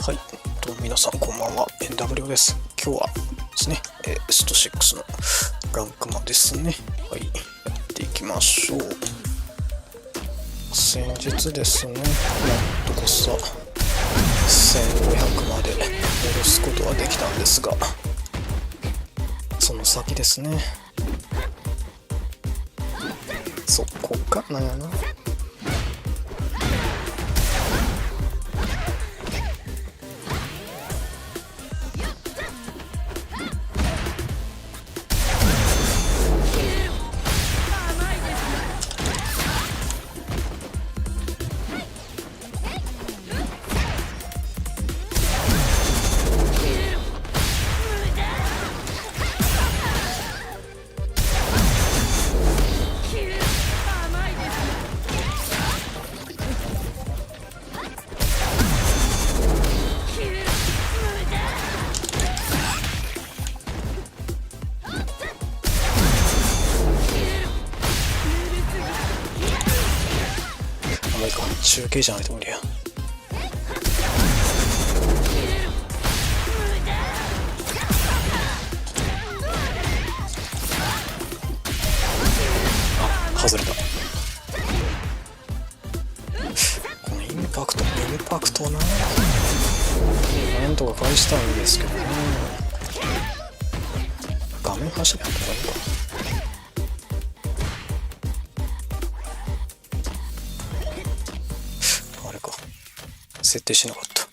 はい、皆さんこんばんは、NW です。今日はですね、スト6のランクマですね。はい、やっていきましょう。先日ですね、なんとこさ、1500まで戻すことはできたんですが、その先ですね。そこかなんやな。中継じゃないと無理や。あ、外れた。このインパクトな。なんとか返したいんですけどね。画面端でやった方がいいか。設定しなかった。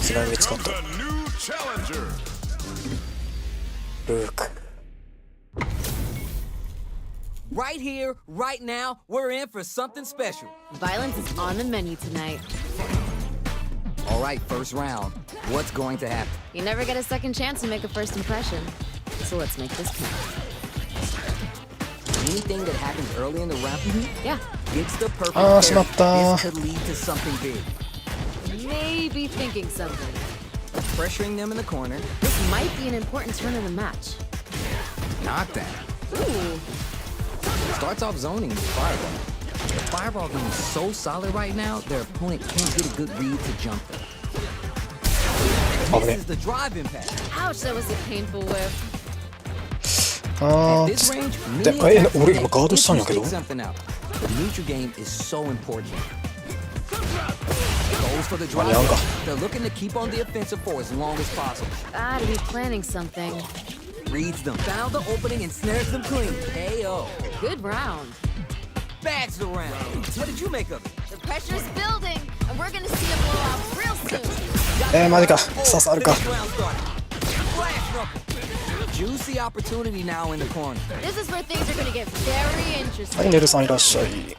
スライム見つかった。ルーク。Right here, right now, we're in for something special. Violence is on the menu tonight. All right, first round. What's going to happen? You never get a second chance to make a first impression. So let's make this count. Anything that happens early in the round, Yeah. it's the perfect Ah, pair. shimatta. This could lead to something big. Maybe thinking something. Pressuring them in the corner. This might be an important turn in the match. Not that. Ooh. Starts off zoning with fireball. The fireball game is so solid right now, their opponent can't get a good read to jump them. This is the drive impact. Ouch, that was a painful whiff. At this range,俺今ガードしたんやけど。 something out. The neutral game is so important. Goes for the drive. They're looking to keep on the offensive for as long as possible. Gotta be planning something. Reads them, found the opening and snares them clean. KO. Good round. Bags the round. What did you make of it? The pressure's building, and we're gonna see a blowout real soon. マジか。刺さるか。Juicy opportunity now in the corner. This is where things are gonna get very はい、 interesting. ネルさんいらっしゃい。Okay,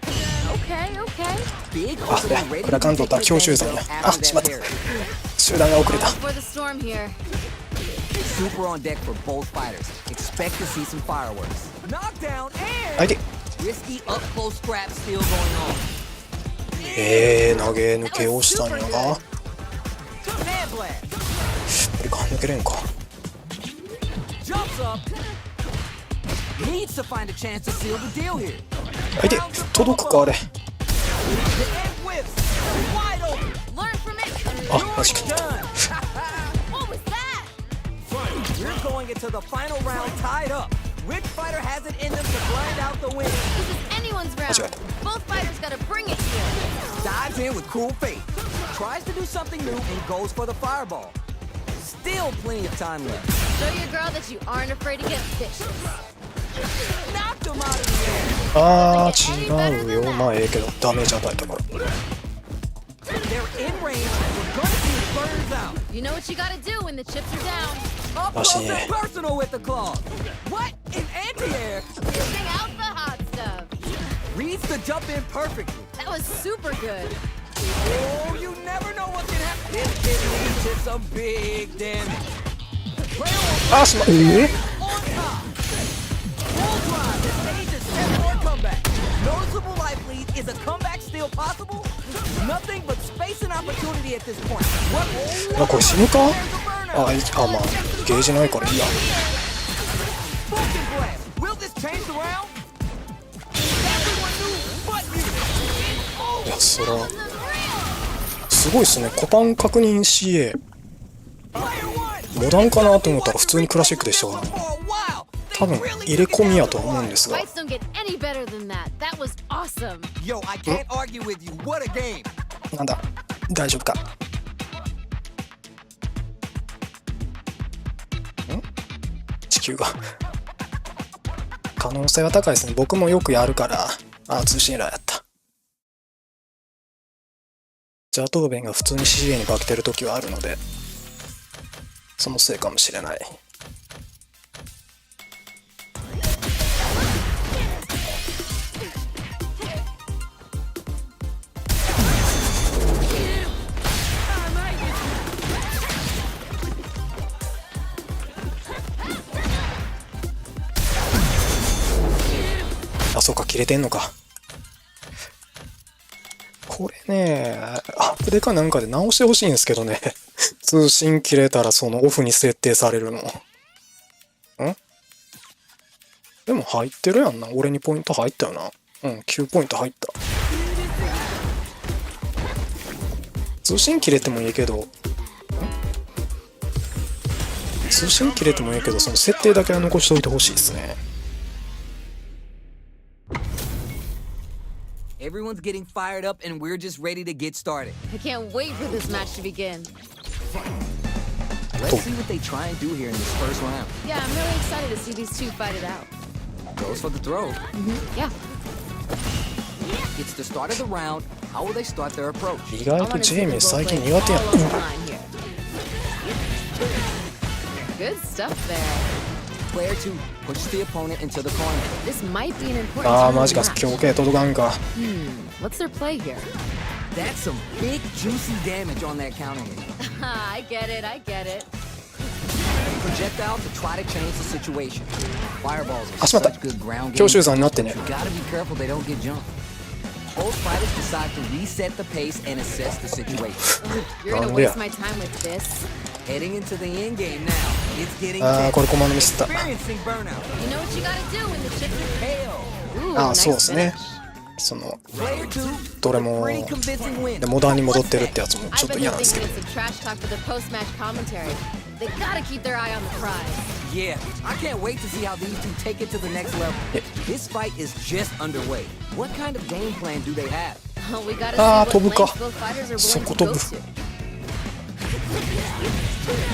okay. Big あ、クラカンドった強襲さんや。あ、しまった。集団が遅れた。 For the storm here. Super on deck for both fighters. Expect to see some fireworks. Knockdown and 相手。 risky up close scrap still going on. 投げ抜けをしたんやが。こ Hand blast. れか抜けれんか。 Jumps up. Needs to find a chance to seal the deal here. 相手届くかあれ。 The end whips. Wide open. Learn from it. あ、マジか。 What was that? We're going into the final round tied up. Which fighter has it in them to grind out the win? This is anyone's round. Both fighters gotta bring it here. Dives in with cool faith. Tries to do something new and goes for the fireball. Still plenty of time left. Show your girl that you aren't afraid to get vicious. Knocked him out of the air. あー違うよ。まあけどダメージ与えたから。 They're in range. We're gonna see burns out. You know what you gotta do when the chips are down. Up close and personal with the claws. What? In anti-air? Dishing out the hot stuff. Reads the jump in perfectly. That was super good. Oh, you never know what can happen. This kid leads to some big damage. あ、しまOn top. Full drive. The stage is set for a comeback. Noticeable life lead. Is a comeback still possible? Nothing but space and opportunity at this point. What? これ死ぬか。あ、まあゲージないからいいや。changed around? Everyone knew but you. いや、そらすごいっすね。コパン確認 CA モダンかなと思ったら普通にクラシックでしたからね。多分入れ込みやとは思うんですが。 Fights don't get any better than that. That was awesome. Yo, I can't argue with you. What a game. なんだ、大丈夫か。地球が可能性は高いですね。僕もよくやるから。あ、通信エラーやった。ジャートーベンが普通に CA に化けてる時はあるので、そのせいかもしれない。あ、そうか、切れてんのか。これね、アップデかなんかで直してほしいんですけどね。通信切れたらそのオフに設定されるの。でも入ってるやんな。俺にポイント入ったよな。うん、9ポイント入った。通信切れてもいいけど、通信切れてもいいけど、その設定だけは残しておいてほしいですね。Everyone's getting fired up and we're just ready to get started. I can't wait for this match to begin. Let's see what they try and do here in this first round. Yeah, I'm really excited to see these two fight it out. Goes for the throw. Yeah. It's the start of the round. How will they start their approach? 意外 I と wanna ジ see ェイ them ミー both 最 lay 近 all 苦手や on the line here. Good stuff there. Player 2 pushes the opponent into the corner. This might be an important ああ、 turn マ in ジ the か。 match. 強形届かんか。What's their play here? That's some big juicy damage on that counter hit. I get it, I get it. Projectile to try to change the situation. Fireballs are あ、しまった。 such good ground 強 games. 襲山になってね。 You gotta be careful they don't get jumped. Both fighters decide to reset the pace and assess the situation. You're gonna Oh, yeah. waste my time with this? Heading into the end game now. It's getting ああ、 tense. これコマンドミスった。 Experiencing burnout. You know what you gotta do when the chips are... KO. Ooh, ああ、 nice そうですね。 finish. その Player 2, どれも pretty convincing win. でモダンに戻ってるってやつもち I ょっと bet 嫌 they're なんですけ thinking ど。 it's a trash talk for the post-match commentary. They gotta keep their eye on the prize. Yeah, I can't wait to see how these two take it to the next level. This fight is just underway. What kind of game plan do they have? Oh, we gotta ああ、 see 飛ぶ what か。 lengths both fighters are そ willing こ to 飛 go ぶ。 to.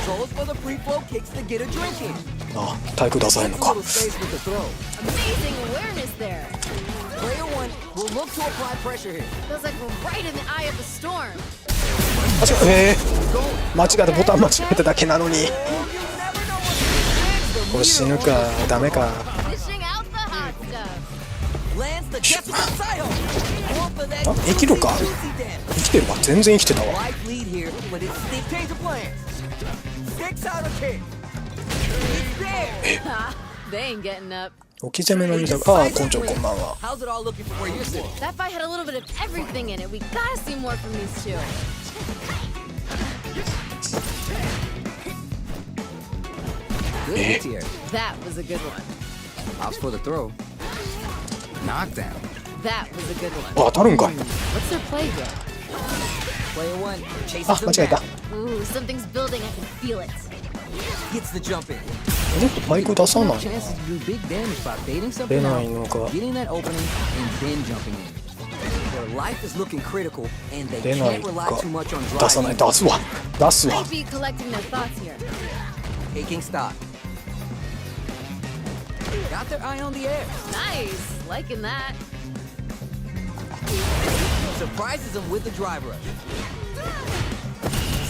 Goes for the free flow kicks to get a drink in. ああ、体育出さへんの A か。 little space with the throw. Amazing awareness there. Player 1 will look to apply pressure here. Feels like we're right in the eye of the storm. 間違えた。ボタン間違えただけなのに。 You never know what これ死ぬか。ダメか。 Dishing out the hot stuff. lands the death side. Going for that あ、生きるか。 juicy damage. 生きてるわ。全然生きてたわ。 Life lead here, but it's still change of plans. Sticks out a kick. It's there. Ha, they ain't getting up. 置き攻めの水が。ああ、根性こんばんは。 How's it all looking for where you're sitting? That fight had a little bit of everything in it. We gotta see more from these two. Good hit here. That was a good one. Ops for the throw. Knockdown. That was a good one. あ、当たるんかい。 What's their play here? Player 1 chases あ、 him 間違えた。 down. Ooh, something's building. I can feel it. Gets the jump in. もっとバイク出さない。 Chances to do big damage by baiting 出 something ない out, のか。 getting that opening, and then jumping in. Their life is looking critical, and they 出ない can't rely か。 too much on 出さない。 driving. 出すわ。出すわ。 Might be collecting their thoughts here. Taking stock. Got their eye on the air. Nice. Liking that. Surprises him with the drive rush.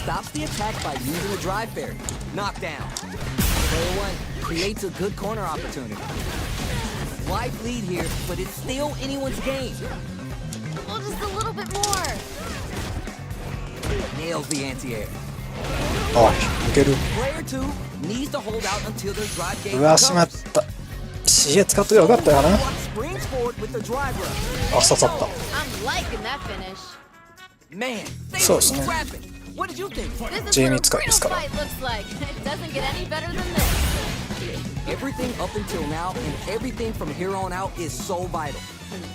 Stops the attack by using a drive fairy. Knockdown. Player 1 creates a good corner opportunity. Life lead here, but it's still anyone's game. Well, just a little bit more. Nails the anti-air. おい、いける。 Player 2 needs to hold out until their drive game うわ、しまっ recovers. た。CA 使っといてよかったよな。 Block springs forward with the drive rush. あ、刺さった。 I'm liking that finish. Man, they So were smart. scrapping. What did you think? This is Jamie what a Scott real is gonna- fight looks like. It doesn't get any better than this. Everything up until now and everything from here on out is so vital.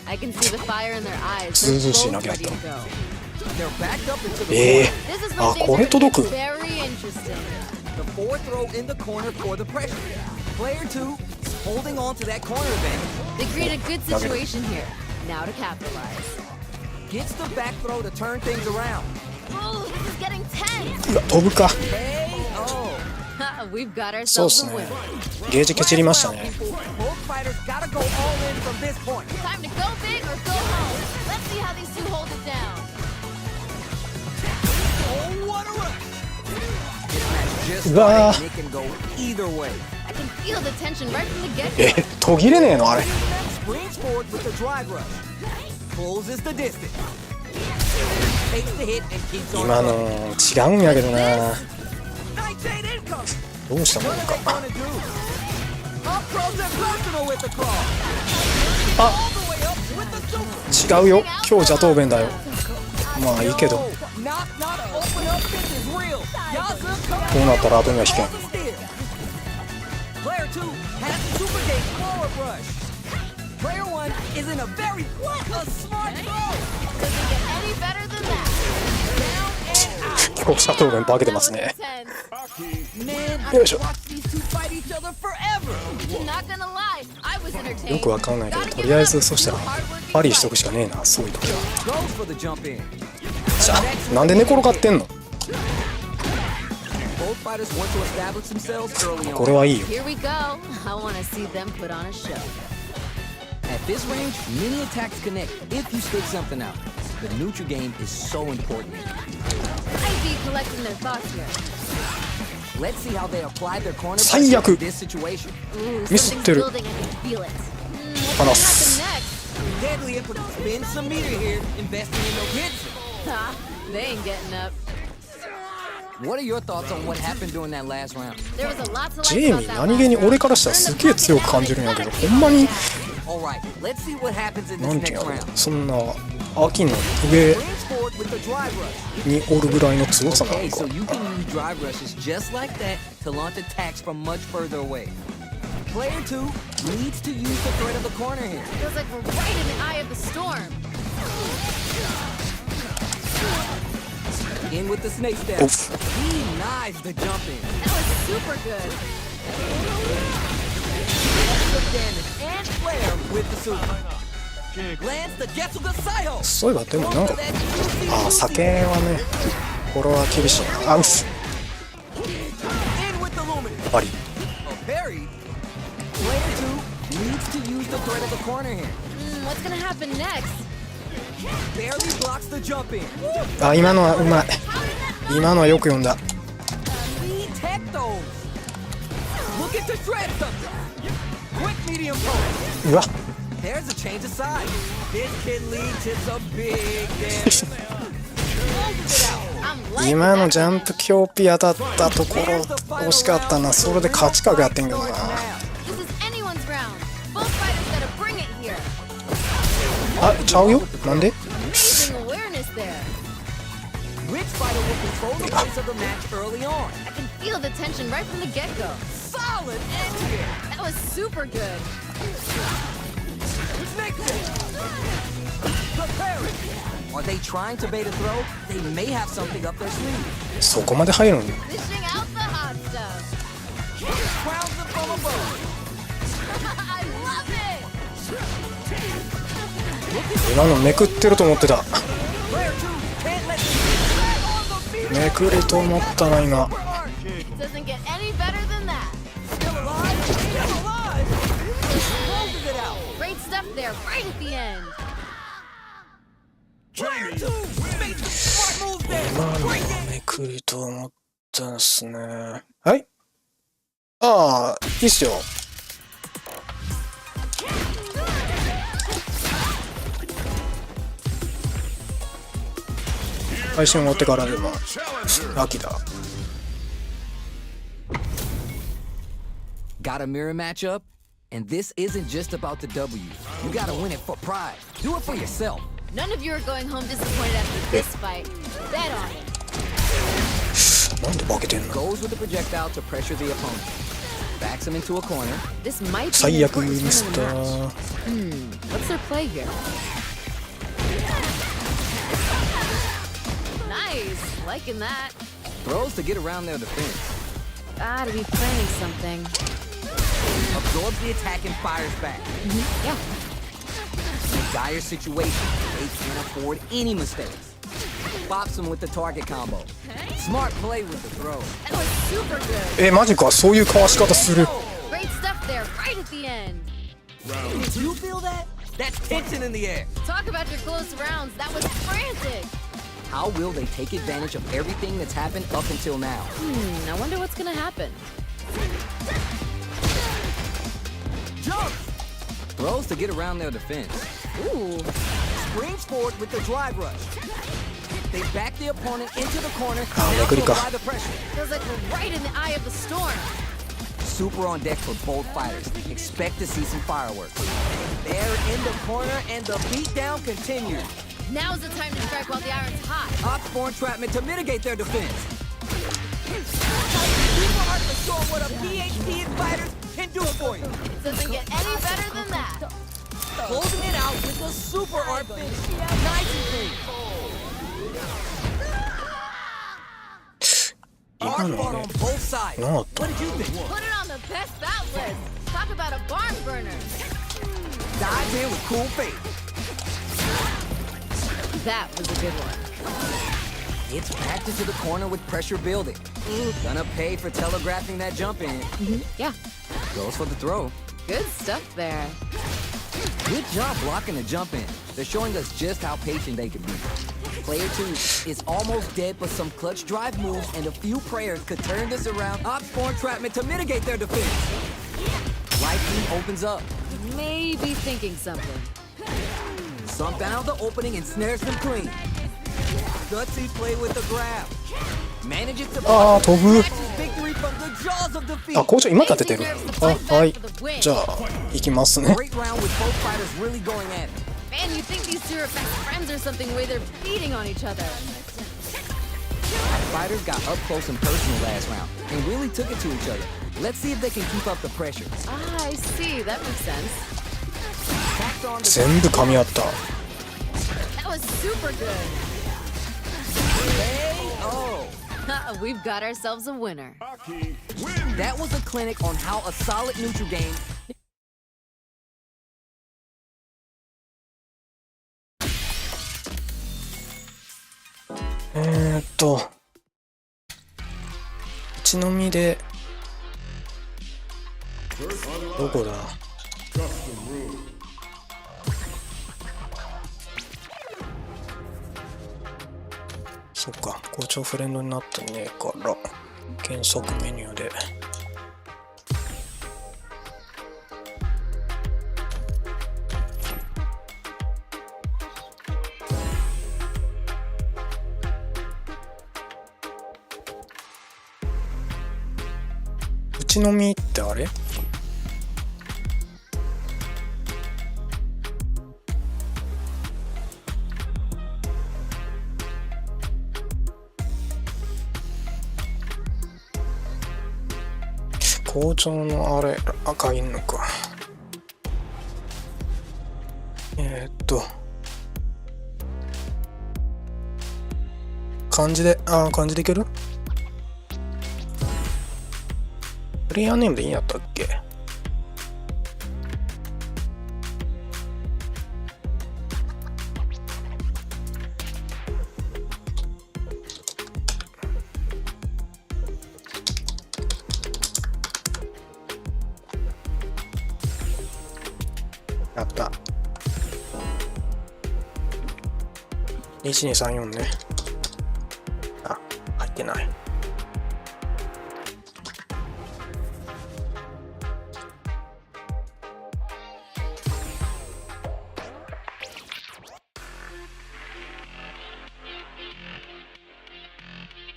I can see the fire in their eyes. ずうずう They're しいな both キャ ready ラ to クター go. They're backed up into the え corner. This is あ when things これ are 届 gonna く get very interesting. The fourth row in the corner for the pressure. Player 2 is holding on to that corner advantage. They create a good situation here. Now to capitalize. Gets the back throw to turn things around. Oh, this is getting tense. うわ飛ぶか KO. We've got そうっ ourselves す a ね win. ゲージ蹴散りました Last ね round, people. Both fighters gotta go all in from this point. Time to go big or go home. Let's see how these two hold it down. Oh, what a rush! This match just うわ started and it can go either way. I can feel the tension right from the get-go. え途切れねえのあれ Springs forward with the drive rush. Closes the distance. Takes the hit and keeps on 今 running. の違うんやけどな Nightshade incoming. どうしたも What ん are they か gonna do? Up close and personal with the claw. あ All the way up with the super. 違うよ今日邪道弁だよまあいいけど No. Knock, knock, open up. This is real. Yazoo coming こうなったら後には引けん on the steer. Player 2 has the super gate forward rush. Player 1 is in a very a smart throw. Doesn't get any better than that.今日邪道弁化けてますね Tense. Man, I よい could しょ watch these two fight each other forever. Not gonna lie, I was entertained. よくわかんないけどとりあえずそしたらパリしとくしかねえなそういう時は Goes for the jump in. じゃあなんで寝転がってんの Both fighters want to establish themselves early これ on. はいいよ Here we go. I wanna see them put on a show. At this range, many attacks connect if you stick something out. The neutral game is so important. I'd be collecting their thoughts here. Let's see how they apply their corner 最悪 pressure to this situation. Ooh, ミスっ something's てる building. I can feel it. What's 話 gonna す happen next? Deadly input spins some meter here, investing in those hits. Ha, they ain't getting up. What are your thoughts on what happened during that last round? There was a lot to ジ like ェイ about ミー that 何気に last 俺 round. からしたらすげえ強く感じるんやけどほんまに Alright, let's see what happens in な this んていう next の round. そんな秋の上 Springs forward with the drive rush. におるぐらいの強さな Okay, の so か you can use drive rushes just like that to launch attacks from much further away. Player 2 needs to use the threat of the corner here. Feels like we're right in the eye of the storm. In with the snake step. Oof. Denies the jump in. That was super good. Extra damage and flare with the super. Lands the Getsuga Saiho. そういえばでもなんか That juicy あ juicy 酒はねこれは厳しいなあうっ in with the luminous. パリ A parry. Player 2 needs to use the threat of the corner here. What's gonna happen next? Barely blocks the jump in. あ今のはうまい今のはよく読んだ Lead tech those. Looking to shred something. Quick medium pose. うわ There's a change of side. This can lead to some big damage. Closes it out. I'm liking 今の that. ジャンプ強ピ当たったところ惜しかったなそれで勝ち確やってんけどな This is anyone's round. Both fighters gotta bring it here. あちゃうよなんで Amazing awareness there. Which fighter will control the pace of the match early on? I can feel the tension right from the get-go. Solid end here. That was super good. Snake kick. Preparing. Are they trying to bait a throw? They may have something up their sleeve. そこまで入るの Dishing out the hot stuff. Crowns them from above. I love it. 今のめくってると思ってた Player 2 can't let you on the feet. めくると思ったな今 Doesn't get any better than that. Still alive. Still alive. Closes it out. Great stuff there, right at the end. Player 2 made some smart moves there. 今の Great は game. めくると思ったんですねはいああいいっすよ配信終わってからでも秋だ Got a mirror matchup? And this isn't just about the W. You gotta win it for pride. Do it for yourself. None of you are going home disappointed after this fight. Bet on it. なんで化けてんの Goes with the projectile to pressure the opponent. Backs him into a corner. This might be an 最悪 important ミス turn っ in た the match. What's their play here? Nice, liking that. Throws to get around their defense. Gotta be planning something. Absorbs the attack and fires back. Yeah. In a dire situation, they can't afford any mistakes. Bops him with the target combo. Smart play with the throw. That was super good. マジか、そういうかわし方する。 Great stuff there, right at the end. Did you feel that? That's tension in the air. Talk about your close rounds. That was frantic. How will they take advantage of everything that's happened up until now? I wonder what's gonna happen. Jump! Throws to get around their defense. Ooh. Springs forward with the drive rush. They back the opponent into the corner. Ah, Now to Megrika. apply the pressure. Feels like we're right in the eye of the storm. Super on deck for both fighters. Expect to see some fireworks. They're in the corner and the beatdown continues. Now's the time to strike while the iron's hot. Opsporn entrapment to mitigate their defense. Super hard to show what a PhD in fighters can do for you. Doesn't get any better than that. Closing it out with a super art finish. Nice and clean. 今 Hard の fought ね on both sides. なんだっ What did you think? Put it on the best bout list. Talk about a barn burner. Dives in with cool faith. That was a good one. It's packed into the corner with pressure building. Gonna pay for telegraphing that jump in. Yeah, Goes for the throw. good stuff there. Good job blocking the jump in. They're showing us just how patient they can be. Player 2 is almost dead, but some clutch drive moves and a few prayers could turn this around. Opsporn entrapment to mitigate their defense. Right team opens up. Maybe thinking something. Sunk down the opening and snares them clean. Gutsy play with the grab. Manages to あー飛ぶ。 snatches victory from the jaws of defeat. あ、校長今立ててる。あ、はい。じゃあ行きますね。 Great round with both fighters really going at it. Man, you think these two are best friends or something, the way they're beating on each other. Fighters got up close and personal last round and really took it to each other. Let's see if they can keep up the pressure. Ah, I see. That makes sense. Tacked on the 全部噛み合った。 That was super good. KO. We've got ourselves a winner. That was a clinic on how a solid neutral game. ?1のみでどこだ。そっか、校長フレンドになってねえから検索メニューで。うちのみってあれ？校長のあれ赤いのか。漢字で、漢字でいける？プレイヤーネームでいいんやったっけ？やった。1234ね。あ、入ってない。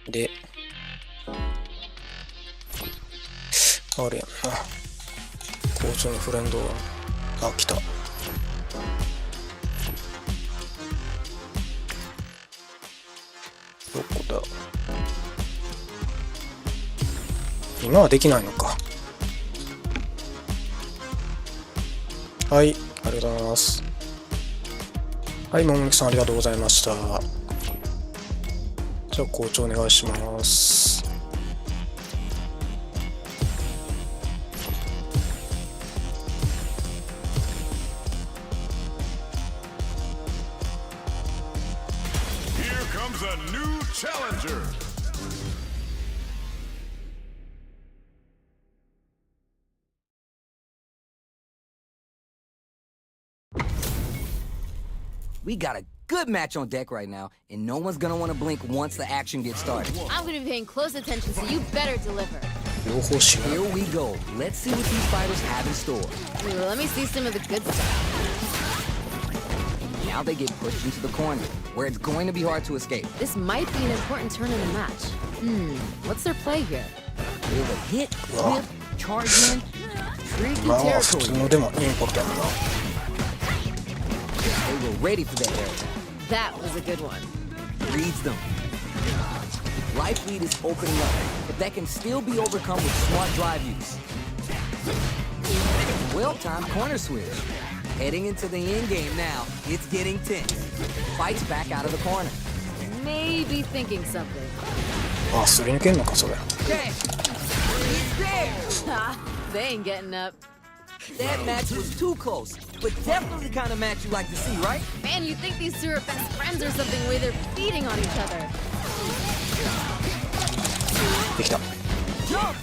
で、あれやんな。校長のフレンドは、あ、来た。どこだ。今はできないのか。はい、ありがとうございます。はい、ももみきさんありがとうございました。じゃあ校長お願いします。Here comes a new challenger. We got a good match on deck right now, and no one's gonna want to blink once the action gets started. I'm gonna be paying close attention, so you better deliver. 両方しない。 Here we go. Let's see what these fighters have in store. Ooh, let me see some of the good stuff. Now they get pushed into the corner, where it's going to be hard to escape. This might be an important turn in the match. What's their play here? With a hit, whip, charge in, tricky まあまあ普 territory. 通のでもインパクトやな。 They were ready for that area. That was a good one. Reads them. Life lead is opening up, but that can still be overcome with smart drive use. Well-timed corner switch. Heading into the end game now. It's getting tense. Fights back out of the corner. Maybe thinking something. あ、すり抜けんのかそれ。 Okay. It's there. Ha! They ain't getting up. That match was too close, but definitely the kind of match you like to see, right? Man, you think these two are best friends or something, the way they're feeding on each other. できた。 Jump!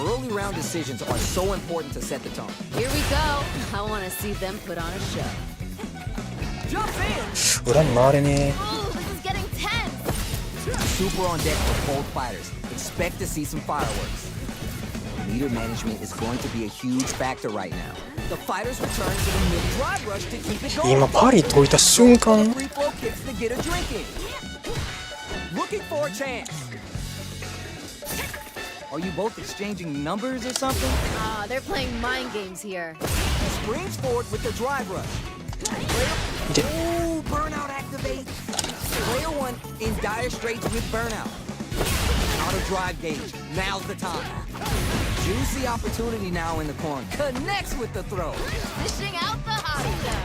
Early round decisions are so important to set the tone. Here we go. I want to see them put on a show. Jump in! 裏に回れね Ooh, this is getting tense. Super on deck for both fighters. Expect to see some fireworks. Leader management is going to be a huge factor right now. The fighters return to the mid-drive rush to keep it え。 going. 今パリ解いた瞬間 Free throw kicks to get a drink in. Looking for a chance. Are you both exchanging numbers or something? Ah, they're playing mind games here. Springs forward with the drive rush. Ooh, burnout activates. Player one in dire straits with burnout. Out of drive gauge. Now's the time. Juicy opportunity now in the corner. Connects with the throw. Dishing out the hot stuff.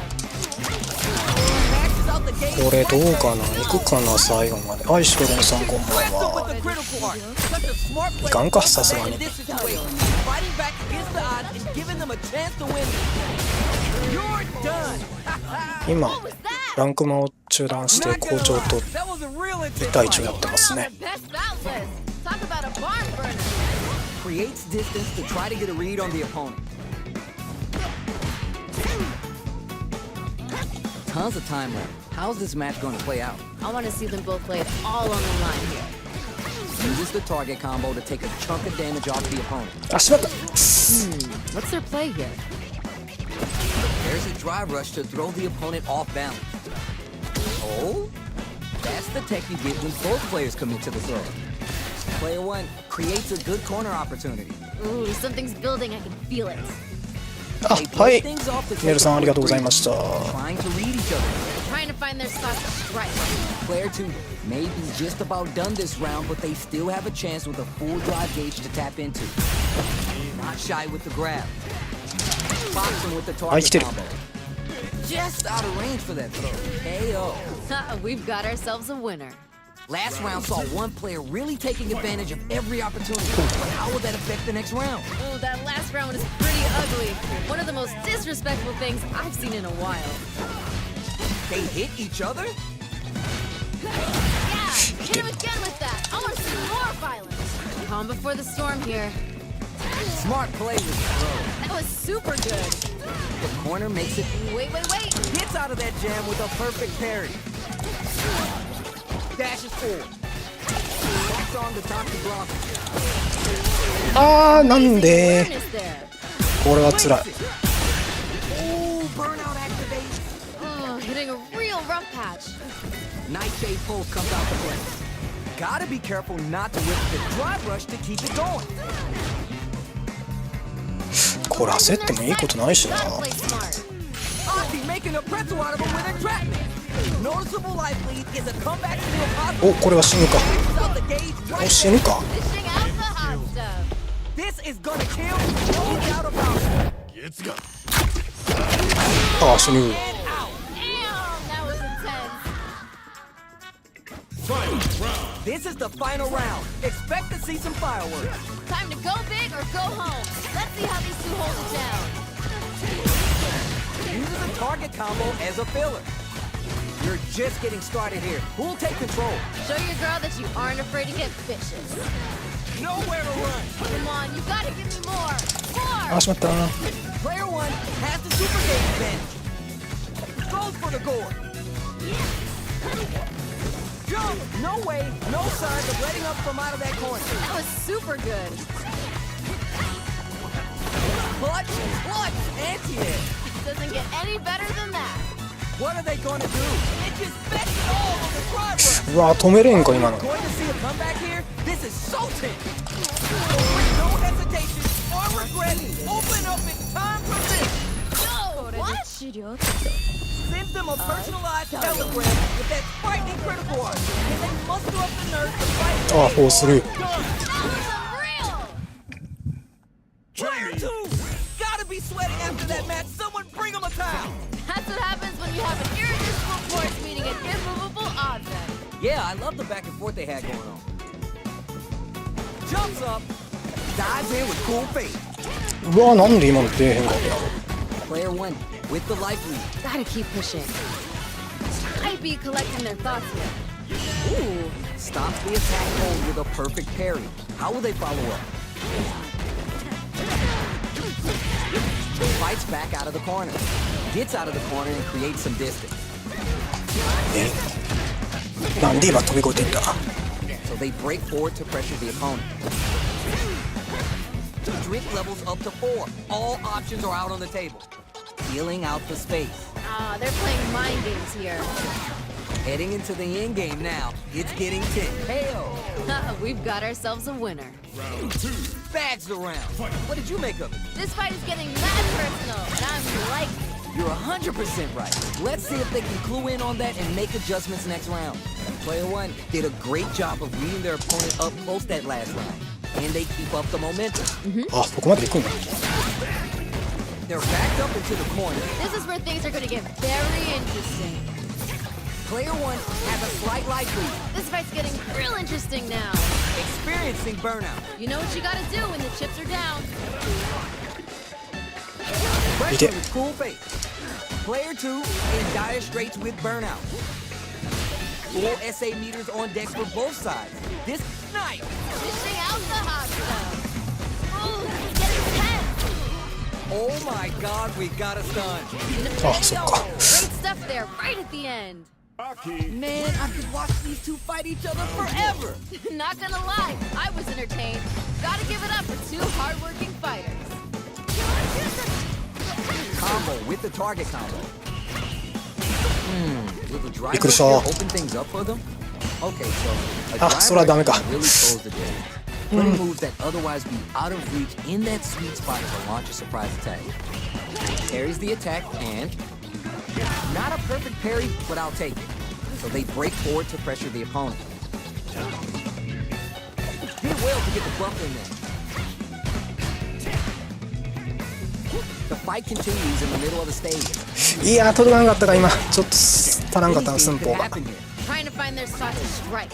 Maxes out the gauge. これどうかな行くかな最後まで。はい、しころんさんこんばん Bless him with は。 the critical part. Such a smart play. いかんかさすがに。 In this situation, fighting back against the odds and giving them a chance to win. You're done. 今ランクマを中断して校長と That was a real intense 対中 fight. やってますね。 Best bout list. Talk about a barn burner. Creates distance to try to get a read on the opponent. Tons of time left. How's this match going to play out? I want to see them both play it all on the line here. Uses the target combo to take a chunk of damage off the opponent. あ、しまった。 What's their play here? There's a drive rush to throw the opponent off balance. Oh? That's the tech you get when both players commit to the throw. Player one creates a good corner opportunity. Ooh, something's building. I can feel it. あ、 They は play い。 things off the メルさんありがとうござい table ました。 trying to read each other. Trying to find their spots to strike. Player two may be just about done this round, but they still have a chance with a full drive gauge to tap into. Not shy with the grab. Boxing with the target Ai, combo. Just out of range for that throw. KO. We've got ourselves a winner. Last round saw one player really taking advantage of every opportunity. But how will that affect the next round? Ooh, that last round was pretty ugly. One of the most disrespectful things I've seen in a while. They hit each other? Yeah, hit him again with that. I want to see more violence. Calm before the storm here. Smart play with the throw. That was super good. The corner makes it. Wait. Gets out of that jam with a perfect parry. Dashes forward. Backs on to top the block. あー、なんで Awareness there. これは辛い。 Ooh, burnout activates. Oh, hitting a real rough patch. Nightshade pulse comes out to play. Gotta be careful not to whip the drive rush to keep it going. これ焦ってもいいことないしな。 Gotta play smart. Auntie making a pretzel out of him with entrapment. Noticeable life lead is a comeback still possible. お、これは死ぬか。 Out the gauge お、 right 死ぬか。 Dishing out the hot stuff. This is gonna kill. No doubt about it. It's got. ああ死ぬ。 Damn, that was intense. This is the final round. Expect to see some fireworks. Time to go big or go home. Let's see how these two hold it down. Uses a target combo as a filler. You're just getting started here. Who'll take control? Show your girl that you aren't afraid to get vicious. Nowhere to run. Come on, you gotta give me more. あ More. しまった。 Player one has the super game advantage. Goes for the gore. Jump! No way, no signs of letting up from out of that corner. That was super good. Clutch, anti-air. Doesn't get any better than that. What are they going to do? It just bets it all on the drive rush. うわ止めれんか今の。 Going to see a comeback here? This is so tense. No hesitation or regret. Open up, it's time for this. No, what? Send them a personalized telegram with that frightening critical art. And they muster up the nerve to fight. ああフォースルー。 That was unreal. Player two! Gotta be sweating after that match. Someone bring him a towel. That's what happens when you have an irresistible force meeting an immovable object. Yeah, I love the back and forth they had going on. Jumps up, dives in with cool faith. うわなんで今の出えへんか。 Player one with the life lead. Gotta keep pushing. Might be collecting their thoughts here. Ooh, Stops the attack hold with a perfect parry. How will they follow up? Fights back out of the corner. Gets out of the corner and creates some distance. なんで今飛び越えていった。 So they break forward to pressure the opponent. Drink levels up to 4. All options are out on the table. Feeling out the space. ah, they're playing mind games here. Heading into the end game now. It's getting tense. Hey-o. We've got ourselves a winner. Bags around. What did you make of it? This fight is getting mad personal, and I'm liking it. You're 100% right. Let's see if they can clue in on that and make adjustments next round. Player one did a great job of reading their opponent up close that last round. And they keep up the momentum. あここまで行くんだ。 They're backed up into the corner. This is where things are going to get very interesting. Player one has a slight life lead. This fight's getting real interesting now. Experiencing burnout. You know what you gotta do when the chips are down. Pressure with cool face. Player two in dire straits with burnout. Full SA meters on deck for both sides. This night. Dishing out the hot stuff. Ooh, it's getting tense. Oh my God, we got a stun. あそっか。 Great stuff there, right at the end. Man, I could watch these two fight each other forever. Not gonna lie, I was entertained. Gotta give it up for two hardworking fighters. Combo with the target combo. Will the drive びっくりした。 open things up for them? Okay, so a あそれはダメか。 really close the day. Putting moves that otherwise be out of reach in that sweet spot to launch a surprise attack. Carries the attack and not a perfect parry, but I'll take it. So they break forward to pressure the opponent. Did well to get the buff in there. The fight continues in the middle of the stage. いや届かなかったか今。ちょっと足らんかったな寸 Anything 法 could が。 happen here. Trying to find their spot to strike.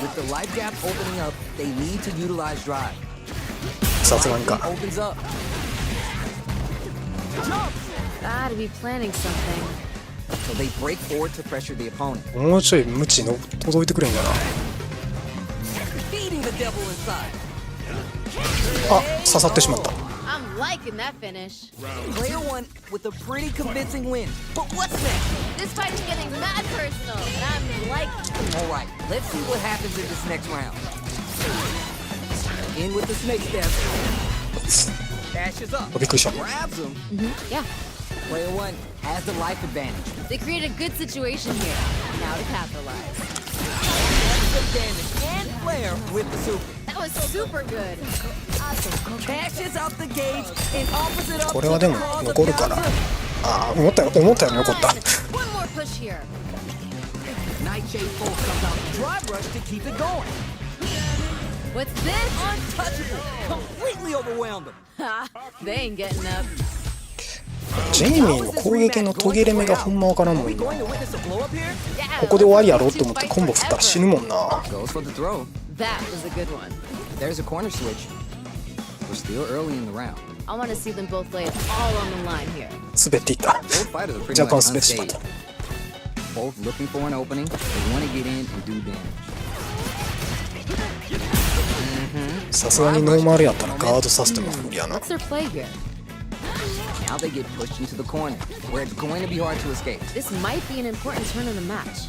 With the life gap opening up, they need to utilize drive. さすがに Life か。 opens up. Gotta be planning something. So they break forward to pressure the opponent. もうちょい無知の届いてくれんかな。 Feeding the devil inside. あ刺さってしまった。 I'm liking that finish. Player one with a pretty convincing win. But what's next? This fight is getting mad personal, and I'm liking it. All right, let's see what happens in this next round. In with the snake step. Dashes up. びっくりした。 Grabs him. Yeah, Player one has the life advantage. they created a good situation here. Now to capitalize. Some damage and flair with the super. That was super good. Cashes out the gauge and offers it up これはでも to the cause of 残るから。 down あ思ったより残った。 One more push here. Nightshade Pulse comes out. Drive rush to keep it going. What's this? Untouchable. Completely overwhelmed them. Ha! They ain't getting up. ジェイミーの攻撃の途切れ目がほんまわからんもん We な。 going to witness a blow up here? Yeah, ここで終わりやろって思ってコンボ振ったら死ぬもんな。 Goes for the throw. That was a good one. There's a corner switch. We're still early in the round. I want to see them both lay it all on the line here. 滑っていった。 Both fighters are pretty 若干 much 滑ってしまった。 unscathed. Both looking for an opening. They want to get in and do damage. さすがにノーマルやったらガードさせても無理やな。 What's their play here? Now they get pushed into the corner, where it's going to be hard to escape. This might be an important turn of the match.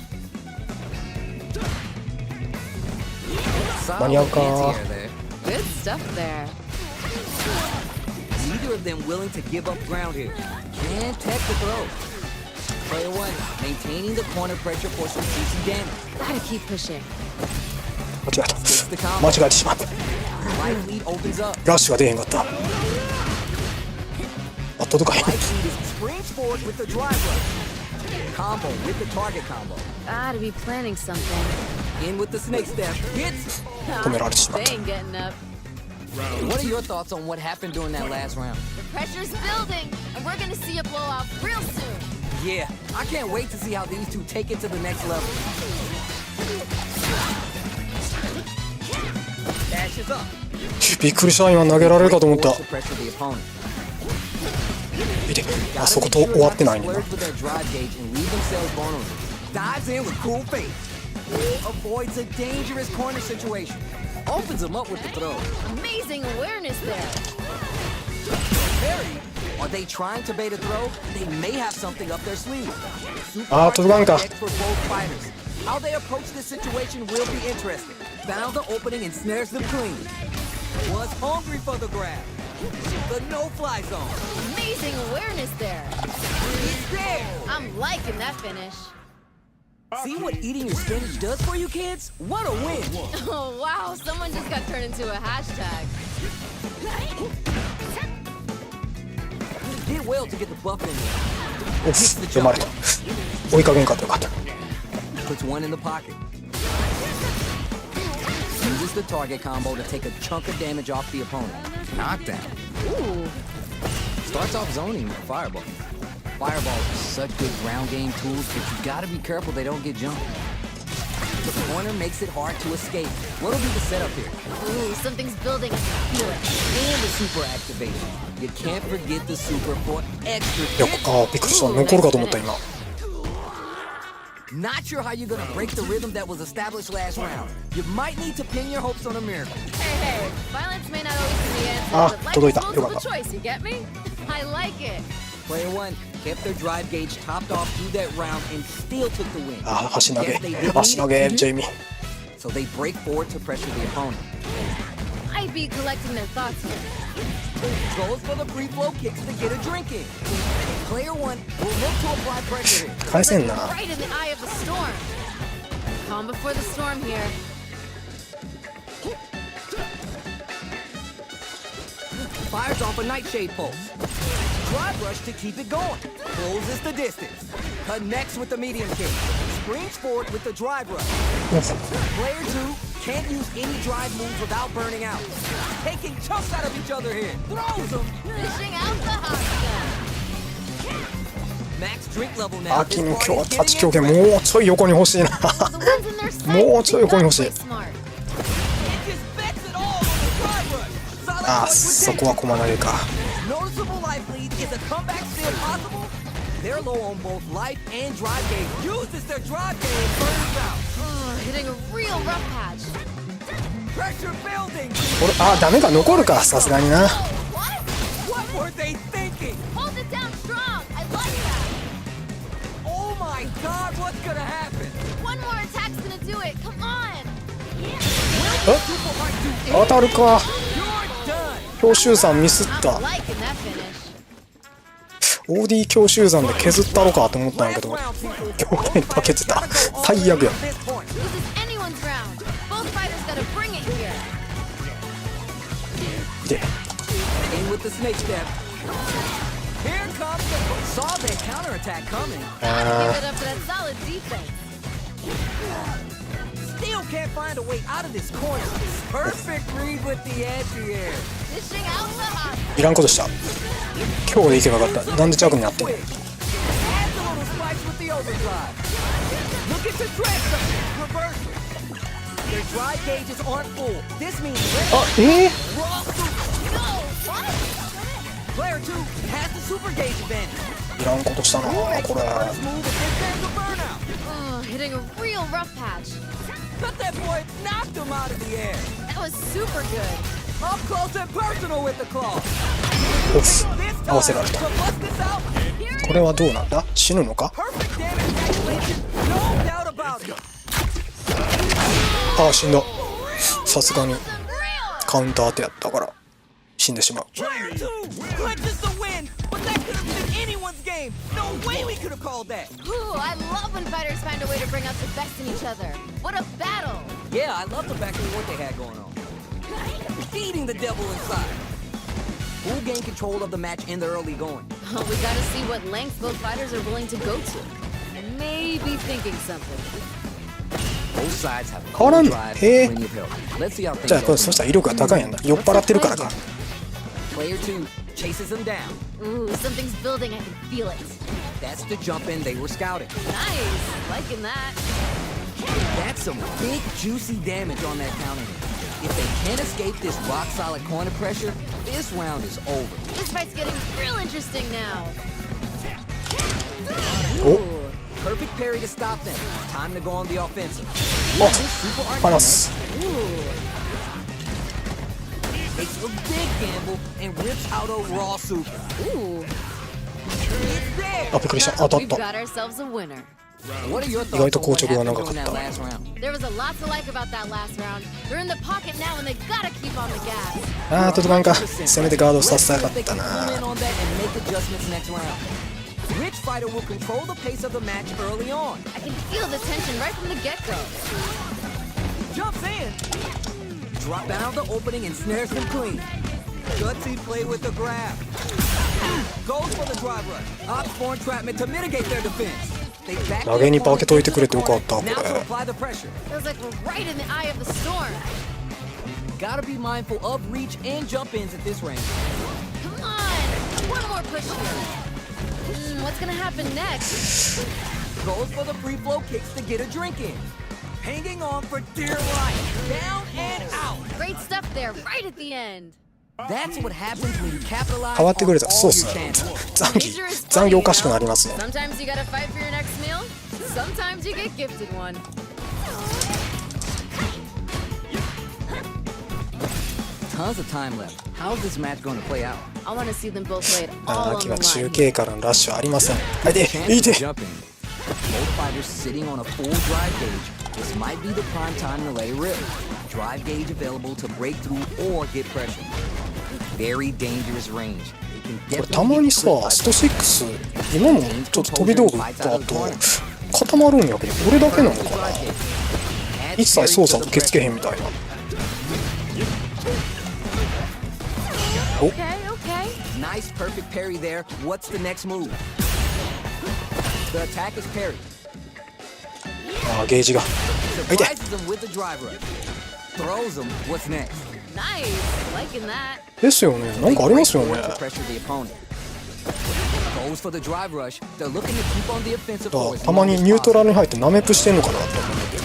間に合うか。 Anti-air there. Good stuff there. Neither of them willing to give up ground here. Can't tech the throw. Player one, maintaining the corner pressure for some juicy damage. Gotta keep pushing. 間違えた。 Gets the 間 combo. 違えてしまった。 Life lead opens up. ラッシュが出へんかった。あ、届かへん。 Life lead is springs forward with the drive rush. Combo with the target combo. Gotta be planning something. In with the snake step. Hits. 止められてしまっ They た。 ain't getting up. What are your thoughts on what happened during that last round? The pressure's building, and we're gonna see a blowout real soon. Yeah, I can't wait to see how these two take it to the next level. Dashes up. びっくりした。今投げられるかと思った。 To pressure the opponent. 見て、あそこと終わってないねんな。 Flirts with their drive gauge and leave themselves vulnerable. Dives in with cool face. Avoids a dangerous corner situation. Opens them up with the throw. Amazing awareness there. Very. Are they trying to bait a throw? They may have something up their sleeve. Super あー、飛ぶかんか。 tactics for both fighters. How they approach this situation will be interesting. Found the opening and snares them clean. Was hungry for the grab. The no-fly zone. Amazing awareness there. He's there. I'm liking that finish. See what eating your spinach does for you kids? What a win. Oh wow, someone just got turned into a hashtag. Did well to get the buff in there. おっ、読まれた。追いかけんかったよかった。 Puts one in the pocket. Uses the target combo to take a chunk of damage off the opponent. Knockdown. Ooh, Starts off zoning with a fireball. Fireballs are such good ground game tools, but you gotta be careful they don't get jumped. The corner makes it hard to escape. What'll be the setup here? ooh, something's building. I can feel it. And the super activation. You can't forget the super for extra いや、 hits. あー、びっくりした。残るかと思った今。 Not sure how you're gonna break the rhythm that was established last round. You might need to pin your hopes on a miracle. Hey, hey, violence may not always be the answer, Ah, but life 届い is た。よか multiple った。 choice, you get me? I like it. Player one kept their drive gauge topped off through that round and still took the win. あー、足投げ Guess they。didn't 足投げ、 need it. ジェイミー。 So they break forward to pressure the opponent. I'd be collecting their thoughts here. Goes for the free flow kicks to get a drink in. Player one will look to apply pressure here. 返せんな。 Right in the eye of the storm. Calm before the storm here. Fires off a nightshade pulse. Drive rush to keep it going. Closes the distance. Connects with the medium kick. Springs forward with the drive rush. Player two can't use any drive moves without burning out. Taking chunks out of each other here. Throws them. Finishing out the hot stuff. Max drink level now. 秋の This 今 party 日 is 立ち getting 強権 into it. もうちょい横に欲しいな。 The ones in their sights, もうちょい横に欲しい。 they gotta play smart. It just bets it all on the drive rush. Solid あー、 punch with そこは駒投げか。 Noticeable life lead. Is a comeback still possible? They're low on both life and drive gauge. Uses their drive gauge and burns out. Oh, hitting a real rough patch. Pressure building. 俺、あー、ダメか。残るか。さすがにな。 What? What were they thinking? Hold it down strong. I like that. Oh my God, what's gonna happen? One more attack's gonna do it. Come on. 当たるか。 You're done. 強襲山ミスっ I'm た。 liking that finish. OD 強襲山で削ったろかと思ったんやけ Last ど、 round, people. 強権かけてた。最悪やん。 This is anyone's round. Both fighters gotta bring it here. で、 In with the snake step. Here comes the... Saw that counterattack coming. Gotta give it up for that solid defense. Still can't find a way out of this corner. Perfect read with the anti-air. Dishing out the hot. いらんことした。今日でいけばよかった。なんで着になってんの。 Adds a little spice with the overdrive. Look at the transfer. Reverse it. Their drive gauges aren't full. This means あ、raw super. No, what? Player 2 has the super gauge advantage. いらんことしたなこれ。 First move if this man's a burnout. Oh, hitting a real rough patch. Cut that boy, knocked him out of the air. That was super good. Up close and personal with the claw. オフ。合わせられ To た。 bust this out. これはどうなんだ。死ぬのか。 Perfect damage calculation. No doubt about it. ああ死んだ。さすがにカウンター当てやったから死んでしまう。 Player 2 clinches the win, but that could have been anyone's game. No way we could have called that. Ooh, I love when fighters find a way to bring out the best in each other. What a battle! Yeah, I love the back of what they had going on. Feeding the devil inside. Who gained control of the match in the early going? Oh, we gotta see what lengths both fighters are willing to go to. Maybe thinking something. Both sides have 変わらんの。 drive, へえ。 plenty of help. Let's see how じゃあ things これ go. そしたら威力が高いんやんな。酔っ払ってるからか。 Player 2 chases him down. Ooh, something's building. I can feel it. That's the jump in they were scouting. Nice, liking that. That's some big juicy damage on that counter hit. If they can't escape this rock solid corner pressure, this round is over. This fight's getting real interesting now. お Perfect parry to stop them. Time to go on the offensive. あ Super 離す。 takes a big gamble and rips out a raw super. Ooh, It's there. あびっくりした。当たっ we've た。 got ourselves a winner. What are your 意外 thoughts と on 硬 what 直が happened 長か during っ that た。 last round? There was a lot to like about that last round. They're in the pocket now and they gotta keep on the gas. ああ届かんか。せめてガードさせたかった They can な。 pull in on that and make adjustments next round. Which fighter will control the pace of the match early on? I can feel the tension right from the get-go. Jumps in. Drop down the opening and snares him clean. Gutsy play with the grab. Goes for the drive rush. Opts for entrapment to mitigate their defense. They back 投げに化けといてくれてよかったこ Now to れ。 apply the pressure. Feels like we're right in the eye of the storm. Gotta be mindful of reach and jump ins at this range. Come on, one more push here. What's gonna happen next? Goes for the free flow kicks to get a drink in. Hanging on for dear life. Down and out. Great stuff there, right at the end. That's what happens when you capitalize 変わってくれ on たらそう all っ your すね。 chances. 残業おかしくなりますね。 Sometimes you gotta fight for your next meal. Sometimes you get gifted one. Tons of time left. How's this match going to play out? I want to see them both lay it あ all あ on 気 the が line. 中継からのラッシュはありません。はいで Chance いい to て。 jump in. Both fighters sitting on a full drive gauge. This might be the prime time to let it rip. Drive gauge available to break through or get pressure. Very dangerous range. They こ can れたま definitely に get さ quick スト fighters. 6今もちょっと飛び道具とあと固まるんやけど俺だけなのかな。 一切操作受け付けへんみたいな。 Okay, okay. Nice perfect parry there. What's the next move? The attack is parried. ああゲージが。はいで。 Surprises him with the drive rush. Throws him. What's next? Nice. Liking that. ですよね。なんかありますよね。 To pressure the opponent. Goes for the drive rush. They're looking to keep on the offensive だ for から as たま long に as ニュートラ possible. ルに入ってナメプしてんのかなと思うんだけど。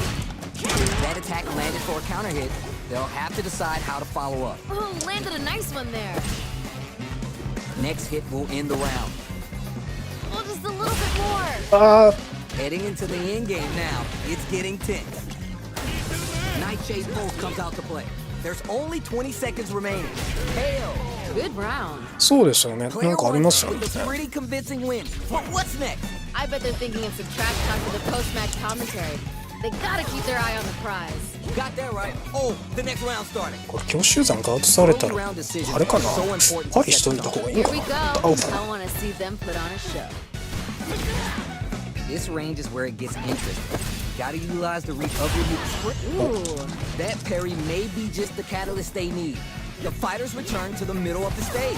That attack landed for a counter hit. They'll have to decide how to follow up. Oh, landed a nice one there. Next hit will end the round. Oh, just a little bit more. ああ Heading into the end game now. It's getting tense. Nightshade Pulse comes out to play. There's only 20 seconds remaining. KO. Good round. そうですよね。な Player んかあり one ますよね。 with a pretty convincing win. But what's next? I bet they're thinking of some trash talk for the post-match commentary. They gotta keep their eye on the prize. Got that right. Oh, the next round starting. これ強襲山ガードされたらあれかな。パリしといた方がいい Here のか we な。 go. あ I want to see them put on a show. This range is where it gets interesting. Gotta utilize the reach of your move. Ooh. That parry may be just the catalyst they need. The fighters return to the middle of the stage.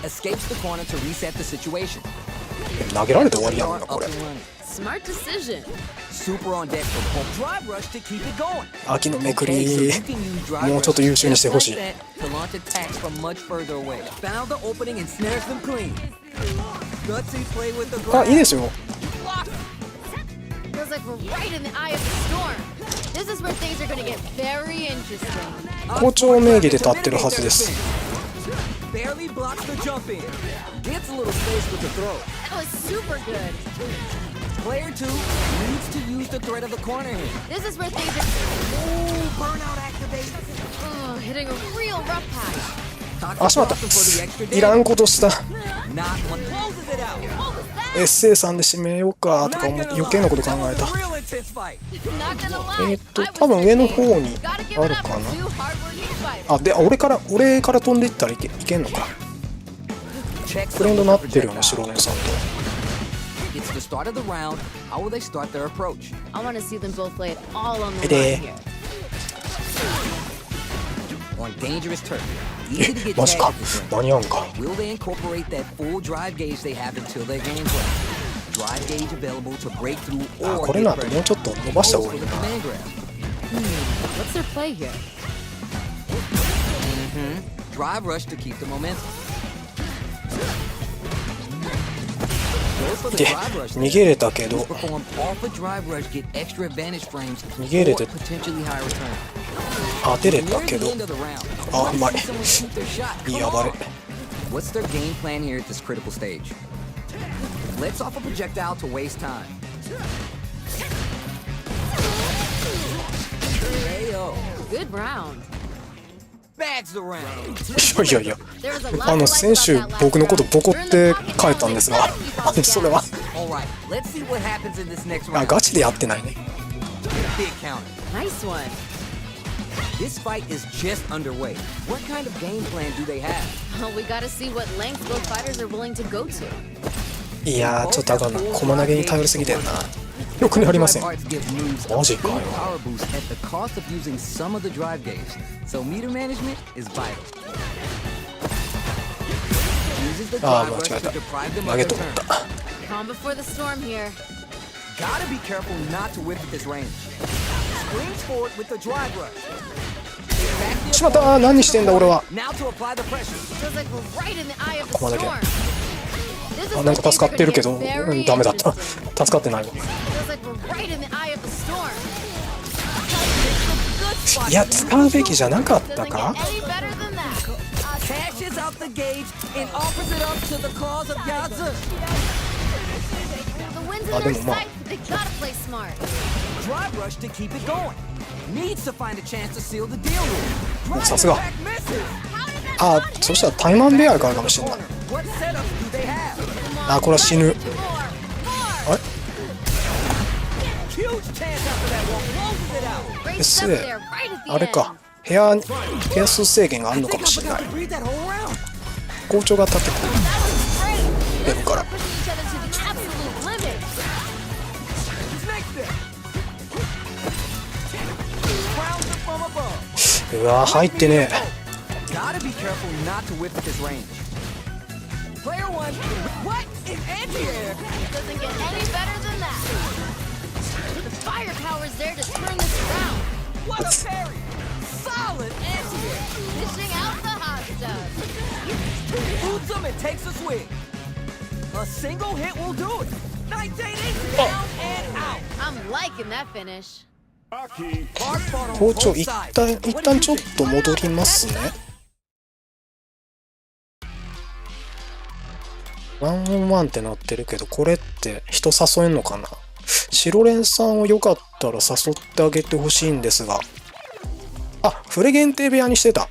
Escapes the corner to reset the situation. 投げられて終わりやん They な are こ up れ。 and running. Smart decision. super on deck for drive rush to keep it going. 秋のめく Okay, so り you can use drive もうちょっと優秀にしてほしい。 rush just like that to launch attacks from much further away. Found the opening and snares them clean. Gutsy play with the あ、 grab. いいですよ。 Feels like we're right in the eye of the storm. This is where things are gonna get very interesting. 好調名義で立ってるはずです。 Barely blocks the jump in. Gets a little space with the throw. That was super good. Player 2 needs to use the threat of the corner hit. This is where things are Burnout activates. hitting a real rough patch. あ、しまった。 For the extra いら damage. んことした。 Not one closes it out. SA さんで締めようかとか思って余計なこと考えた。 Real intense fight. Not gonna lie. 多分上の方に Gotta give あ it る up か for な。 two hardworking fighters. あ、で、俺から飛んでいったらいけんのか。 Checks フレンド the なってるよね、 projectile. 白根さんと。 It's the start of the round. How will they start their approach? I want to see them both lay it all on the Hey. line here. On dangerous turf. Easy to get マジ tagged か at this range. 間に合うんか。 Will they incorporate that full drive gauge they have until their game's up? Drive gauge available to break through あ、 or これ get なんてもう pressure. ちょっと伸ばした方 Goes がい for い the な。 command grab. What's their play here? Drive rush to keep the momentum. Goes for the で、 drive rush. 逃げれたけど、 Perform off a drive rush, get extra advantage frames 逃げれて or potentially high return. 当てれた Near け the ど、 end of the round. あ、うまい。 See someone shoot their shot. いい Come 暴れ on.。What's their game plan here at this critical stage? Let's off a projectile to waste time. KO. Good round. Bags the round. いやいやいや、 There was a lot to like 先週 about that last 僕のこと round. ボコって帰ったんですが、それは、 Alright, let's see what happens in this next あ、 round. ガチでやってないね。 Big counter. Nice one. This fight is just underway. What kind of game plan do they have? Well, we gotta see what lengths both fighters are willing to go to. いやー、ちょっとあかんな。駒投げに頼りすぎてんな。よくありません。 Drive arts give moves a マジか big よ。 power boost at the cost of using some of the drive gauge. So meter management is vital. Uses the あ drive ー、 rush 間違え to た。 deprive them 投 of げ their と思っ turn. た。 Calm before the storm here. Gotta be careful not to whip at this range. Springs forward with the drive rush. Back the しまったー、何してんだ俺は。 Now to apply the pressure. Feels like we're right in the eye of the ここだけ。 storm. This is あ、なん where か things 助か are ってる gonna けど、 get very ダメだった。 interesting. 助かってないわ。 Feels like we're right in the eye of the storm. いや、使うべきじゃなかった Doesn't か get any better than that. Cashes out the gauge and offers it up to the cause of Yazu. The wind's in あ、で their もまあ sight. They gotta play smart. Drive rush to keep it going. Needs to find a chance to seal the deal here. Drive さすが。 attack misses. あ、そしたらタイマンベアからかもしれない。 What setups do they have? あ、これは死ぬ。 More. あれ Huge chance after that one. Closes it out. Great Yes, stuff sir. there, right at the あれ end. か。部屋数制限があるのかもしれない。 Breathe that whole round. 校長が立って That was great. Pero Those cara. two are pushing each other to the absolute limit. Next step. Rounds it from above. うわー、入ってね Gotta be careful not to whip at this range. Player one. What? In anti-air. Doesn't get any better than that. The firepower is there to turn this around. What a parry. Solid anti-air. Dishing out the hot stuff. Boots him and takes a swing. A single hit will do it. 1980 down and out. I'm liking that finish. Aki. Hard fought on 校長 both 一 sides. 旦 What do you ちょっ think? と戻りますね。ワンオンワンってなってるけど、これって人誘えんのかな。白蓮さんをよかったら誘ってあげてほしいんですが。あ、フレ限定部屋にしてた。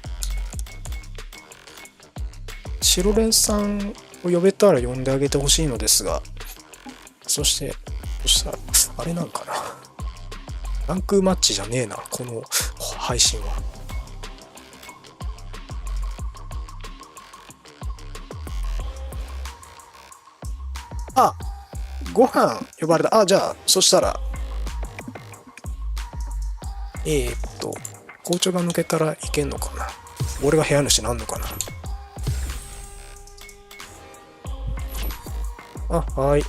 白蓮さんを呼べたら呼んであげてほしいのですが。そしたら、あれなんかな。ランクマッチじゃねえな、この配信は。あ、ご飯呼ばれた。あ、じゃあ、そしたら、校長が抜けたらいけんのかな。俺が部屋主なんのかな。あ、はい。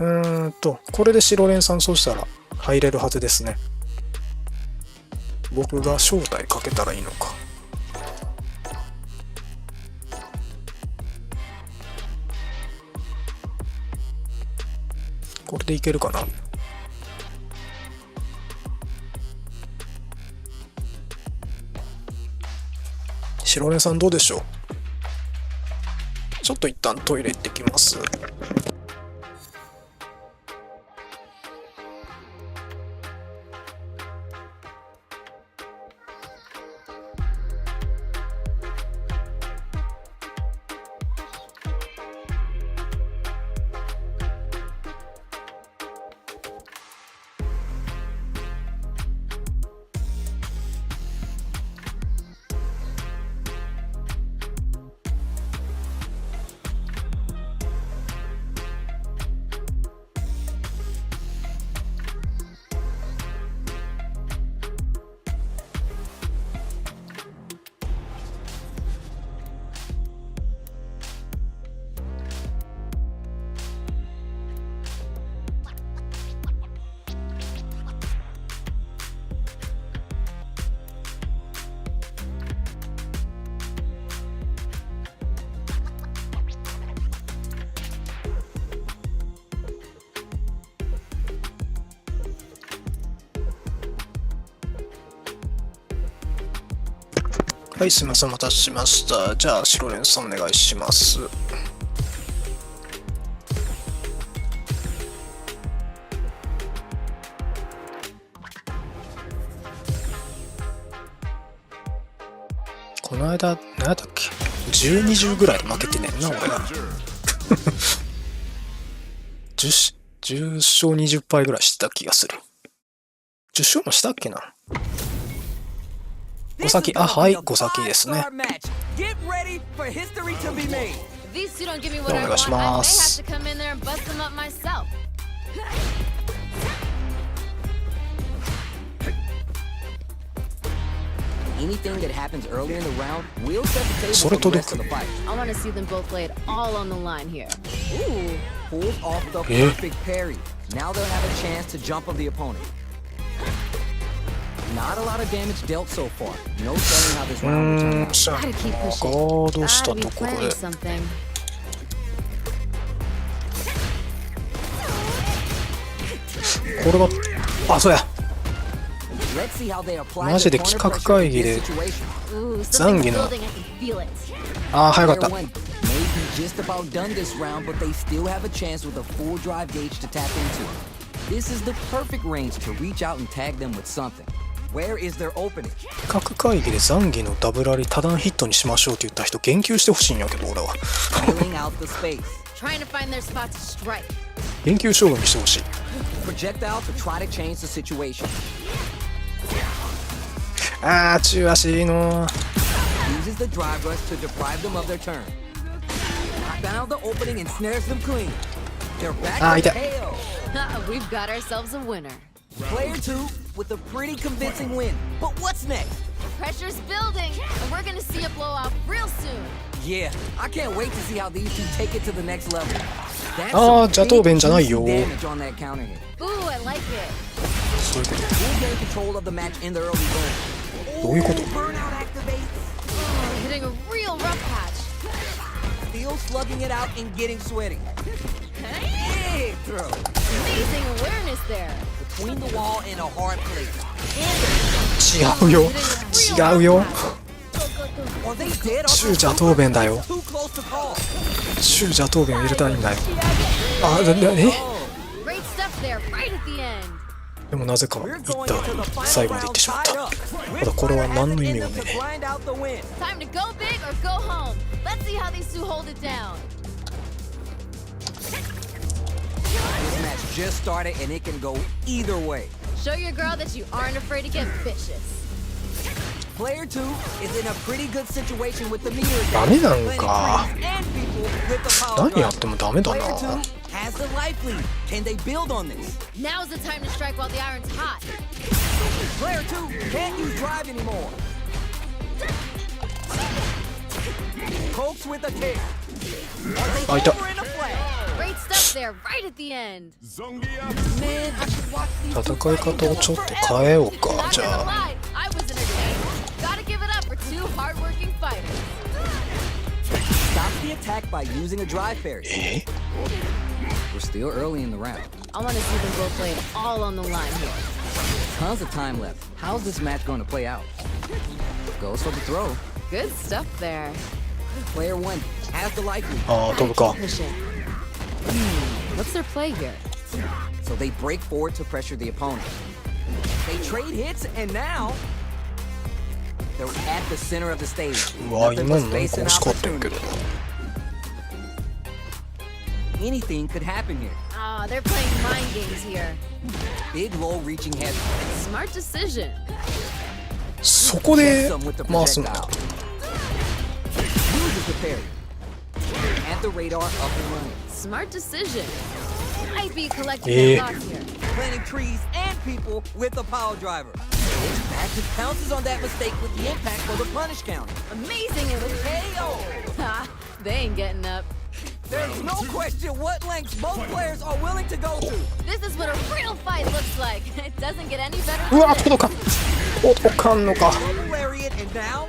これで白連さんそうしたら入れるはずですね。僕が招待かけたらいいのか。これでいけるかな。白根さんどうでしょう。ちょっと一旦トイレ行ってきます。はい、すみません、お待たせしました。じゃあ、白蓮さんお願いします。この間、何やったっけ ?10、20ぐらいで負けてねんな、俺ら。10勝20敗ぐらいしてた気がする。10勝もしたっけな。ご先、あ、はい、ご先ですね。お願いします。それ届く。Not a lot of damage dealt so far. No telling how this round will turn out. ガードしたところで。これが、あ、そうや。マジで企画会議で残儀の。ああ、早かった。Just about done this round, but they still have a chance with a full drive gauge to tap into. This is the perfect range to reach out and tag them with something. Where is their opening? 企画会議で残儀のダブラリ多段ヒットにしましょうって言った人言及してほしいんやけど俺は言及勝負にしてほしい。あー中足のあー痛い。We've got ourselves a winner. Player 2 with a pretty convincing win. But what's next? Pressure's building, and we're gonna see a blowout real soon. Yeah, I can't wait to see how these two take it to the next level. That's あー、邪刀弁じゃないよ。some big damage on that counter hit. Ooh, I like it. そういうこと。 We'll gain control of the match in the early going. どういうこと？ Burnout activates. Oh, hitting a real rough patch. Still slugging it out and getting sweaty. Big throw. Amazing awareness there. Between the wall and a hard place. 違うよ。違うよ。 Are they dead? 中邪刀弁だよ。 Too close to call. 中邪刀弁入れたいんだよ。あ、え Great stuff there, right at the end. でもなぜか一旦最後まで行ってしまった。ただこれは何の意味もね。 Time to go big or go home. Let's see how these two hold it down. This match just started and it can go either way. Show your girl that you aren't afraid to get vicious. Player 2 is in a pretty good situation with the meter. ダメなんか。 And people with the power. 何やってもダメだな。 Player 2 has the life lead. Can they build on this? Now's the time to strike while the iron's hot. Player 2 can't use drive anymore. Coax with a kick. あ、いた。 Over in a flag. Great stuff there, right at the end. Zongia. Man, I should watch these 戦い方をちょっと変えようか。 Not じ gonna ゃあ lie, I was entertained. Gotta give it up for two hardworking fighters. Stop the attack by using a drive parry. え We're still early in the round. I want to see them both play it all on the line here. Tons of time left. How's this match going to play out? Goes for the throw. Good stuff there. Player one has the likely. あー、飛ぶか。 Pushing. What's their play here? So they break forward to pressure the opponent. They trade hits, and now they're at the center of the stage. うわ、 Nothing 今 but のなん space か and 惜しかったんやけ opportunity. ど。 Anything could happen here. Ah, they're playing mind games here. Big, low-reaching head. Smart decision. そこで Some with the 回すんだ。 projectile. Uses the parry. At the radar, up and running. Smart decision. Might be collecting Yeah. their thoughts here. Planting trees and people with a power driver. It's back to pounces on that mistake with the impact for the punish counter. Amazing it was KO! Ha! They ain't getting up. There's no question what lengths both players are willing to go to. This is what a real fight looks like. It doesn't get any better う than わ、 this. 届かん。届かんのか。 Double lariat and now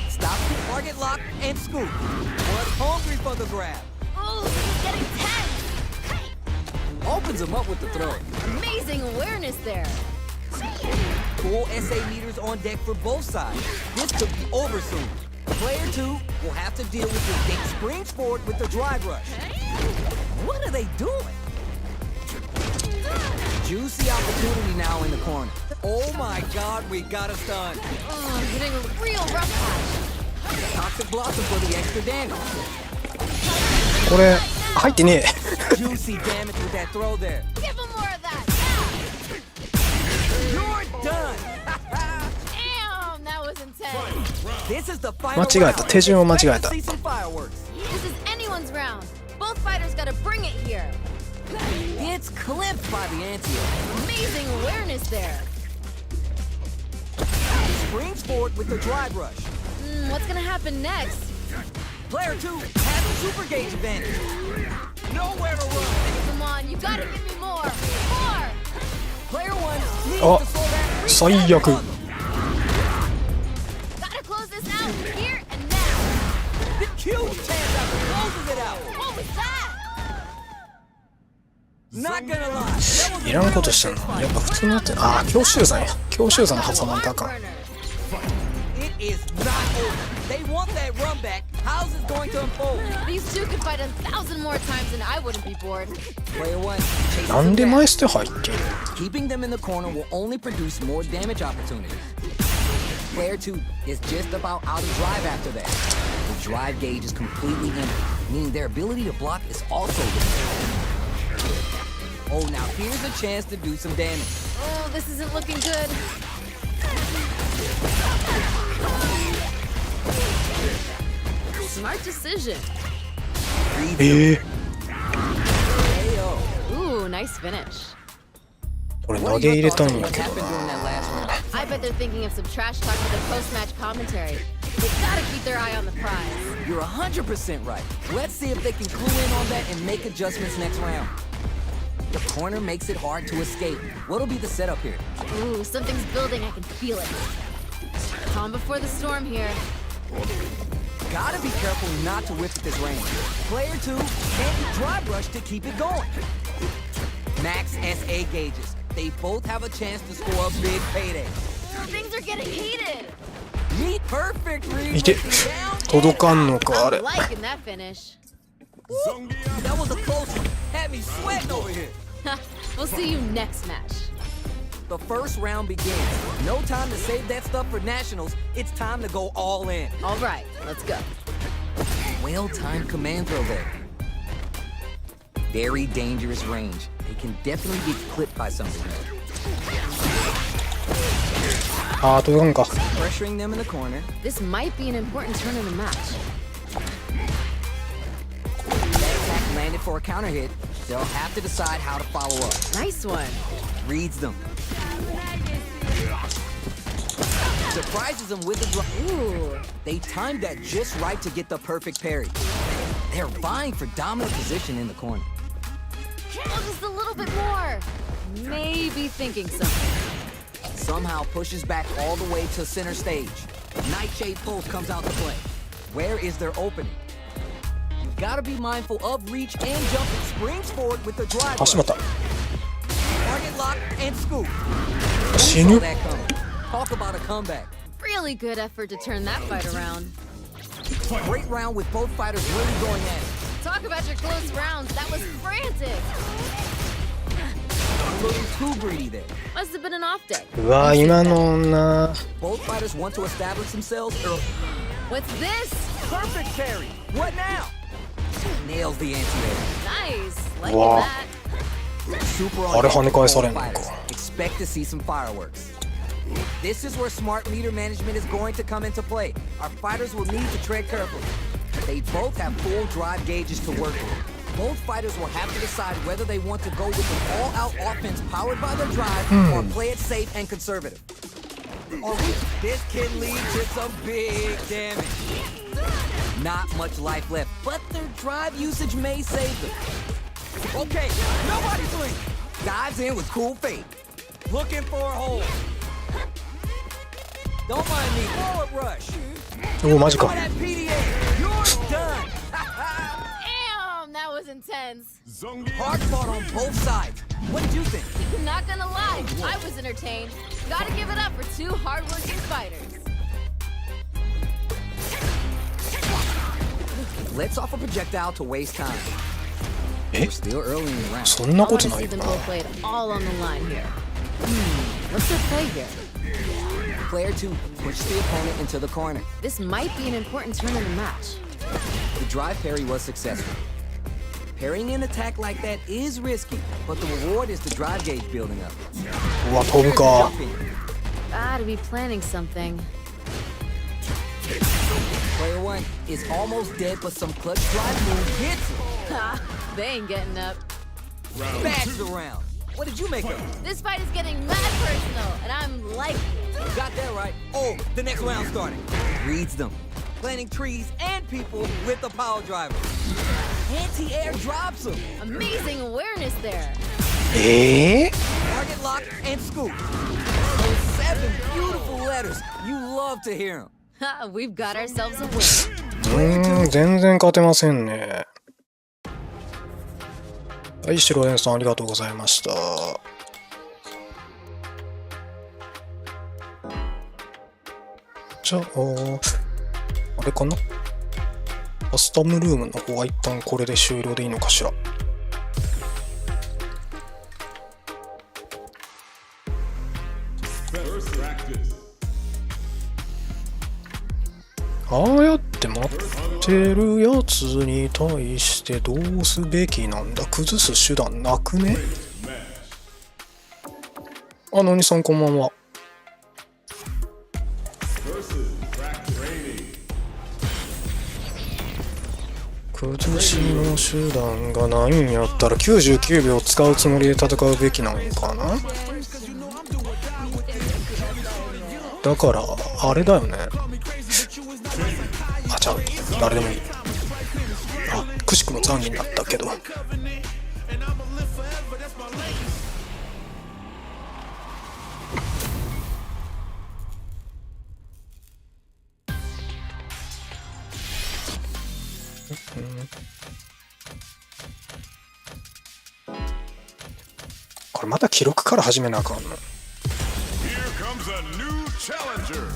stop the target lock and scoop. Was hungry for the grab. Ooh, this is getting tense. Opens him up with the throw. Amazing awareness there. Full SA meters on deck for both sides. This could be over soon. Player two will have to deal with this game. Springs forward with the drive rush. What are they doing? Juicy opportunity now in the corner. Oh my God, we got a stun. Oh, getting a real rough patch. Toxic blossom for the extra damage. これ、入ってねえ。 Juicy damage with that throw there. Give him more of that. You're done. Damn, that was intense. This is the final 間違えた。手順を間違えた。 Expect to see some fireworks. This is anyone's round. Both fighters gotta bring it here. It's clipped by the anti. Amazing awareness there. Springs forward with the drive rush. What's gonna happen next? Player two has a super gauge advantage. Nowhere to run. Come on, you gotta give me more. More! Player one needs Oh, to slow that reach最悪。 down. Gotta close this out here and now. The huge chance out closes it out. What was that? Not gonna lie. That was いらんことしたの。やっぱ普通になってる。ああ、強襲山や。強襲山挟まんとあかん。 Burners. It is not over. They want that run back. How's this going to unfold? These two could fight 1,000 more times and I wouldn't be bored. Player one chases なんで them 前 back. 捨て入ってんの？ Keeping them in the corner will only produce more damage opportunities. Player two is just about out of drive after that. The drive gauge is completely empty, meaning their ability to block is also limited. Oh, now here's a chance to do some damage. Oh, this isn't looking good. Smart decision. ええ KO. Ooh, nice finish. これ What 投 are げ your 入れ thoughts た on んや what けど happened during that last round? I bet they're thinking of some trash talk for their post-match commentary. They gotta keep their eye on the prize. You're 100% right. Let's see if they can clue in on that and make adjustments next round. The corner makes it hard to escape. What'll be the setup here? Ooh, something's building. I can feel it. Calm before the storm here. Gotta be careful not to whiff at this range. Player two can't drive rush to keep it going. Max SA gauges. They both have a chance to score a big payday. Things are getting heated. Meet perfect read いて with the down and 届かんのかあ I'm れ。 liking that finish. Zongia. That was a close one. Had me sweating over here. We'll see you next match. The first round begins. No time to save that stuff for nationals. It's time to go all in. All right, let's go. Well-timed command throw there. Very dangerous range. They can definitely get clipped by something though. ああ、届かんか。 Pressuring them in the corner. This might be an important turn in the match. That attack landed for a counter hit. They'll have to decide how to follow up. Nice one. Reads them. The surprises him with a drop. Ooh. They timed that just right to get the perfect parry. They're vying for dominant position in the corner. Oh, just a little bit more. Maybe thinking something. Somehow pushes back all the way to center stage. Nightshade pulse comes out to play. Where is their opening? You gotta be mindful of reach and jumping. Springs forward with the drive. あ、しまった。 Target lock and scoop. 死 Saw ぬ。 that coming. Talk about a comeback. Really good effort to turn that fight around. Great round with both fighters really going at it. Talk about your close rounds. That was frantic. A little too greedy there. Must have been an off day. うわ、今のな。 Both fighters want to establish themselves early. What's this? Perfect parry. What now? Nails the anti-air. Nice. Liking Wow. Super on あれ跳ね返されん both のか。 fighters. Expect to see some fireworks. This is where smart leader management is going to come into play. Our fighters will need to tread carefully. They both have full drive gauges to work with. Both fighters will have to decide whether they want to go with an all-out offense powered by their drive or play it safe and conservative. This can lead to some big damage. Not much life left, but their drive usage may save them. Okay, nobody blink. Dives in with cool fate. Looking for a hole. Don't mind me. Forward rush. おお、マジ Oh, か。 that PDA. You're done. Damn, that was intense. Zungi. Hard fought on both sides. What did you think? Not gonna lie, I was entertained. Gotta give it up for two hardworking fighters. Let's off a projectile to waste time. え We're still early in the round. そんな I こ want と to な see い them な。 both play it all on the line here. What's their play here? Player 2 pushes the opponent into the corner. This might be an important turn in the match. The drive parry was successful. Parrying an attack like that is risky, but the reward is the drive gauge building up. うわ、飛ぶ Here's the か。 jump in. Gotta be planning something. Player 1 is almost dead, but some clutch drive move hits him. Ha, they ain't getting up. Bats the round. What did you make of it? This fight is getting mad personal, and I'm liking it. Got that right. Oh, the next round starting. Reads them. Planting trees and people with the power driver. Anti-air drops him. Amazing awareness there. ええ Target lock and scoop. Those 7 beautiful letters. You love to hear them. Ha, we've got ourselves a win. 全然勝てませんね。はい、白蓮さんありがとうございました。じゃあ、あれかな、カスタムルームの方は一旦これで終了でいいのかしら。ああやって待ってるやつに対してどうすべきなんだ。崩す手段なくね。あ、のにさんこんばんは。崩しの手段がないんやったら99秒使うつもりで戦うべきなのかな。だからあれだよね。あ、ちゃう、誰でもいい。あ、くしくも残儀になったけど。これまた記録から始めなあかんの。Here comes a new challenger.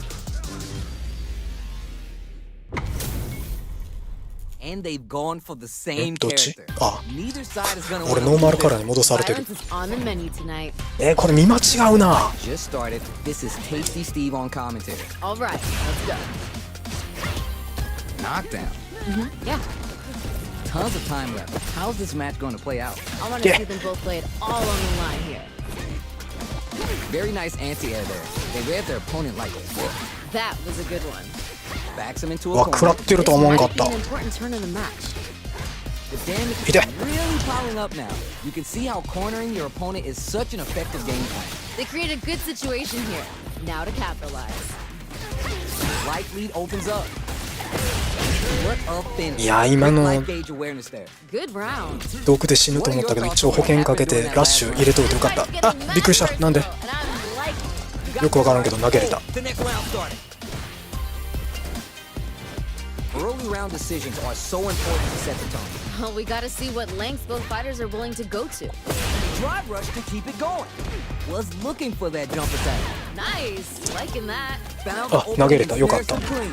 And they've gone for the same どっち？ character. あ、 Neither side is gonna 俺 win. ノーマルカラーに戻されてる。 Violence is on the menu tonight. これ見間違うな。 Just started. This is Tasty Steve on commentary. All right, let's go. Knockdown. Yeah, Tons of time left. How's this match going to play out? I want to Yeah. see them both play it all on the line here. Very nice anti-air there. They read their opponent like a book. That was a good one. Backs him into う a わ、食ら corner. ってるとは思わんかっ Might た be。an important turn in the match. The damage is Ida. really piling up now. You can see how cornering your opponent is such an effective game plan. They create a good situation here. Now to capitalize. Light lead opens up. What a finish. いや今の Light gauge awareness there. Good round. 毒で死ぬと思ったけど一応保険かけてラッシュ入れといてよかった。あ、びっくりした。なんで And I'm like, よくわからんけど投げれた。 The next round started. Early round decisions are so important to set the tone. well, we gotta see what lengths both fighters are willing to go to. Drive rush to keep it going. Was looking for that jump attack. Nice, liking that. Found Ah, the 投げれた。 opening, よかった snares them clean.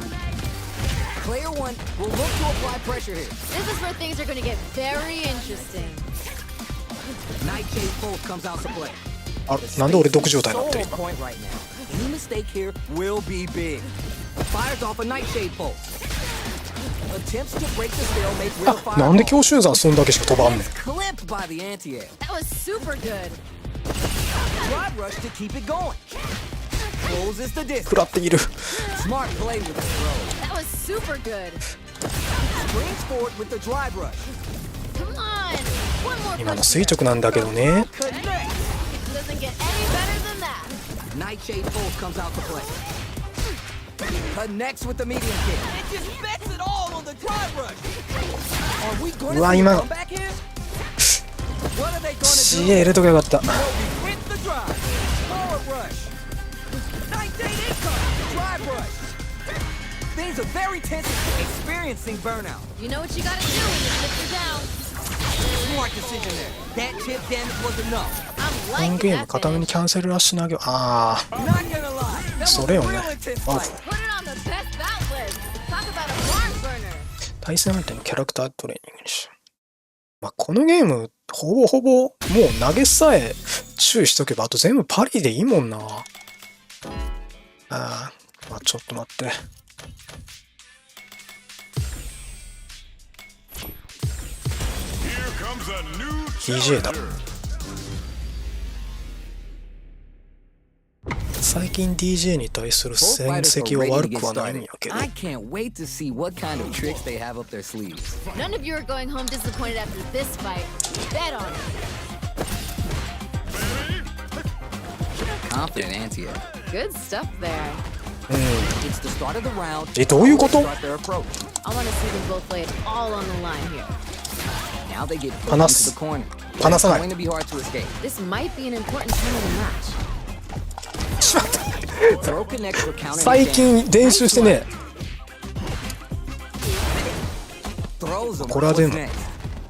Player one will look to apply pressure here. This is where things are gonna get very interesting. Nightshade Pulse comes out to play. あ、なんで俺毒状態になってる So 今。 on point right now. Any mistake here will be big. Fires off a Nightshade Pulse. Attempts to break the stalemate with a あ、なんで fireball. 強襲山そんだけしか飛ばんねん。 Clipped by the anti-air. That was super good. Drive rush to keep it going. Closes the 食 distance. らっている。 Smart play with the throw. That was super good. Springs forward with the drive rush. Come on, one more 今の punch 垂 here. 直なんだけどね。 Connect. Doesn't get any better than that. Nightshade Pulse comes out to play. Connects with the medium kick. It just bets it all on the drive rush. Are we going うわ to see a 今の comeback here? What are they going to CA do? 入れとけばよかった。 With the drive. Forward rush. Nightshade income. Drive rush. Things are very tense. Experiencing burnout. You know what you gotta do when you slip her down. Smart decision there. That chip damage was enough. I'm この liking ゲーム that 片目 finish. にキャンセルラッシュ投げ。ああ、 Not gonna lie. That was それ a よね real intense あ fight. Put it on the best bout list. Talk about a barn burner. 対戦相手のキャラクタートレーニングにし。まあ、このゲームほぼほぼもう投げさえ注意しとけばあと全部パリでいいもんな。あー、まあ、ちょっと待って。Here comes a new DJ だ。 challenger. 最近 DJ に対する Both 戦 fighters 績 are は ready to 悪 get くはないん started. やけど。 I can't wait to see what kind of tricks they have up their sleeves. None of you are going home disappointed after this fight. Bet on it. Confident anti-air. Good stuff there. It's the start of the round. え、どういうこと Start their approach. I want to see them both play it all on the line here. Now they get pushed 離 into す the corner. 離さない It's going to be hard to escape. This might be an important turn of the match. しまった。 Throw connects for counter. 最近練習してね。 Throws them. これはでも What's next?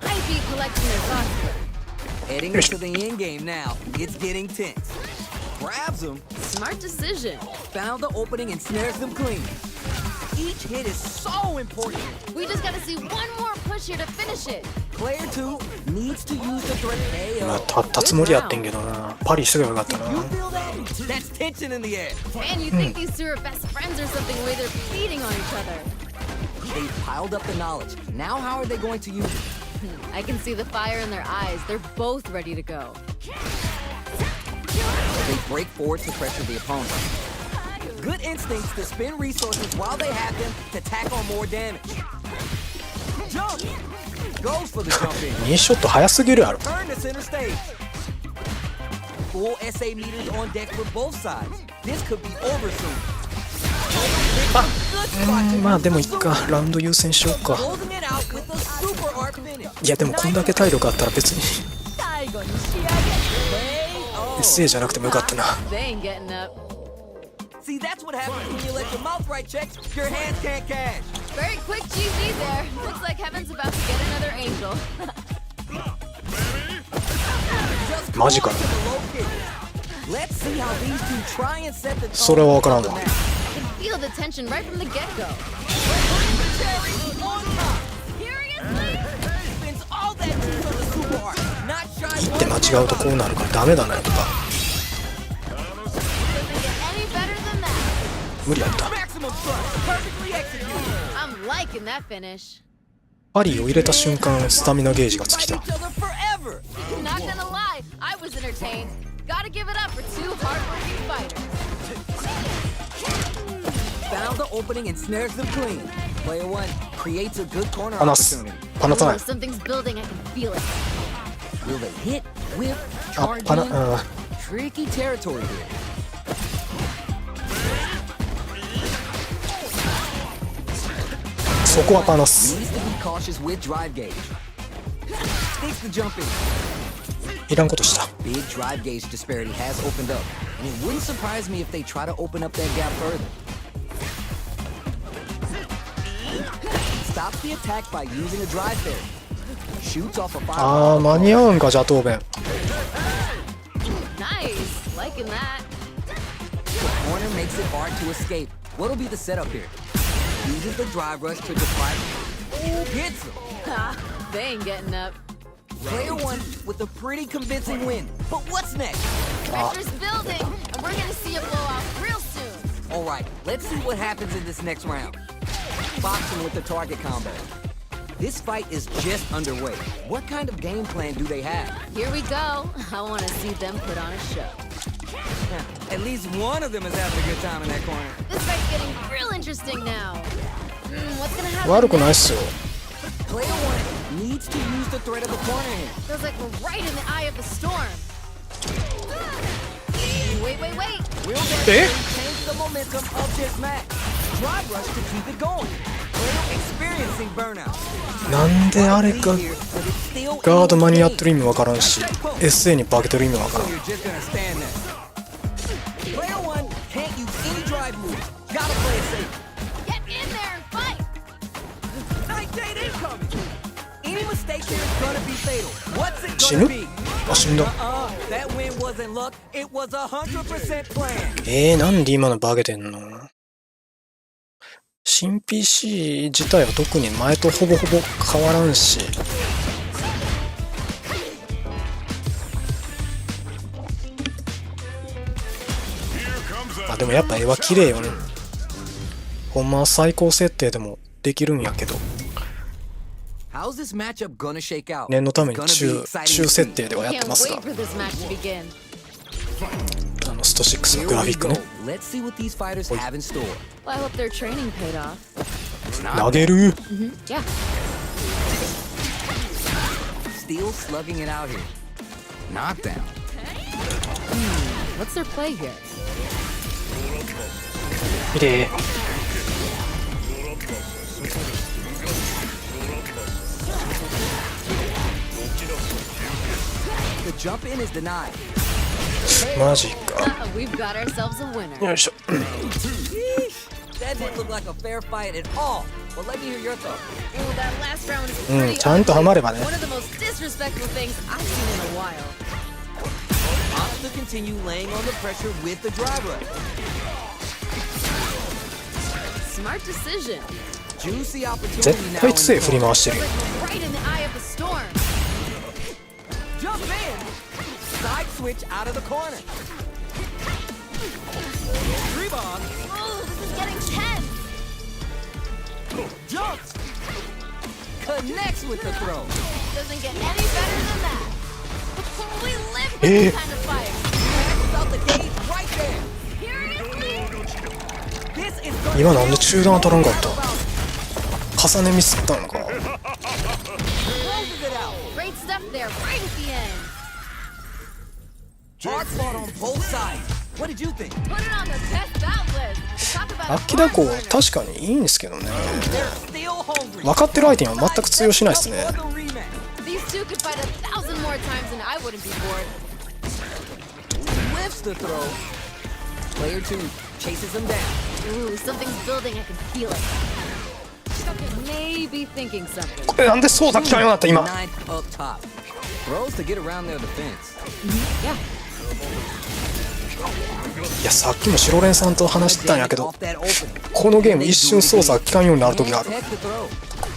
Might be collecting their thoughts. Heading into the end game now. It's getting tense. Grabs them. Smart decision. Found the opening and snares them clean. Each hit is so important. We just gotta see one more push here to finish it. Player 2 needs to use the threat まあ、 AO. 立ったつもりやってんけどな。パリしとけばよかったな。 You feel that? That's tension in the air. Man, you think these two are best friends or something, the way they're feeding on each other. They've piled up the knowledge. Now how are they going to use it? I can see the fire in their eyes. They're both ready to go. They break forward to pressure the opponent. Good instincts to spend resources while they have them to tack on more damage. Jump! Goes for the jump in. 2ショット早すぎるやろ。 Turn to center stage. Full SA meters on deck for both sides. This could be over soon. Good spot to まあ use でも the いっか、 super. ラウンド優先しようか。 Closing it out with a super art finish. いやでもこんだけ体力あったら別に SA じゃなくてもよかったな。 They ain't getting up. See, that's what happens when you let your mouth write checks. Your hands can't cash. Very quick GG there. Looks like Heaven's about to get another angel. Just マジかよ。 cool to the low kick. Let's see how these two try and set the tone それはわからんわ。 I can feel the tension right from the get-go. Cherry on top. Seriously? Spends all that juice on the super art. Not shy 言って間違うとこうなるからダメだねとか。 Doesn't get any better than that. 無理やった。 maximum thrust. Perfectly executed. I'm liking that finish. パリを入れた瞬間スタミナゲージが尽 Fight きた。 each other forever. Not gonna lie, I was entertained. Gotta give it up for two hardworking fighters. Found the opening and snares them clean. Player 1 creates a good corner 離す。 opportunity. 離さない Oh,。something's building, I can feel it. Will they hit, whip, あ、 charge パナ、 in? うん。 Tricky territory here. そこはパナス。 Needs to be cautious with drive gauge. Takes the jump in. いらんことした。 Big drive gauge disparity has opened up, and it wouldn't surprise me if they try to open up that gap further. Stops the attack by using a drive fairy. Shoots off a fire. あー間に合うんか邪刀弁。 Nice. Liking that. Corner makes it hard to escape. What'll be the setup here? Uses the drive rush to deflect. Oh, hits him. Ha, they ain't getting up. Player one with a pretty convincing win. But what's next? Pressure's building, and we're gonna see a blowout real soon. All right, let's see what happens in this next round. Boxing with the target combo. This fight is just underway. What kind of game plan do they have? Here we go. I want to see them put on a show. At least one of them is having a good time in that corner. This fight's getting real interesting now. What's gonna happen? 悪くないっすよ。 Player one needs to use the threat of the corner here. Feels like we're right in the eye of the storm. Wait. Will that Eh? change the momentum of this match? Drive rush to keep it going. Player experiencing burnout. なんであれが Here, but it's still ガード間にやってる意味わからんし SA に化けてる意味わからん。 You're just gonna stand there. Player one can't use any drive moves. Gotta play it safe. Get in there and fight. Night date incoming. Any mistake here is gonna be fatal. What's it 死 gonna ぬ be? あ、死んだ。 That win wasn't luck. It was 100% planned. なんで今の化けてんの？新 PC 自体は特に前とほぼほぼ変わらんし。あ、でもやっぱ絵は綺麗よね。ほんまは最高設定でもできるんやけど、 How's this matchup gonna shake out? 念のために It's gonna be 中 exciting to 設 see. 定ではやって Can't ます wait が、 for this match to begin. スト6 Here のグラフィ we ック go. ね。 Let's see what these fighters have in store. Well, I hope their training paid off. 投げる。 Yeah. Still slugging it out here. Knockdown. What's their play here? 綺麗。 The jump in is denied. マジか。 We've got ourselves a winner. よいしょ。 That didn't look like a fair fight at all. Well, let me hear your thoughts. Ooh, that last round is pretty ちゃんとハマればね。 One of the most disrespectful things I've seen in a while. Opts to continue laying on the pressure with the drive rush. Smart decision. Juicy opportunity 絶 now. 対杖 in the 振り corner. 回してる Feels よ。 like we're right in the eye of the storm. Jump in. Side switch out of the corner. Rebound. Oh, this is getting tense. Jumps. Connects with the throw. Doesn't get any better than that. We live for this kind of fight. Without the gauge right there. Seriously? This is gonna 今なんで中断当たらんかった？重ねミスったんか。 closes it out. Great stuff there, right at the end. Hard fought on both sides. What did you think? Put it on the best bout list. Talk about アッキダコ確かにいいんですけどね。 They're still hungry. 分かってる相手には全く通用しないですね。 Another rematch. these two could fight 1,000 more times and I wouldn't be bored. Lifts the throw. Player two chases him down. Ooh, something's building. I can feel it. Maybe thinking something. これなんでそうだ聞かんようになった今。 Ninth up top. Throws to get around their defense. Yeah. いやさっきも白蓮さんと話してたんやけど、 Off that opening. このゲーム一瞬操作が効かんようになる時がある。 Protect the throw.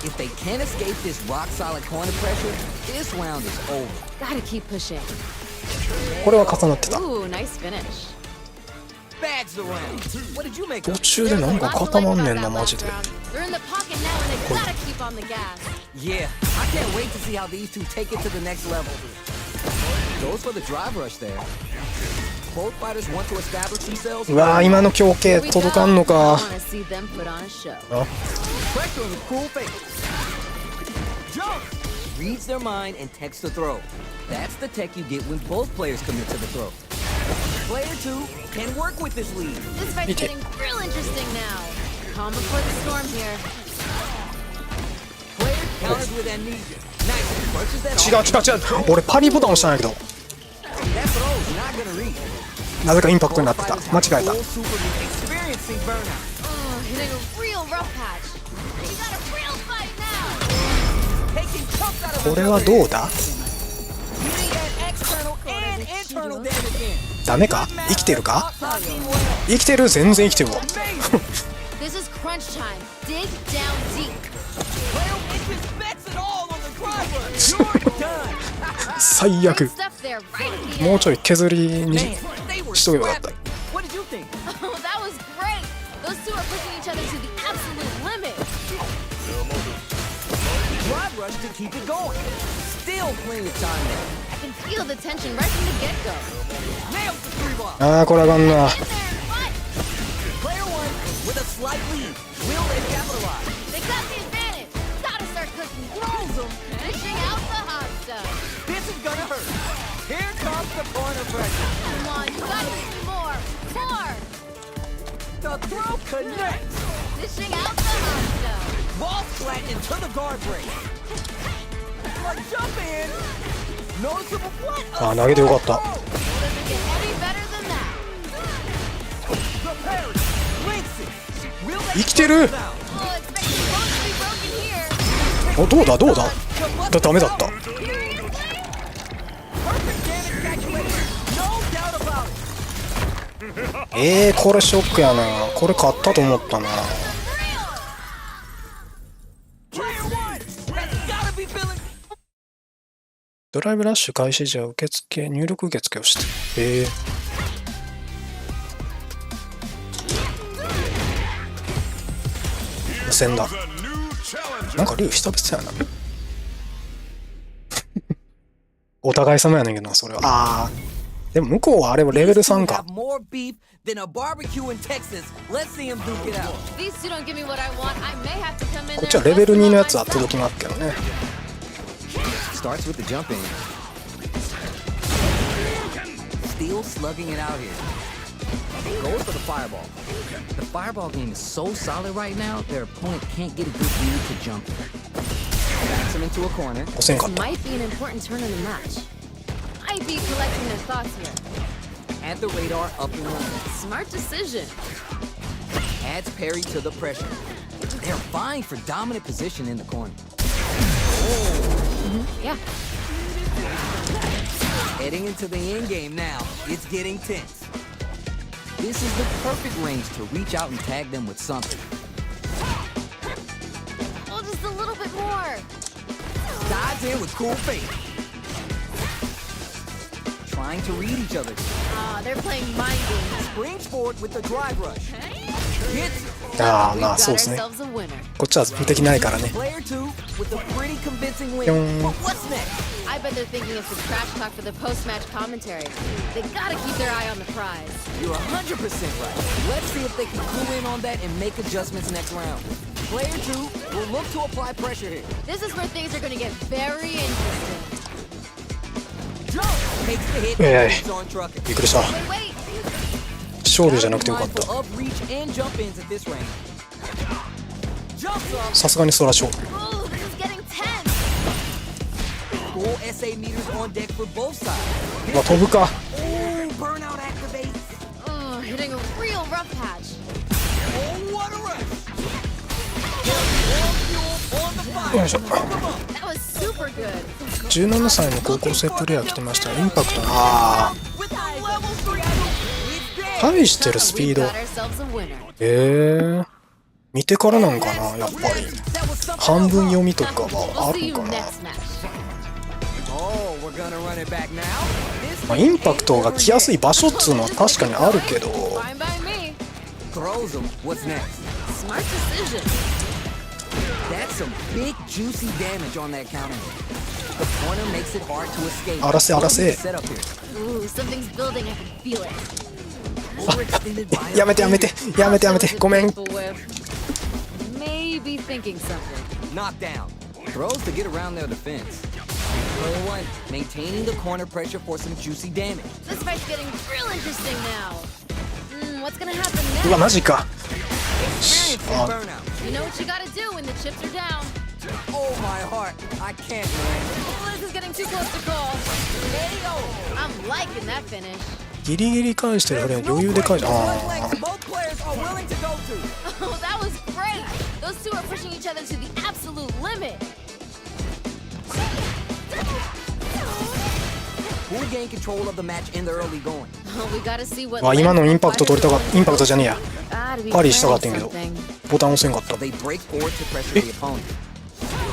If they can't escape this rock solid corner pressure, this round is over. Gotta keep pushing. これは重なってた。 Ooh, nice finish. Bags the round. What did you make 途 of? 中でなんか固まんねんなマジで。 They're in the pocket now and they gotta keep on the gas. Yeah, I can't wait to see how these two take it to the next level. Goes for the drive rush there. Both fighters want to establish themselves. うわー今の強形 Here we 届か go. んの I か。 wanna see them put on a show. Pressure on the cool face. Jump! Reads their mind and techs the throw. That's the tech you get when both players commit to the throw. Player two can work with this lead. This fight's Okay. getting real interesting now. Calm before the storm here. counters with amnesia. Nice. Punches that 違う off. 違う違う、俺パリボタン押したんやけど That throw's not gonna reach. なぜかインパクトになってた。間違えた。 Full super move, experiencing burnout. Oh, hitting a real rough patch. We got a real fight now. Taking chunks out of これはどうだ？ Using that external and internal damage in. ダメか？生きてるか？生きてる、全然生きてるわ。 This is crunch time. Dig down deep. Well, it just bets it all on the drive run. You're done. 最悪。 Good stuff there, right at the もう end. ちょい削りに Man, they were しとけばよかった。 scrapping. What did you think? Oh, that was great. Those two are pushing each other to the absolute limit. Drive rush to keep it going. Still plenty of time there. I can feel the tension right from the get-go. Nails the three ball. ああ、これあかんな。 In there, fight! Player one with a slight lead. Will they capitalize? They got the advantage. Gotta start cooking. Throws them. Dishing out the hot stuff. This is gonna hurt. Here comes the corner pressure. Come on, you gotta give me more. More. The throw connects. Dishing out the hot stuff. Ball flat into the guard break. A jump in. Noticeable what? あー、投げてよかった。 Doesn't get any better than that. The parry. Links it. Will they 生きてる。 Oh, expecting both to be broken here. お、どうだどうだ。ダメだった。 Perfect damage calculation. No doubt about it. これショックやな。これ勝ったと思ったな。 Player one has gotta be feeling. ドライブラッシュ開始時は受付入力受付をして。無線だ。 A new challenger. なんかリュウ久々やな。お互い様やねんけどな、それは。ああ。でも向こうはあれはレベル3か。 Have more beef than a barbecue in Texas. Let's see him duke it out. If these two don't give me what I want, I may have to come in こっ there ちはレベル and 2 bust の them や on つは myself. 届きますけどね。 Starts with the jump in. Still slugging it out here. Goes for the fireball. The fireball game is so solid right now, their opponent can't get a good read to jump in. Backs him into a corner. 5戦 This 勝った。 might be an important turn in the match. Might be collecting their thoughts here. At the radar, up and running. Smart decision. Adds parry to the pressure. They're vying for dominant position in the corner. Yeah. Heading into the end game now. It's getting tense. This is the perfect range to reach out and tag them with something. Oh, just a little bit more. Dives in with cool faith. Trying to read each other. Ah, they're playing mind games. Springs forward with the drive rush. Hits it. ああ、 We've まあ got そうですね。 ourselves a winner. こっちは無敵ないからね。 Player two with a pretty convincing win. Yung- But what's next? I bet they're thinking of some trash talk for the post-match commentary. They gotta keep their eye on the prize. You're 100% right. Let's see if they can clue in on that and make adjustments next round. Player two will look to apply pressure here. This is where things are gonna get very interesting. Jump makes the hit. Hey, and moves on trucking. びっくりした。 Wait, wait. 勝利じゃなくてよかっ Mindful た。 of reach and jump ins at this range. Jumps up. さすがにそら勝利。 Oh, this is getting tense. Full SA meters on deck for both sides. まあ飛ぶか。 Oh, burnout activates. Oh, hitting a real rough patch. Oh, what a rush. More fuel on the fire. よいしょ。 That was super good. 17歳の高校生プレイヤー来てました。インパクトな。ああ。 With the level 3 it's dead. 対してるスピ We've ード。 got ourselves a winner. 見てからなんかな、やっぱり。 That was something 半 else. 分読みとかはあ We'll see る you かな。 next match. Oh, we're gonna run it back now. This まあ、インパクトが来やすい場所っつうのは確かにあるけど、 Fine by me. throws him. What's next? Smart decision. That's some big juicy damage on that counter. The corner makes it hard to escape. 荒せ荒せ。 Set up here. Ooh, something's building. I can feel it. Overextended by やめてやめてやめてやめて、ごめん。 Whiff. Maybe thinking something. knocked down. Throws to get around their defense. Player one, maintaining the corner pressure for some juicy damage. This fight's getting real interesting now. What's gonna happen うわ、 next? マジか。 Experiencing burnout. You know what you gotta do when the chips are down. Oh my heart, I can't, man. This is getting too close to call. I'm liking that finish. ギリギリ返してるフレン余裕で返して、あ Both players are willing to go to. Oh, that was great. Those two are pushing each other to the absolute limit. Who gained control of the match in the early going? Oh, we gotta see what. あ今のインパクト取りたかインパクトじゃねえや Gotta be パリしたかったんやけど something. ボタン押せんかった So they break forward to pressure the opponent.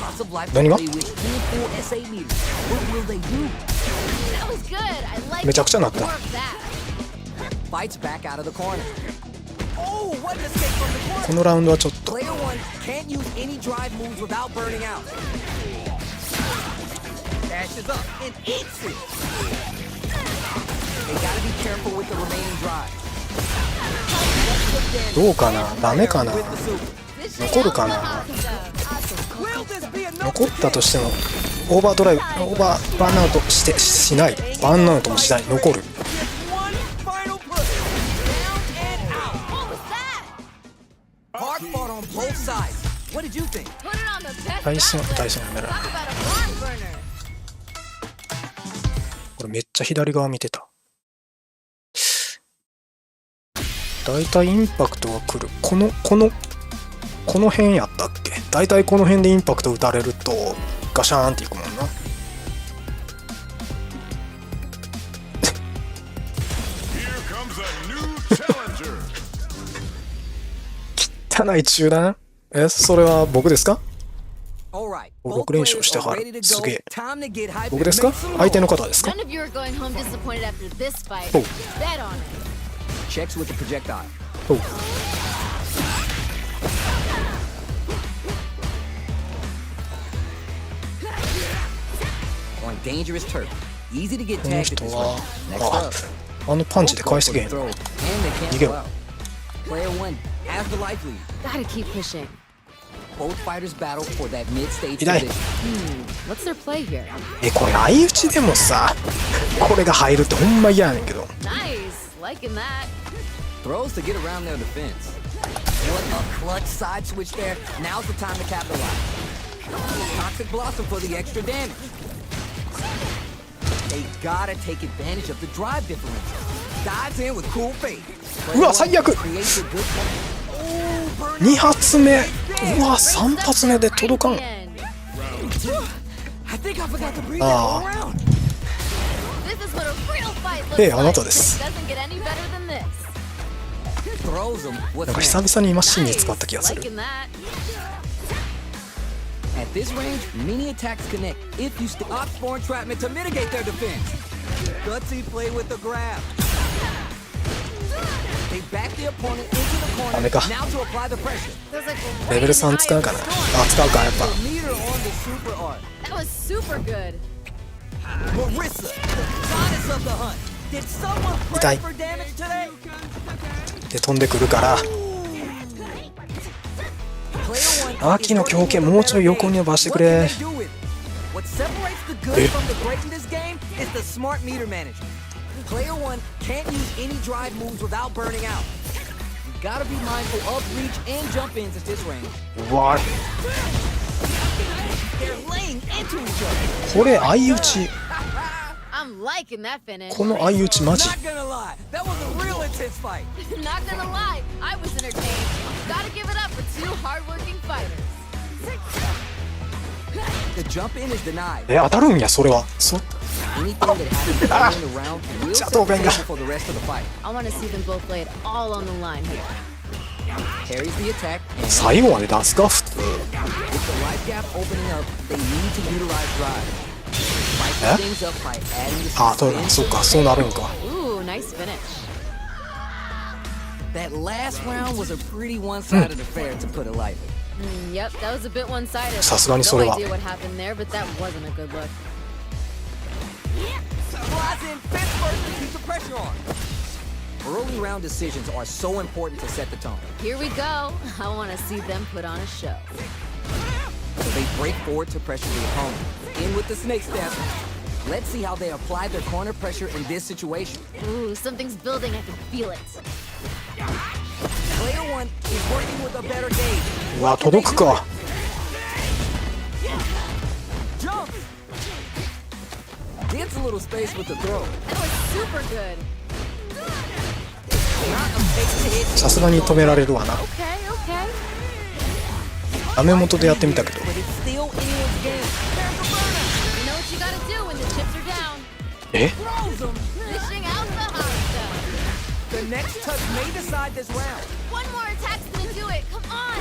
Lots of life to 何が play with in full SA meters. What will they do? That was good. I like めちゃくちゃなった more of that. Fights back out of the corner. Oh, what an escape from the corner. このラウンドはちょっと Player one can't use any drive moves without burning out. Dashes up and eats it. They gotta be careful with the remaining drive. どうかなダメかな With the super. 残るかな Will this be enough? 残ったとしてもオーバードライブオーバーバーンアウトしてしないバーンアウトもしない残る One final push. Down and out. What was that? Hard fought on both sides. What did you think? Put it on the best. 対戦 method. 対戦やめろ Talk about a barn burner. これめっちゃ左側見てただいたいインパクトが来るこの辺やったっけだいたいこの辺でインパクト打たれるとガシャーンっていくもんな Here comes a new challenger. 汚い中断それは僕ですか Alright. 僕練習してはる Ready to go. すげえ Time to get hyped. 僕ですか相手の方ですか None of you are going home disappointed after this fight. Oh. Bet on it. Checks with the projectile. おう On dangerous turf. Easy to get この tagged 人 at this は one. Next up. あのパンチで返してけへん Throw. And they can't 逃げ pull ろ out. Player one has the life lead. Gotta keep pushing. Both fighters battle for that mid-stage 痛い position. What's their play here? これ相打ちでもさこれが入るってほんま嫌やねんけど Nice. Liking that. Throws to get around their defense. What a clutch side switch there. Now's the time to capitalize. Toxic Blossom for the extra damage. They gotta take advantage of the drive differential. Dives in with cool fate. うわ最悪 Creates a good point. Oh, burn 2発目うわ3発目で届かん Right at the end. I think I forgot to breathe that Ah. all around. This is what a real fight looks ええ like. あなたです It doesn't get any better than this. Throws him. なん What's か next? 久々にマシンに Nice. 使った気がする Liking that. At this range, many attacks connect if you stick Oxford entrapment to mitigate their defense. Gutsy play with the grab. They back the opponent into the corner. ダメか Now to apply the pressure. Feels like we're レベ right ル in the 3 eye 使う of かな the あ storm. 使うかやっぱ The meter on the super art. That was super good. Marissa, the goddess of the hunt. Did someone pray 痛い for damage today? で飛んでくるから Player one 秋の強肩もうちょい横に伸ばしてくれ What separates the good from the great in this game is the smart meter management. Player one can't use any drive moves without burning out. You gotta be mindful of reach and jump ins at this range. うわ They're laying into each other. これ相打ち I'm liking that finish. この相打ちマジ Not gonna lie, that was a real intense fight. Not gonna lie, I was entertained. Gotta give it up for two hardworking fighters. The jump in is denied. 当たるんやそれは Anything that happens early in the round will set the table for the rest of the fight. I want to see them both lay it all on the line here. Carries the attack and 最後まで出すか普通 with the life gap opening up, they need to utilize drive. Spice things up by adding the あそうかそうなるんか Ooh, nice finish. That last round was a pretty one-sided affair, to put it lightly. Yep, that was a bit one-sided. さすがにそれ No は idea what happened there, but that wasn't a good look. Flies in fist first to keep the pressure on. Early round decisions are so important to set the tone. Here we go. I want to see them put on a show. So they break forward to pressure the opponent. In with the snake step. Let's see how they apply their corner pressure in this situation. Ooh, something's building. I can feel it. Player one is working with a better gauge. うわ届くか gets a little space with the throw. That was super good. さすがに止められるわな。 Okay, okay. ダメ元でやってみたけど。 But it's still anyone's game. You know what you gotta do when the chips are down. え Throws them. Dishing out the hot stuff. The next touch may decide this round. One more attack's gonna do it. Come on.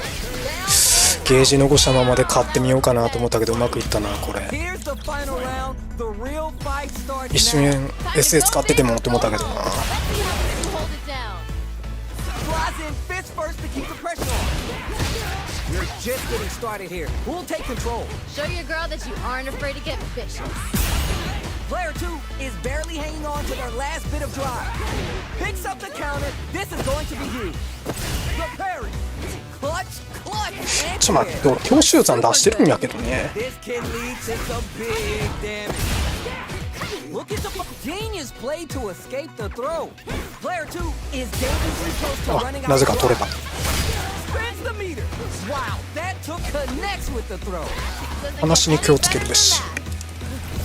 ゲージ残したままで買ってみようかなと思ったけどうまくいったなこれ。 Here's the final round. The real fight starts 一瞬 SA 使っててもって思ったけどな。 Let's see how you hold it down. Flies in fist first to keep the pressure on. We're just getting started here. Who'll take control? Show your girl that you aren't afraid to get vicious. Player 2 is barely hanging on to their last bit of drive. Picks up the counter. This is going to be huge. The parry. Clutch, clutch, and ちょっと待って、俺強襲山出してるんやけどね。 This can lead to some big damage. Look at the genius play to escape the throw. Player 2 is dangerously close to あ、 running な out ぜか of 取れた。 Spins the meter. Wow, that took connects with the throw. 話に気をつけるべし。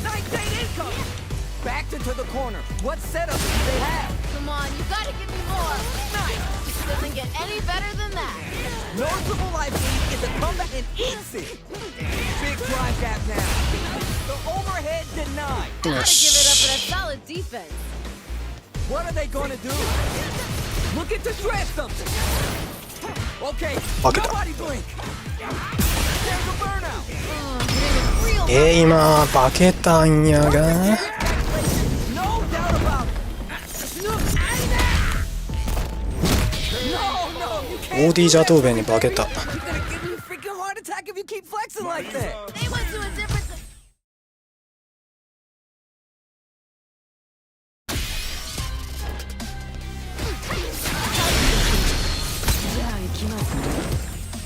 Nice fade incoming. Backed into the corner. What setup do they have? Come on, you gotta give me more. Nice. Doesn't get any better than that. Noticeable life lead is a comeback and eats it. Big drive gap now. The overhead denied. Gotta よ give it up for し。 that solid defense. What are they going to do? Look at the dress something. Okay, Bucket up. nobody blink. There's a burnout. Oh, you're in a real 今化けたんやが。 No doubt about it. No, no, you can't. OD ジャトーベンに化けた。 You're gonna give me a freaking heart attack if you keep flexing like that. They went to a different.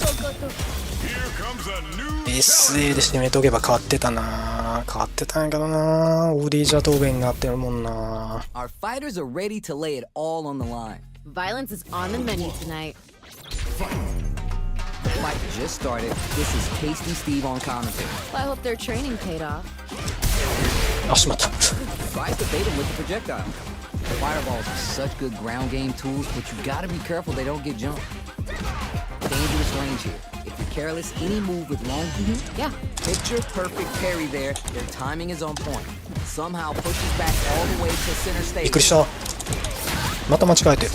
Here comes a new SA で攻めとけば勝ってたな。勝ってたんやけどな。OD ジャトーベンになってるもんな。 Our fighters are ready to lay it all on the line. Violence is on the menu tonight. The fight just started. This is Tasty Steve on commentary. Well, I hope their training paid off. あ、しまった。 Tries to bait him with the projectile. The fireballs are such good ground game tools, but you gotta be careful they don't get jumped. Dangerous range here. If you're careless, any move with long Yeah. picture perfect parry there. Their timing is on point. Somehow pushes back all the way to center び stage. っくりした。また間違えて。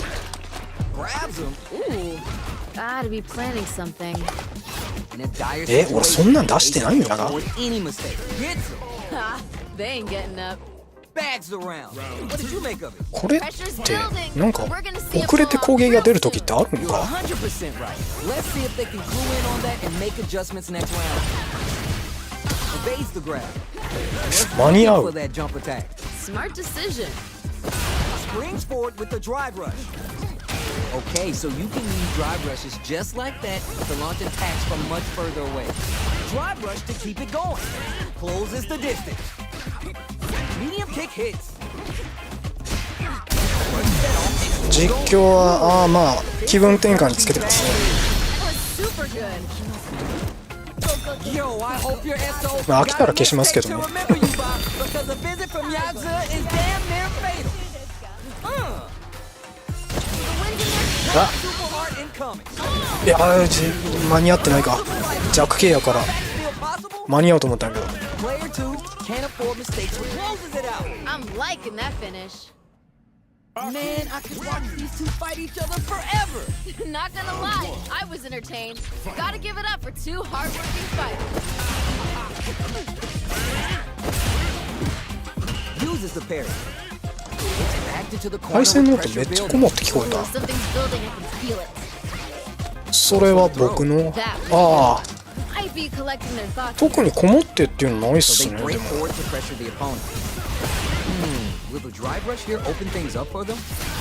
Grabs him Ooh. Gotta be planning something. in a dire え、俺そんなん出してないんやが。 with any mistake. Gets him. Ha! They ain't getting up. Bags the round. What did you make of it? これってなんか遅れて攻撃が出る時ってあるん You're か。 100% right. Let's see if they can glue in on that and make adjustments next round. Evades the grab. 間に合 For う。 that jump attack. Smart decision. Springs forward with the drive rush. Okay, so you can use drive rushes just like that to launch attacks from much further away. Drive rush to keep it going. Closes the distance. Medium kick hits. 実況はまあ気分転換につけてますね。 That was super good. Yo, I hope your SO まあ飽きたら消しますけどね。 because a visit from Yakuza is damn near fatal. Ah. Super hard incoming. いや間に合ってないか。弱系やから Still possible? 間に合うと思ったんやけど。 Player 2 can't afford mistakes but closes it out. I'm liking that finish. Man, I could watch these two fight each other forever. Not gonna lie, I was entertained. Gotta give it up for two hardworking fighters. Uses the parry. It's backed into the 対 corner 戦 with ノート pressure めっちゃ building. こもって聞こえ Ooh, た。 something's building, I can feel it. それは僕のああ Might be collecting their thoughts. 特にこもってっていうのないっ So す they ね。 break でも forward to pressure the opponent. Will the drive rush here open things up for them?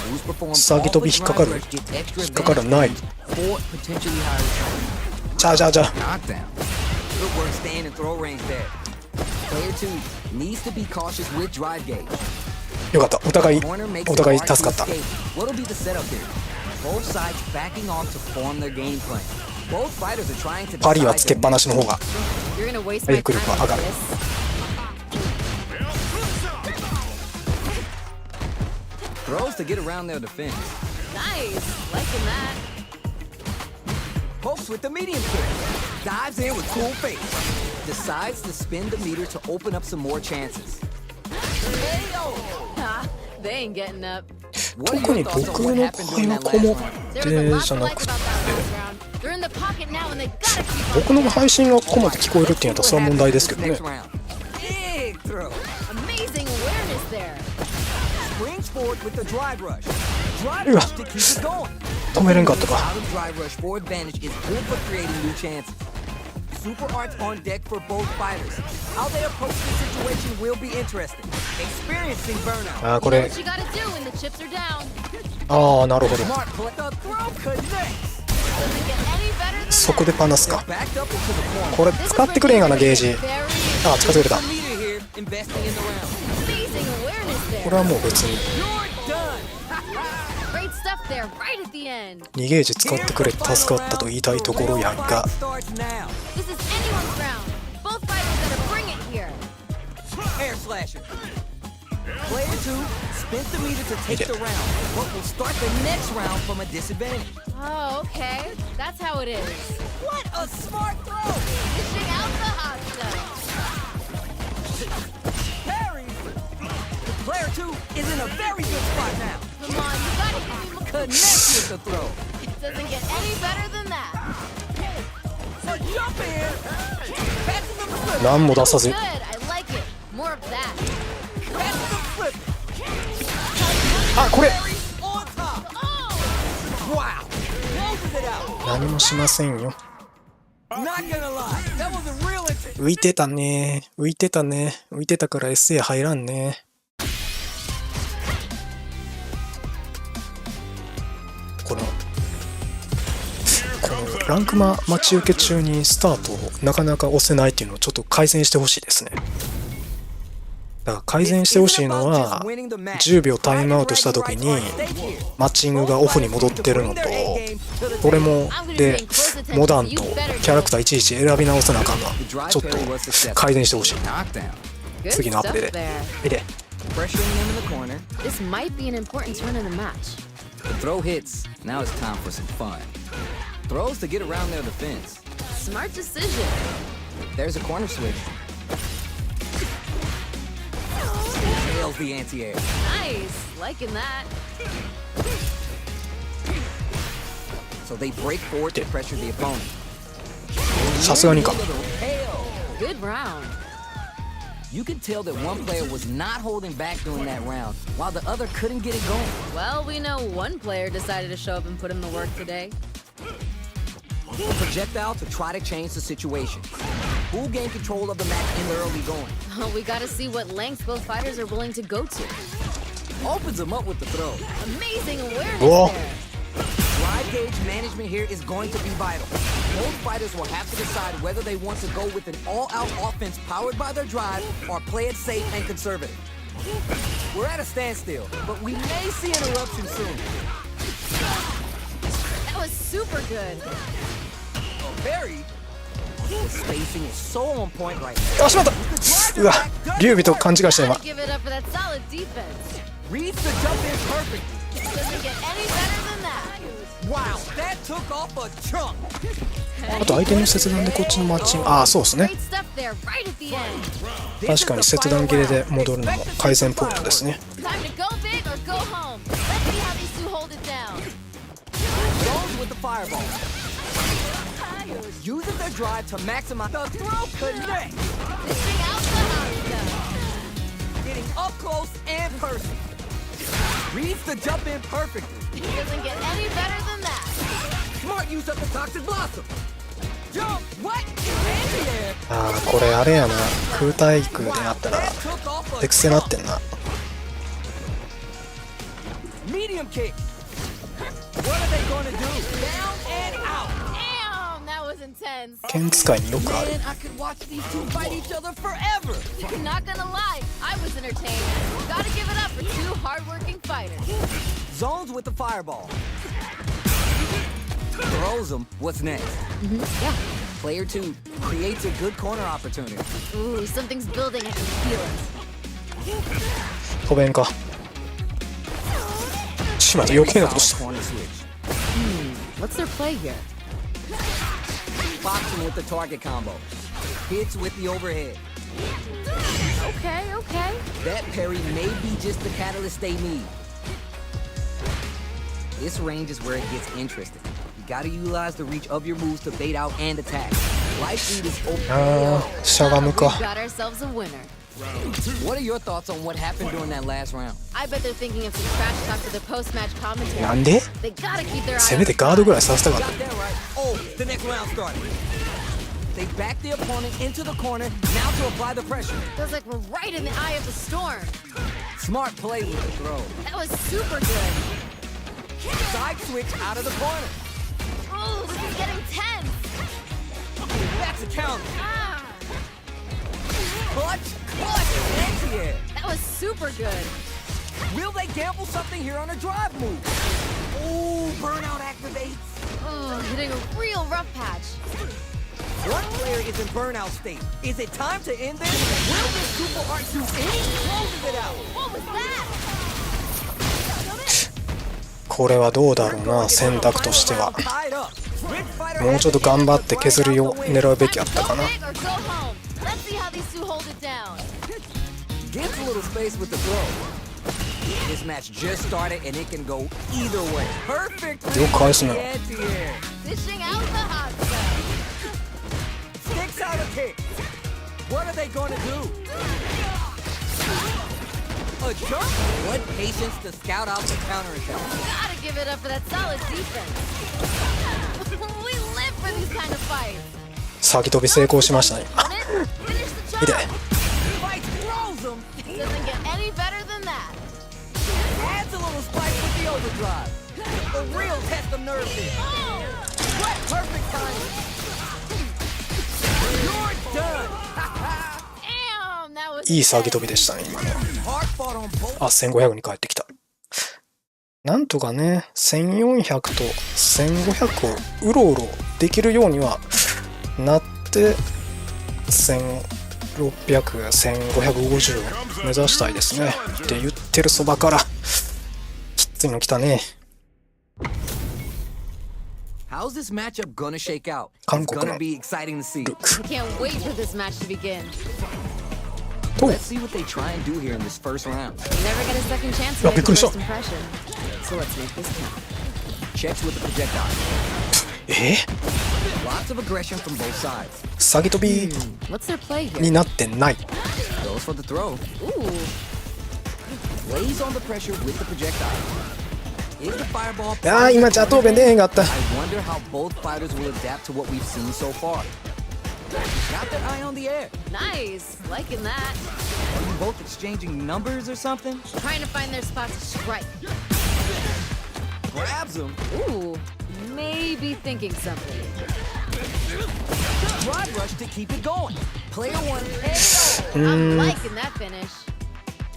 Who's performed 下着飛び引っかかる。 all but drive rush gets extra 引っかかる advantage ない。 for potentially higher return. じゃあ Knockdown. Good work, stand and throw range there. Player 2 needs to be cautious with drive gauge. よかった。お互い Corner makes お it 互い hard 助 to かった。 escape. What'll be the setup here? Both sides backing off to form their game plan. Both fighters are trying to パリは decide つけっぱなしの方が You're gonna waste 体 my 力 time 力が上 like がる。 this. Throws to get around their defense. Nice. Liking that. Pokes with the medium kick. Dives in with cool face. Decides to spin the meter to open up some more chances. Ha, they ain't getting up. 特に僕の場合はこも There って was a lot じ to ゃな like く about て that last round. They're in the pocket now and they gotta keep on. 僕の配信がこもって聞こえるっていうんだったらそれは問題ですけどね。 Next round. Big throw. Amazing awareness there. Springs forward with the drive rush. Drive rush to keep it going. 止めれんかったか。 Out of drive rush for advantage is good for creating new chances. Super arts on deck for both fighters. How they approach the situation will be interesting. Experiencing burnout. あーこ You know れ what you gotta do when the chips are down. ああなるほど。 Smart play. The throw connects. Doesn't get any better than そこでパナスか。 Backed up into the corner. これ使ってくれんがなゲージ。 very あ使ってくれた。 Meter here, investing in the round. amazing awareness こ there. れはもう別に You're done. Great stuff there, right at the end. 2ゲージ使ってくれて助かったと言いたいところやが。 Starts now. This is anyone's round. Both fighters gotta bring it here. Air slasher. Player 2 spins the meter to take the round, but will start the next round from a disadvantage. Oh, okay. That's how it is. What a smart throw! Dishing out the hot stuff. Parry! Player 2 is in a very good spot now. Come on, you gotta give him a Connects with the throw. It doesn't get any better than that. A jump in! Catching the flip! 何も出さず Good, I like it. More of that. Catching the flip! あこれ On top! Wow! Closes it out! 何もしませんよ。 Not gonna lie, that was a real intent. 浮いてたね浮いてたね浮いてたから SA 入らんね。このランクマ待ち受け中にスタートをなかなか押せないっていうのをちょっと改善してほしいですね。だから改善してほしいのは10秒タイムアウトした時にマッチングがオフに戻ってるのとこれもでモダンとキャラクターいちいち選び直さなあかんのちょっと改善してほしい。 Good 次のアッ stuff プで there. 見て Pressuring him in the corner. This might be an important turn in the match. The throw hits. Now it's time for some fun. Throws to get around their defense. Smart decision. There's a corner switch. Nails the anti-air. Nice. Liking that. So they break forward to pressure the opponent. さすがにか。 Good round. You could tell that one player was not holding back during that round, while the other couldn't get it going. Well, we know one player decided to show up and put in the work today. A projectile to try to change the situation. Who gained control of the match in the early going? Oh, we gotta see what lengths both fighters are willing to go to. Opens him up with the throw. Amazing awareness Whoa. there. Drive gauge management here is going to be vital. Both fighters will have to decide whether they want to go with an all-out offense powered by their drive or play it safe and conservative. We're at a standstill, but we may see an eruption soon. That was super good. Barry, the spacing is so on point right now. あしまったうわ劉備と勘違いした今。 Gotta give it up for that solid defense. Reads the jump in perfectly. Doesn't get any better than that. Wow, that took off a chunk. あと相手の切断でこっちのマッチングああそうですね。 Great stuff there, right at the end. 確かに切断切れで戻るのも改善ポイントですね。 Time to go big or go home. Let's see how these two hold it down. Goes with the fireball. Uses their drive to maximize the throw connect. Dishing out the hot stuff. Getting up close and personal. Reads the jump in perfectly. Doesn't get any better than that. Smart use of the toxic blossom. Jump, what? And the air. ああこれあれやな空対空であったら That took off a 手癖なってんな。 medium kick. What are they going to do? Down and out. Damn, that was intense. 剣使いによくある。 Man, I could watch these two fight each other forever. Not gonna lie, I was entertained. Gotta give it up for two hardworking fighters. Zones with the fireball. Throws him. What's next? Yeah. Player 2 creates a good corner opportunity. Ooh, something's building. I can feel it. 飛べんか。しまった。余計なことした。 Corner switch. What's their play here? Boxing with the target combo. Hits with the overhead. Okay, okay. That parry may be just the catalyst they need. This range is where it gets interesting. You gotta utilize the reach of your moves to bait out and attack. Life lead is あ okay. ーしゃがむ We've か。 got ourselves a winner. What are your thoughts on what happened during that last round? I bet they're thinking of some trash talk for their post-match な commentary. んで They gotta keep their eye せ on めて the ガードぐらい prize. させたかった Got that right. Oh, the next round started. They back the opponent into the corner, now to apply the pressure. Feels like we're right in the eye of the storm. Smart play with the throw. That was super good. Side switch out of the corner. Oh, this is getting tense. That's a counter. Ah, Clutch, anti-air. that was super good. Will they gamble something here on a drive move? Ooh, burnout activates. Oh, hitting a real rough patch. One player is in burnout state. Is it time to end this? Will this super art do any? Closes it out. What was that? これはどうだろうな、選択としては。もうちょっと頑張って削るよう狙うべきやったか Go な。 big or go home. Let's see how these two hold it down. Gets a little space with the throw. This match just started and it can go either way. Perfect. よく返すな。 Anti-air. Dishing out the hot stuff. Sticks out a kick. What are they going to do? A jump? What patience to scout out the counterattack. Gotta give it up for that solid defense. We live for these kind of fights. 先飛び成功しましたね。 Win it? Finish the 痛い。 job. Fight throws him. Doesn't get any better than that. Adds a little spice with the overdrive. The real test of nerve here. Oh, What perfect timing. You're done. damn, that was いい先飛びでしたね、今ね。 Hard fought on both. あ、1500に帰ってきた。なんとかね、1400と1500をうろうろできるようにはなって、1600、1550を目指したいですね。って言ってるそばから、きついの来たね。 How's this matchup gonna shake out? It's 韓国 gonna の be exciting to see. ルク I can't wait for this match to begin. と、 Let's see what they try and do here in this first round. You never get a second chance Ja, to make a begrüßung. first impression. So let's make this count. Checks with the projectile. え Lots of aggression from both sides. 先飛び What's their play here? になってない。 Goes for the throw. Ooh, Lays on the pressure with the projectile. Is the fireball? あー、今じゃ答弁出へんかった。 I wonder how both fighters will adapt to what we've seen so far. Got that eye on the air. nice. Liking that. Are you both exchanging numbers or something? Trying to find their spot to strike. Grabs him. Ooh, maybe thinking something. Drive rush to keep it going. Player one. Hey, I'm liking that finish.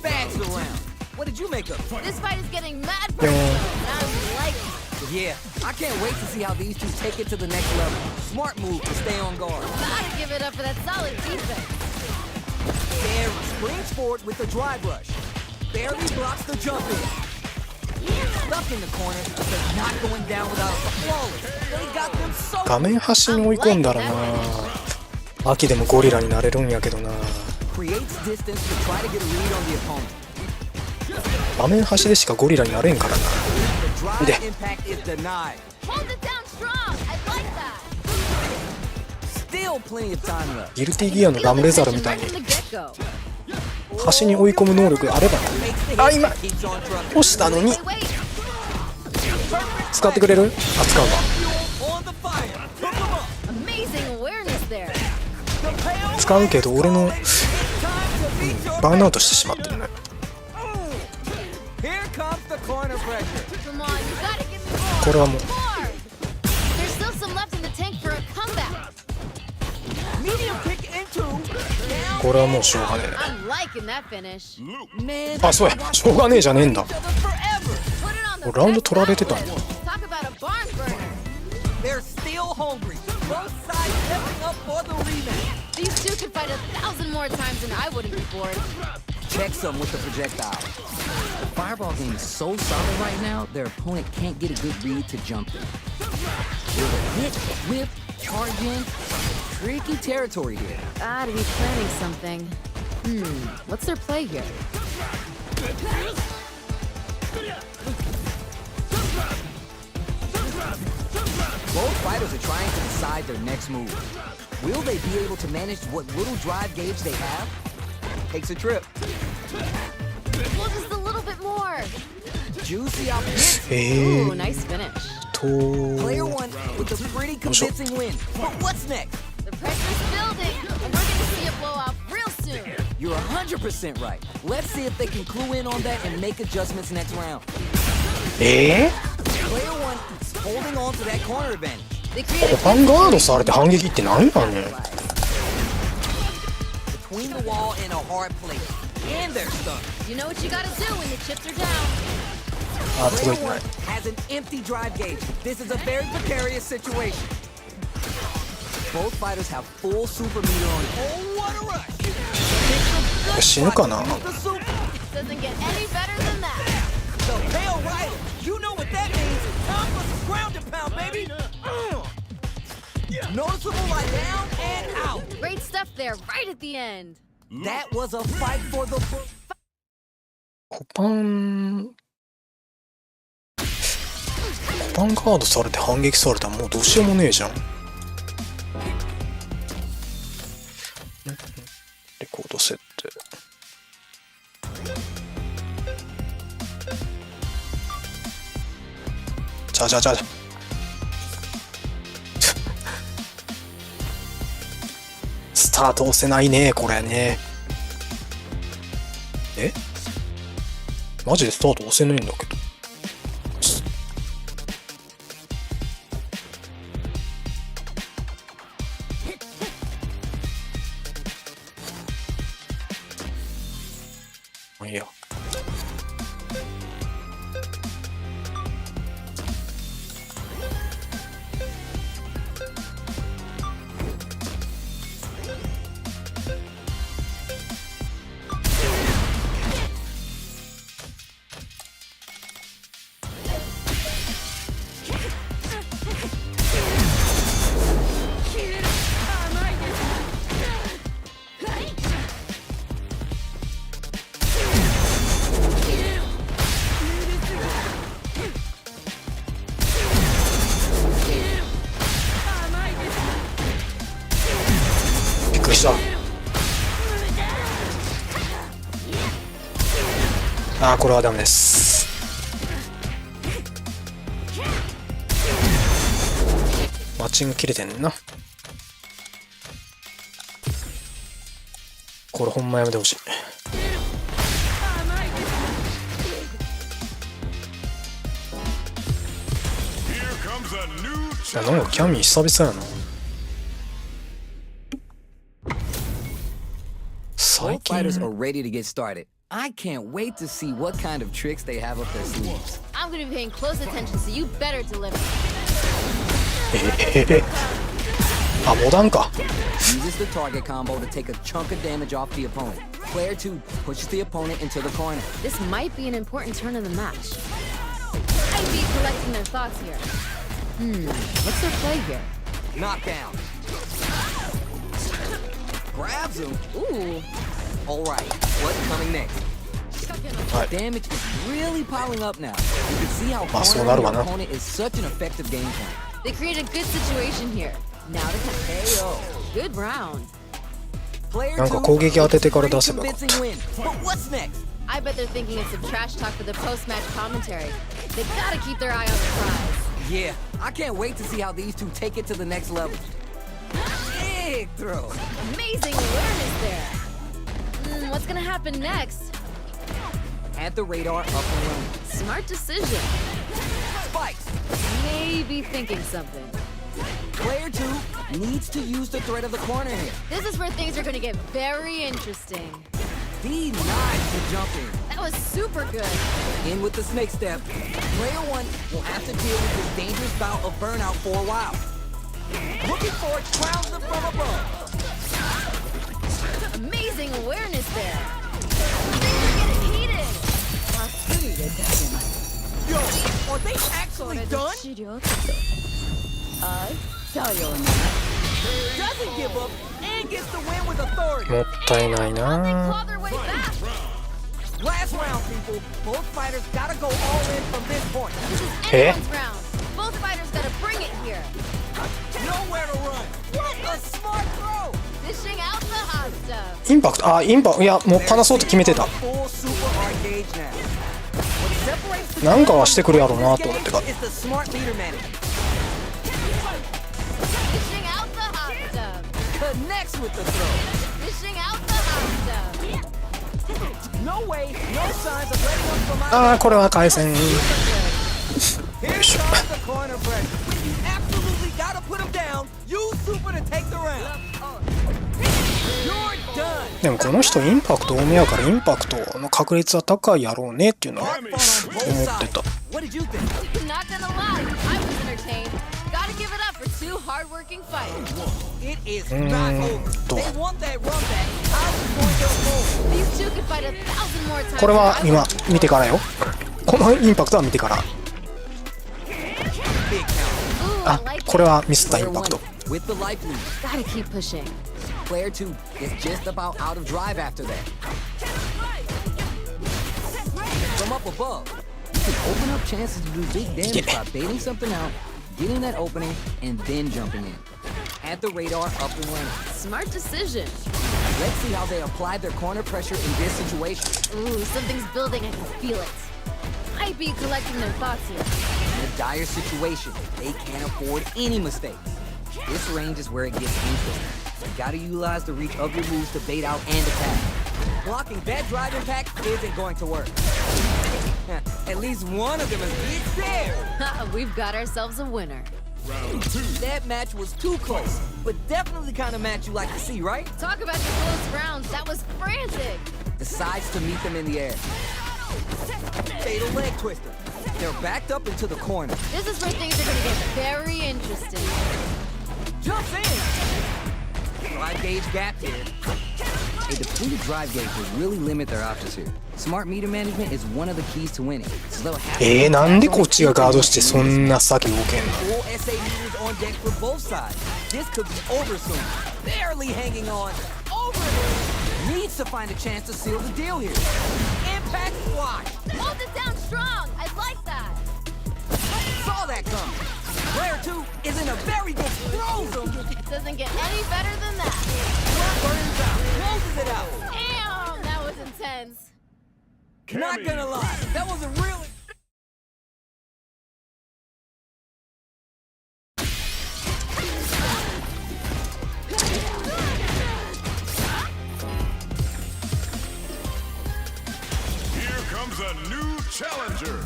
bags around. What did you make of it? This fight is getting mad personal. I'm liking it. Yeah, I can't wait to see how these two take it to the next level. Smart move to stay on guard. Gotta give it up for that solid defense. There, springs forward with the drive rush. Barely blocks the jump in. Stuck in the corner, but not going down without a flawless. They got them so 画面端に追い込んだらな、秋でもゴリラになれるんやけどな。 creates distance to try to get a lead on the opponent. 画面端でしかゴリラになれんからな。 The drive Yeah. impact is denied. Hold it down strong. I like that. Still plenty of time left. ギルティギアのラムレザルみたいに Right from the get-go. 端に追い込む能力があればな。 Makes the あ、 hit, 今 keeps on trucking. 押したのに Wait, wait. 使ってくれる？あ、使うわ。 On the fire. Took him up. Amazing awareness there. The payoff. 使うけど俺の Time to beat your バーンアウトしてしまってるね。 Here comes the corner pressure. Come on, you gotta give me more. これはもう More. There's still some left in the tank for a comeback. Medium kick into. Down. これはもうしょうがね I'm liking that finish. Man, え。あ、そうや、しょうがねえじゃねえんだ。 each other forever. Put it on the ラウンド best 取られてたん level. だ。 Talk about a barn burner. They're still hungry. Both sides stepping up for the rematch. These two could fight 1,000 more times and I wouldn't be bored. checks them with the projectile. The fireball game is so solid right now, their opponent can't get a good read to jump in. With a hit, whip, charge in, tricky territory here. Gotta be planning something. What's their play here? Both fighters are trying to decide their next move. Will they be able to manage what little drive gauge they have? Takes a trip. Well, just a little bit more. Juicy off hits. Ooh, nice finish. Player one with a pretty convincing win. But what's next? The pressure's building, and we're gonna see a blowout real soon. You're 100% right. Let's see if they can clue in on that and make adjustments next round. Player one is holding on to that corner advantage. They created ファンガードされて反撃って何だね。 Between the wall and a hard place. And they're stuck. You know what you gotta do when the chips are down. あ、届いて Player な one い。 has an empty drive gauge. This is a very precarious situation. Both fighters have full super meter on it. Oh, what a rush! 死ぬかな。 The super. Doesn't get any better than that. The pale rider. You know what that means. Time for some ground and pound, baby. Noticeable lie down and out. Great stuff there, right at the end. That was a fight for the. コパンガードされて反撃されたらもうどうしようもねえじゃん。レコード設定。ちゃスタート押せないねこれね。え、マジでスタート押せないんだけど。まあいいや。びっくりした。あー、これはダメです。マッチング切れてんねんな。これほんまやめてほしい。なんかキャミー久々やな。Both fighters are ready to get started. I can't wait to see what kind of tricks they have up their sleeves. I'm gonna be paying close attention, so you better deliver. あ、モダンか。 Uses the target combo to take a chunk of damage off the opponent. Player 2 pushes the opponent into the corner. This might be an important turn in the match. I'd be collecting their thoughts here. What's their play here? Knockdown. Grabs him. Ooh. All right, what's coming next? Damage is really piling up now. You can see how cornering your opponent is such an effective game plan. They created a good situation here. Now to KO. Good round. Player なんか 2 攻撃当ててから出 pretty せばよかった。 convincing win. But what's next? I bet they're thinking it's some trash talk for the post-match commentary. They gotta keep their eye on the prize. Yeah, I can't wait to see how these two take it to the next level. Big throw. Amazing awareness there. What's gonna happen next? Had the radar up and running. Smart decision. Spikes. Maybe thinking something. Player 2 needs to use the threat of the corner here. This is where things are gonna get very interesting. Denies the jump in. That was super good. In with the snake step. Player 1 will have to deal with this dangerous bout of burnout for a while. Looking for it, crowns them from above. Amazing awareness there. Yo, are they actually done? Doesn't give up and gets the win with authority. もったいないな。 Claw their way back. Last round, people. Both fighters gotta go all in from this point. This is Eh? anyone's round. Both fighters gotta bring it here. Nowhere to run. What a smart throw! Dishing out the hot stuff. インパクト、あ、インパクト、いや、もう離そうと決めてた。 Full super hard gauge now. What separates the なんかはしてくるやろうなと思ってか。 is the smart leader management. Dishing out the hot stuff. Connects with the throw. Dishing out the hot stuff. No way, no signs of letting up from あー、これは回線。 Here comes the corner pressure. You absolutely gotta put him down. Use super to take the round. You're done. でもこの人インパクト多めやからインパクトの確率は高いやろうねっていうのは Hard fought on both 思って sides. た。 What did you think? Not gonna lie, I was entertained. Gotta give it up for two hardworking fighters. It is not over. They want that run back. How is it going to unfold? These two could fight 1,000 more times. これは今見てからよ。このインパクトは見てから。 Big count. Ooh, I あ、 like これはミスったイ Player ンパ one クト。 with the life lead. Gotta keep pushing. Player two is just about out of drive after that. From up above, you can open up chances to do big damage by baiting something out, getting that opening, and then jumping in. At the radar, up and running. Smart decision. Let's see how they apply their corner pressure in this situation. Ooh, something's building. I can feel it. Might be collecting their thoughts here. In a dire situation, they can't afford any mistakes. This range is where it gets interesting. You gotta utilize the reach of your moves to bait out and attack. Blocking that drive impact isn't going to work. At least one of them is big there. We've got ourselves a winner. That match was too close, but definitely the kind of match you like to see, right? Talk about the close rounds. That was frantic. Decides to meet them in the air. Fatal leg twister. They're backed up into the corner. This is where things are gonna get very interesting. Jumps in. Drive gauge gap here. A depleted drive gauge will really limit their options here. Smart meter management is one of the keys to winning. So they'll have to なんでこっちがガードしてそんな先動けんの？ full SA meters on deck for both sides. This could be over soon. Barely hanging on. Over. Needs to find a chance to seal the deal here. Impact squash. Hold it down strong. I like that. Saw that coming. Player two is in a very good throw zone. It doesn't get any better than that. Burns out. Closes it out. Damn, that was intense. Not gonna lie. That was a really... Here comes a new challenger.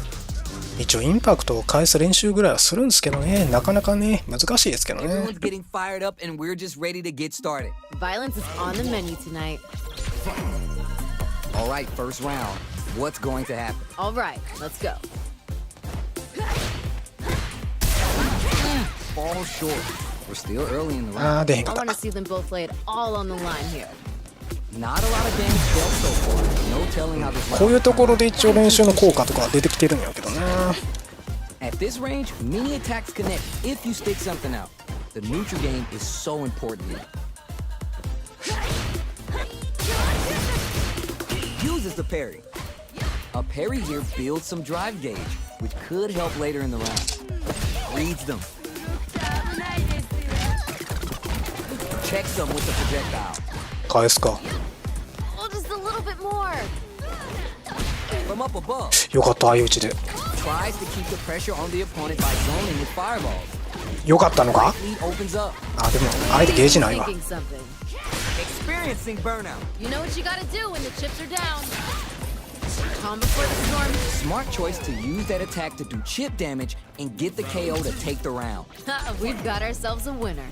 一応インパクトを返す練習ぐらいはするんですけどね、なかなかね難しいですけどね。 Everyone's getting fired up and we're just ready to get started. Violence is on the menu tonight. All right, first round. What's going to happen? All right, let's go. Fall short. We're still early in the round. あー出へんか I った want to see them both lay it all on the line here. Not a lot of damage dealt so far. No telling how this こういう round. ところで一応練習の効果とか出てきてるんやけどな。 At this range, many attacks connect if you stick something out. The neutral game is so important here. Uses the parry. A parry here builds some drive gauge, which could help later in the round. Reads them. Checks them with the projectile. 返すか。 Oh, just a little bit more. From up above, よかった相打ちで。 tries to keep the pressure on the opponent by zoning with fireballs. よかったのか？ Lead opens up, あ、でも相手ゲージないわ。 Thinking something. experiencing burnout. You know what you gotta do when the chips are down. Calm before the storm. Smart choice to use that attack to do chip damage and get the KO to take the round. We've got ourselves a winner.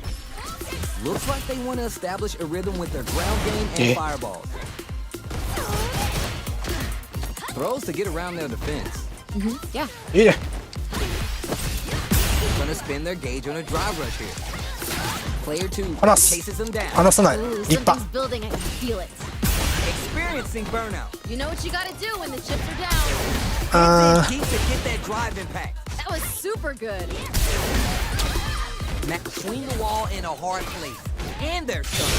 Looks like they want to establish a rhythm with their ground game and fireballs. Throws to get around their defense. Yeah. いいね。 Gonna spin their gauge on a drive rush here. Player two 離す。 chases them down. 離さない。 Ooh, 立派。 something's building. I can feel it. experiencing burnout. You know what you gotta do when the chips are down. あ Keep to get that drive impact. That was super good. Swing the wall in a hard place. And they're stuck. Oh,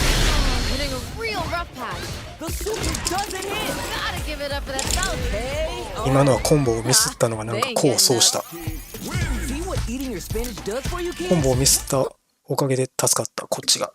getting a real rough patch. The super doesn't hit. Gotta give it up for that solid. Hey, ー今のはコンボをミスったのがなんか功を奏した。 see what eating your spinach does for you, コン kids? ボをミスったおかげで助かったこっちが。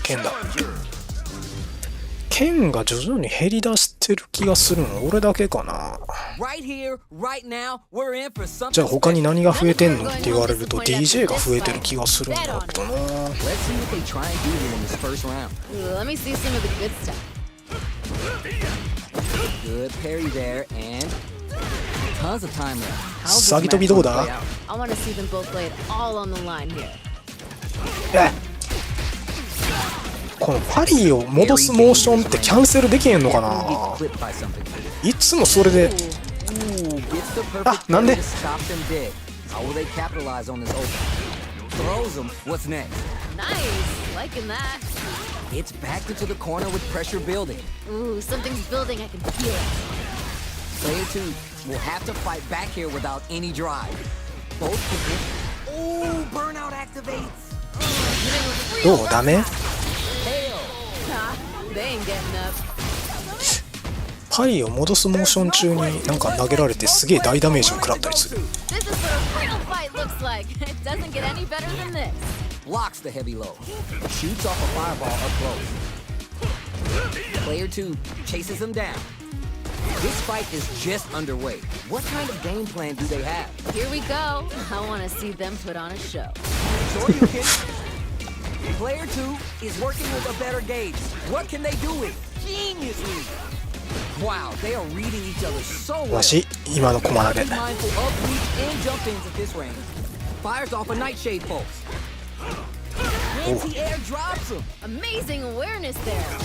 剣だ。剣が徐々に減り出してる気がするの俺だけかな。 Right here, right now, we're in for something. じゃあ他に何が増えてんのって言われると DJ が増えてる気がするんだけどな。 Let's see what they try and do here in this first round. Ooh, let me see some of the good stuff. Good parry there, and tons of time left. How's this サギ跳びどう match gonna だ play out? I want to see them both play it all on the line here. このパリを戻すモーションってキャンセルできへんのか Get な。 clipped by something. いつもそれで Ooh, gets the perfect あ、なんで parry to stop them dead. How will they capitalize on this open? Throws them. What's next? Nice, liking that. It's back into the corner with pressure building. Ooh, something's building. I can feel it. Player 2 will have to fight back here without any drive. Both can hit. Ooh, burnout activates. どうダメ Hell. Ha, they ain't getting up. パリを戻すモーション中になんか投げられてすげえ大ダメージを食らったりする。 This is what a real fight looks like. It doesn't get any better than this. Blocks the heavy low. Shoots off a fireball up close. Player 2 chases him down. This fight is just underway. What kind of game plan do they have? Here we go. I want to see them put on a show. Sure you can. Player 2 is working with a better gauge. What can they do it? Geniusly. Wow, they are reading each other so well. わし今のコマ投げ Be mindful of reach and jump ins at this range. Fires off a nightshade pulse. Anti-air drops him. Amazing awareness there.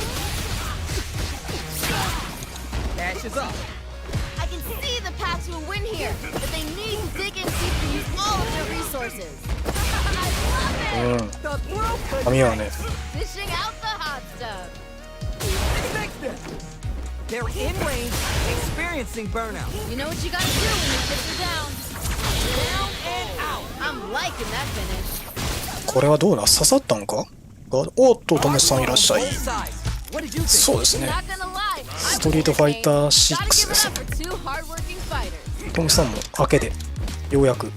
Dashes up. I can see the path to a win here, but they need to dig in deep to use all of their resources. I love it! The throw 髪はね Dishing out the hot stuff. connects them. They're in range, experiencing burnout. You know what you gotta do when the chips are down. Down and out. I'm liking that finish. これはどうだ刺さったんか。おっとトメさんいらっしゃい。 Both sides. What did you think? そうですね Not gonna lie. ストリートファイター6 Gotta で give it す up for two hardworking fighters. トメさんも明けでようやく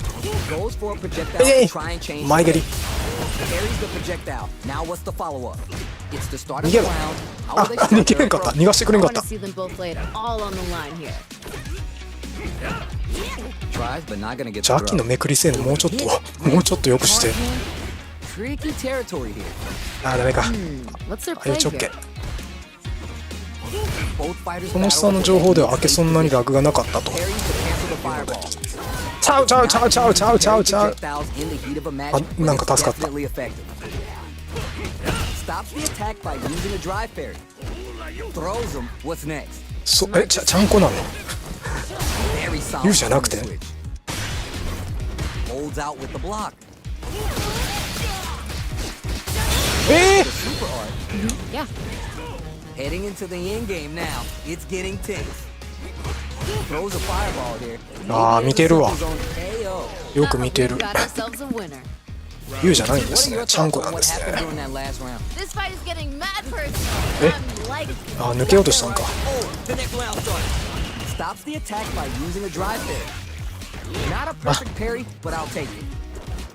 Goes for a projectile Hey, to try and change 前蹴り Carries the projectile. Now what's the follow-up? It's the start of 逃 the げろ round. あ How will they 逃 start げ their れんかった approach? 逃がしてくれ I んかっ want た to see them both play it all on the line here. Tries, but not gonna get ジャッキーのめくり性能もうちょっと良くして。 Tricky territory here. あーダメか What's their あよ play ちょっ here? け Both fighters この下の情報では明けそんなにラグがなかったと Carries to cancel the fireball. ちゃうちゃうちゃうちゃうちゃうちゃうちゃう Projectiles in the heat of a match, あ but なんか it's 助かった definitely effective. Stops the attack by using a drive parry. Throws him. What's next? ちゃんこなの Very solid. 言うじゃなくて switch. Holds out with the block. え Super art. Yeah. Heading into the end game now. It's getting tense. Throws a fireball here. あー見てるわ His own KO. よく見てる We got ourselves a winner. 言うじゃないんで What す are ね your ちゃん thoughts こ on なんで what す happened ね during that last round? This fight is getting mad personal. Eh? I'm liking it. あ抜けようとしたんか Oh, the next round starts. Stops the attack by using a drive parry. Not a perfect parry, but I'll take it.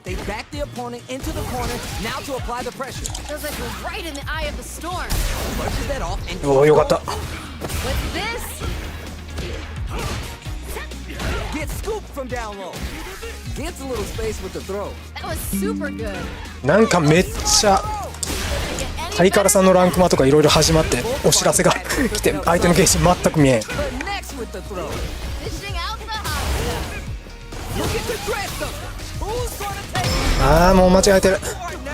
They back the opponent into the corner, now to apply the pressure. Feels like we're right in the eye of the storm. Pushes that off and おおよかった What's this? gets scooped from down low. Gets a little space with the throw. That was super good. なんかめっちゃ Get any ハイカラさんのランクマとかいろいろ始まってお知らせが来て相手のゲージ全く見えん But next with the throw. Dishing out the hot stuff. Look at the dress of who's gonna take ああもう間違えてる。 it now?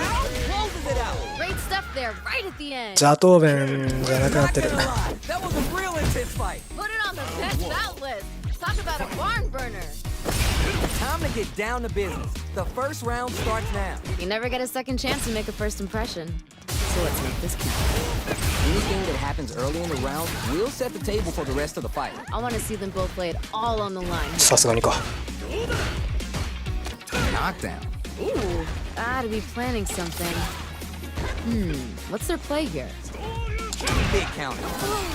Closes it out. Great stuff there, right at the end. 邪答弁じゃなくなってる。 That was a real intense fight. Put it on the best bout list. Talk about a barn burner. Time to get down to business. The first round starts now. You never get a second chance to make a first impression. So let's make this count. Anything that happens early in the round will set the table for the rest of the fight. I want to see them both lay it all on the line. さすがにか。 Knockdown. Ooh, gotta be planning something. What's their play here? Big counter.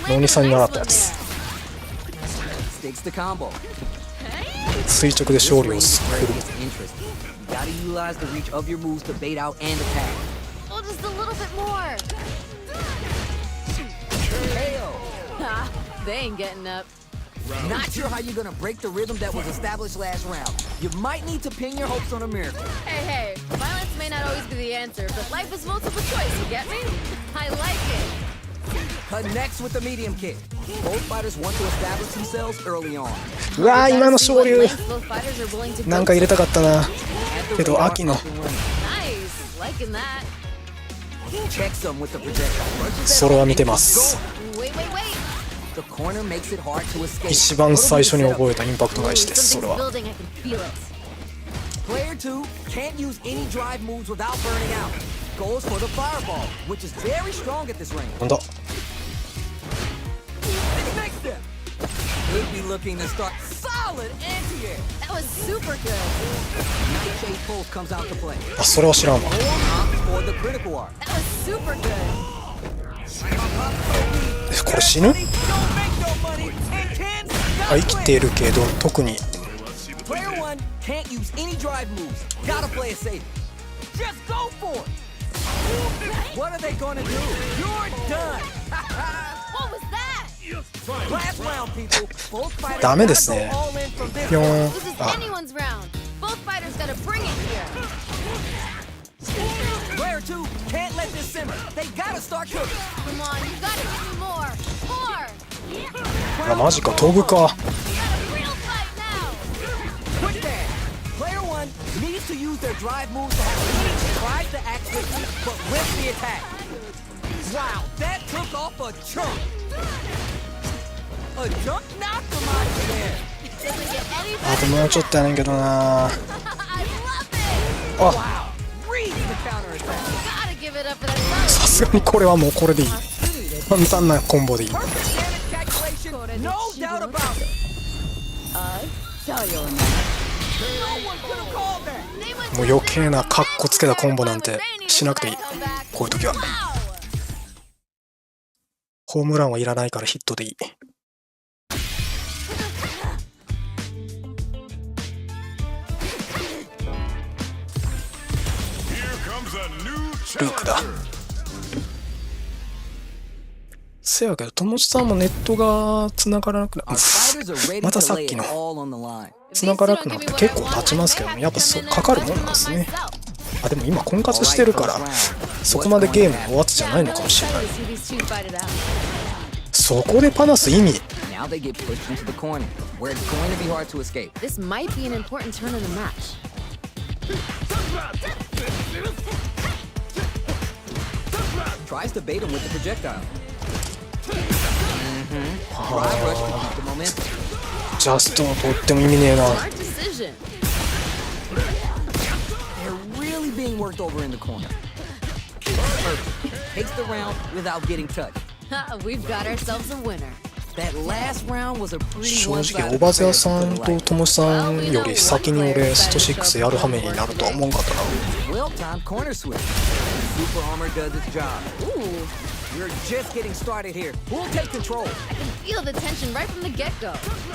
ノニさんに習ったやつ。 Sticks the combo. 垂直で勝利をする。 Interesting. You gotta utilize the reach of your moves to bait out and attack. Oh, just a little bit more. KO. Ha, they ain't getting up. Not sure how you're gonna break the rhythm that was established last round. You might need to pin your hopes on a miracle. Hey, violence may not always be the answer, but life is multiple choice, you get me? I like it. Connects with the medium kick. Both fighters want to establish themselves early on. うわー今の昇竜 Both fighters are willing to なんか入れたかったな。 At the けど radar 秋の up and running. Nice, liking that. Check some with the projectile. それは見てます。 Wait. The corner makes it hard to escape. 一番最初に覚えたインパクト返しです。それ Something's は。 building, I can feel it. Player 2 can't use any drive moves without burning out. Goes for the fireball, which is very strong at this range. なんだ。 Next step. He'd be looking to start solid anti-air. That was super good. Nightshade pulse comes out to play. あそれは知らんわ。 Opts for the critical art. That was super good. これ死ぬ？ Don't make no money and can't あ生きているけど特に Player 1 can't use any drive moves. Gotta play it safe. Just go for it. What are they gonna do? You're done. What was that? Last round, people. Both fighters ダメですね。 gotta go all in from this ぴょん。 This is あ anyone's round. Both fighters gotta bring it here. Player 2 can't let this simmer. They gotta start cooking. Come on, you gotta give me more. More. あマジか飛ぶか。 We got a real fight now. Quick there. Player 1 needs to use their drive moves to have each tries to act quickly, but with the attack. Wow, that took off a chunk. A chunk knocked him out of there. Doesn't get any あともうちょっとやねんけどな。 I love it. あ Wow, reads the counter attack. Gotta give it up for that さすがにこれはもうこれでいい。簡単なコンボでいい。 Perfect damage calculation, no doubt about it. No one could have called that. もう余計なカッコつけたコンボなんてしなくていい。こういう時は。ホームランはいらないからヒットでいい。 ルークだ。せやけど、友達さんもネットが繋がらなくな Our fighters are ready また to さっ lay き it の all on the line. 繋がらなくなって結構経ちますけどね。やっぱかかるもんなんですね。あ、でも今婚活してるからそこまでゲームのおやつじゃないのかもしれない。そこでパナス意味。 Now they get pushed into the corner, where it's going to be hard to escape. This might be an important turn in the match. Tries to bait him with the projectile. Drive rush to keep the momentum. ジャストとっても意味ねえな。 Smart decision. They're really being worked over in the corner. Perfect. Takes the round without getting touched. We've got ourselves a winner. That last round was a pretty 正直 one-sided おばぜ affair 屋さ to ん the と light. ともさんより先に俺スト6やる羽目になるとは思わんかったな。 Well-timed corner switch. Super armor does its job. Ooh, We're just getting started here. Who'll take control? I can feel the tension right from the get-go.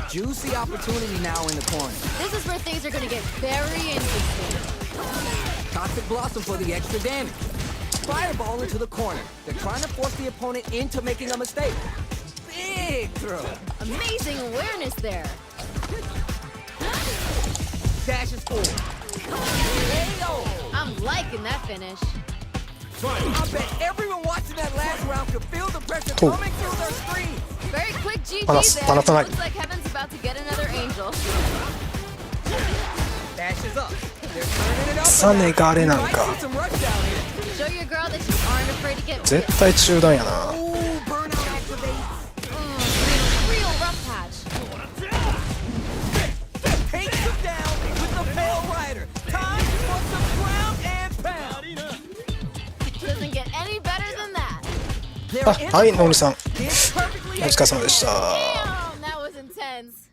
Juicy opportunity now in the corner. This is where things are gonna get very interesting. Toxic Blossom for the extra damage. Fireball into the corner. They're trying to force the opponent into making a mistake. Big throw. Amazing awareness there. Dashes forward. KO. I'm liking that finish. I bet everyone watching that last round could feel the pressure Oh. coming through their screens. Very quick GG Panas- there. panas tonight. Looks like Heaven's about to get another angel. Dashes up. They're turning it up. さねがれなん Might か see some rush down here. Show your girl that you aren't afraid to get wet. 絶対中断やな。 Ooh, burnout activates. Real rough patch. Takes him down with the Pale Rider. Time for some ground and pound. Doesn't get any better than that. あ、はいのりさん、 It's perfectly お疲れ様でした。 Damn, that was intense.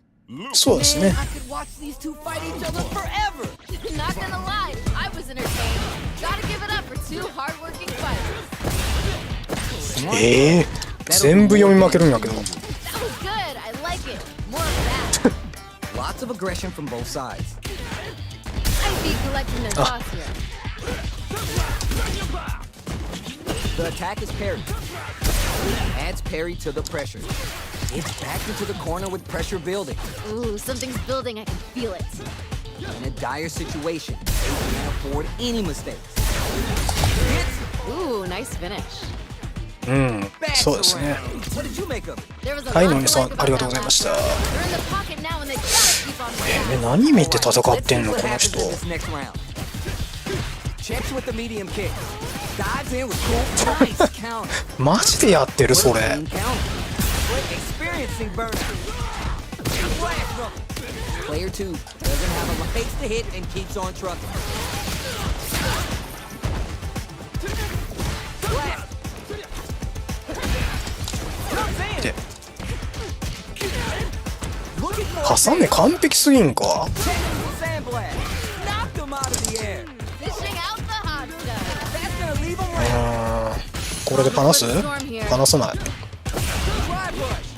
そうですね。 I could watch these two fight each other forever. Not gonna lie, I was entertained. Gotta give it up for two hardworking fighters. 全部読み負けるんやけど。 That was good. I like it. More of that. Lots of aggression from both sides. I'd be collecting their thoughts here. The attack is parried. Adds parry to the pressure. It's back into the corner with pressure building. Ooh, something's building. I can feel it. In a dire situation, they can't afford any mistakes. Ooh, nice finish. そうですね。 What did you make of it? There was a はい lot のり to さん、 like about ありがとうございま that した。 match. They're in the pocket now and they gotta keep on the 何見て戦ってんの Let's こ see の what 人。 happens in this next round. Checks with the medium kick. Dives in with cool. Nice counter. マジでやってるそれ。 Clean counter. Experiencing burnout. Flash from it. Player 2 doesn't have a face to hit and keeps on trucking. Blast. Comes in. で、 Look at 挟め完璧すぎんか。 Sandblast. Knocked him out of the air. Dishing out the hot stuff. That's gonna leave him right. これで離す？離さない。 Drive rush.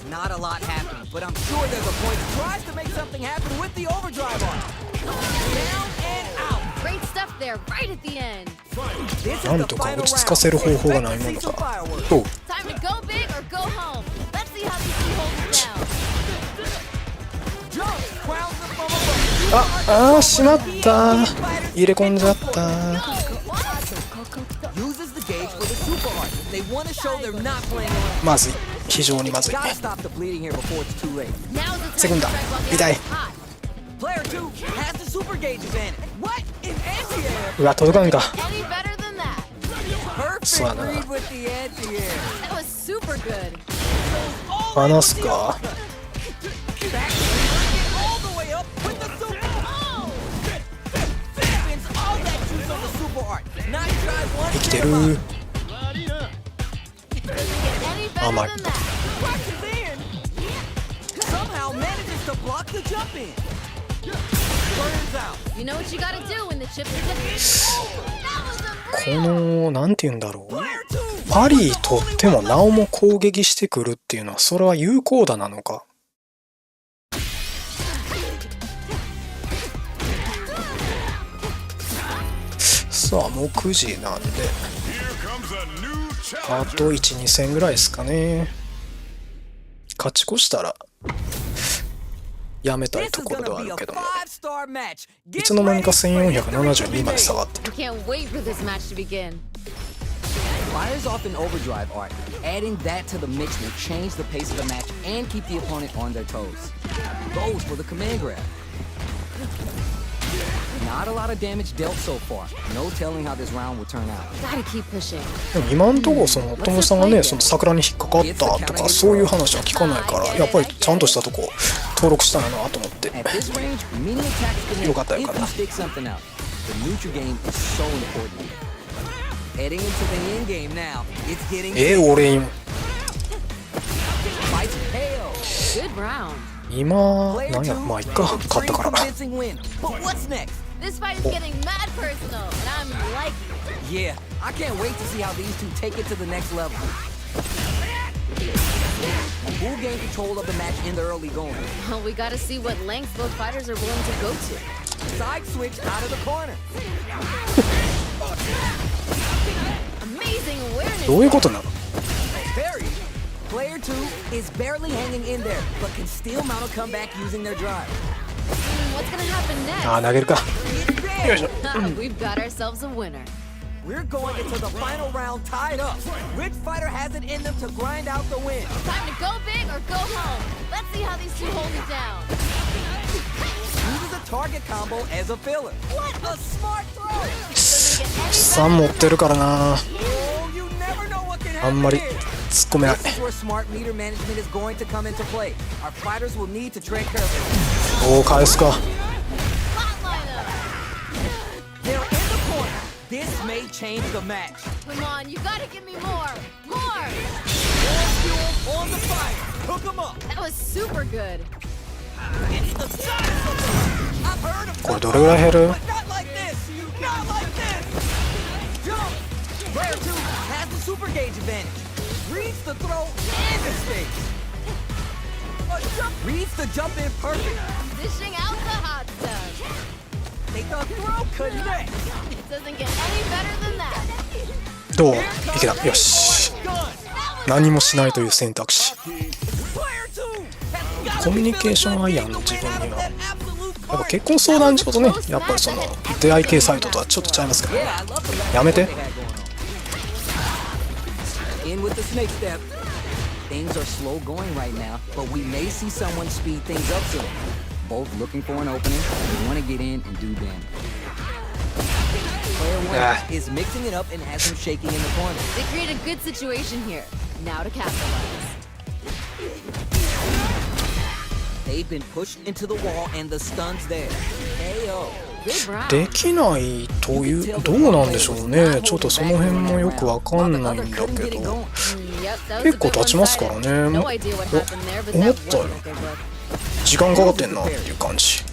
Not a lot happening, but I'm sure there's a point. Tries to make something happen with the overdrive on. Down and out. Great stuff there, right at the end. This な is ん the とか final 落ち着 round. かせる方法がない Expect も to の see some か。 fireworks. と、 Time to go big or go home. Let's see how these two hold it down. Jumps, crowns them from above. あ、しまった。入れ込んじゃった。 Uses the gauge for the super art. They want to show they're not playing around. まずい。非常にまずい。 Gotta stop the bleeding here before it's too late. Now's the time to セグンだ。 strike while the 痛い。 iron's hot. Player 2 has the super gauge advantage. What? In anti-air? うわ、届かんか。 Any better than that? Perfect Son of a- read with the anti-air. That was super good. 離すか。 Back all the way up with the super. Oh! Spins all that juice on the super art. Nice drive one. 生きてる。 Doesn't get any better my- than that. Crushes in. Somehow manages to block the jump in. Burns out. You know what you gotta do when the chips are different. That was こ unreal. の、なんて言うんだろう。 Player 2. パリ取ってもなおも攻撃してくるっていうのは、それは有効打なのか。さあ、もう9時なんで、 Here comes a new あ challenger. と1、2戦ぐらいですかね。勝ち越したら、やめたい This と is ころで gonna はあ be る a けども、 5-star match. い Get つの間にか ready. 1472まで下がってる。 I can't wait for this match to begin. Fires off an overdrive art. Adding that to the mix will change the pace of the match and keep the opponent on their toes. Goes for the command grab. Not a lot of damage dealt so far. No telling how this round will turn out. Gotta keep pushing. でも今んとこその友さんがね、その桜に引っかかったとかそういう話は聞かないから、やっぱりちゃんとしたとこ登録したんやなと思って。 At this range, many attacks can hit if you stick something out. The neutral game is so important. Heading into the end game now. It's getting 俺今 fights pale. Good round. 今 Player なんや two まあいっか with a 勝ったから。 convincing win. But what's next? This fight is getting mad personal, and I'm liking it. Yeah, I can't wait to see how these two take it to the next level. Who gained control of the match in the early going? Well, we gotta see what lengths both fighters are willing to go to. Side switch out of the corner. Amazing awareness. どういうことなの？ Barry. Player 2 is barely hanging in there, but can still mount a comeback using their drive. What's gonna happen next? あー投げるか。 It's there. よいしょ。 We've got ourselves a winner. We're going into the final round tied up. Which fighter has it in them to grind out the win? Time to go big or go home. Let's see how these two hold it down. Uses a target combo as a filler. What a smart throw! Doesn't get any 3持ってるからな。 Oh, you never know what can あ happen んまり here. 突っ込めない。 This is where smart meter management is going to come into play. Our fighters will need to tread carefully. おお、返すか。 spotlight him. They're in the corner. This may change the match. Come on, you gotta give me more. More. More fuel on the fire. Hook 'em up. That was super good. It's the size of them. I've heard of これどれぐらい減る？ but not like this. Not like this. Jump. Player 2 has the super gauge advantage. Reads the throw and the stage. A jump. Reads the jump in perfect. Dishing out the hot stuff. They the throw connect. It doesn't get any better than that. どう？いけた。よし。 何もしないという選択肢。コミュニケーションアイアンの自分にはやっぱ結婚相談所とね、やっぱりその出会い系サイトとはちょっとちゃいますからね。やめて。 In with the snake step. Things are slow going right now, but we may see someone speed things up soon. Both looking for an opening. They want to get in and do damage. Player 1 is mixing it up and has him shaking in the corner. They create a good situation here. Now to capitalize. They've been pushed into the wall and the stun's there. KO. Good round. できないというどうなんでしょうね。ちょっとその辺もよくわかんないんだけど、 Yep, that was a 結構 bit 経ちますから one-sided. ね。 No idea what happened there, but 思 that ったよ wasn't a good look. 時間かかってんなっていう感じ。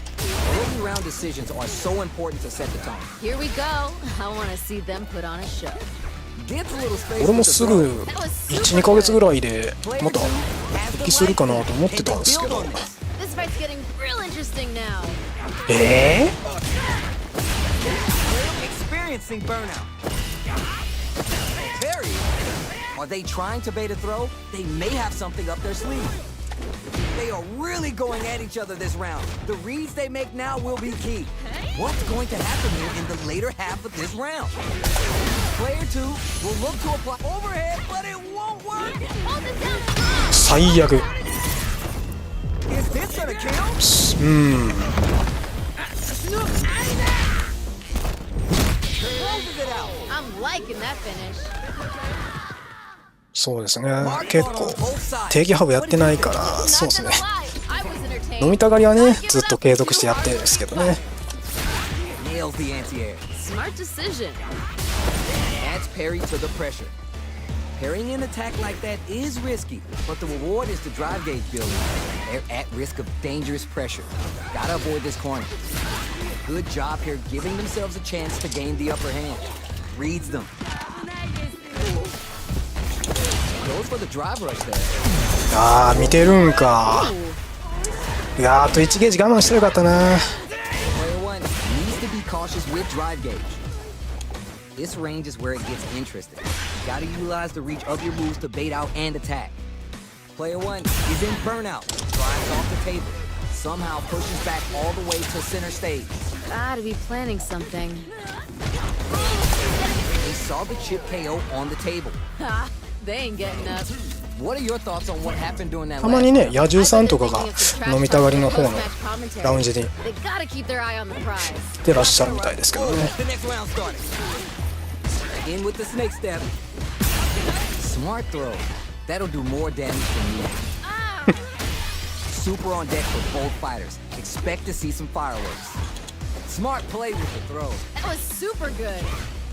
Early round decisions are so important to set the tone. Here we go. I want to see them put on a show. Gives a little space 俺も with the す throw. ぐ 1,2 ヶ月ぐらいでまた復帰するかなと思ってたんですけど。 This fight's getting real interesting now. Experiencing burnout. Terry, are they trying to bait a throw? They may have something up their sleeve. They are really going at each other this round. The reads they make now will be key. What's going to happen here in the later half of this round? Player 2 will look to apply overhead, but it won't work. Hold it down strong. 最悪。 Is this gonna kill? うん。 Closes it out. I'm liking that finish. そうですね。結構定義ハブやってないから、そうですね。 Not gonna lie, I was entertained. 飲みたがりはね、ずっと継続してやってるんですけどね。 Nails the anti-air. Smart decision. Adds parry to the pressure. Parrying an attack like that is risky, but the reward is the drive gauge building. They're at risk of dangerous pressure. Gotta avoid this corner. Good job here giving themselves a chance to gain the upper hand. Reads them. Goes for the drive rush there. ああ、見てるんか。いやー、あと1ゲージ我慢してよかったな。 Player 1 needs to be cautious with drive gauge. This range is where it gets interesting. Gotta utilize the reach of your moves to bait out and attack. Player 1 is in burnout. Drives off the table. Somehow pushes back all the way to center stage. Gotta be planning something. They saw the chip KO on the table. Ha! They ain't getting up. What are your thoughts on what happened during that たまに last ね、野獣さんとかが飲みたがりの方のラウンジに They gotta keep their eye on the prize. 出らっしゃるみたいですけどね。 The next round started. In with the snake step. Smart throw. That'll do more damage than you. Super on deck for both fighters. Expect to see some fireworks. Smart play with the throw. That was super good.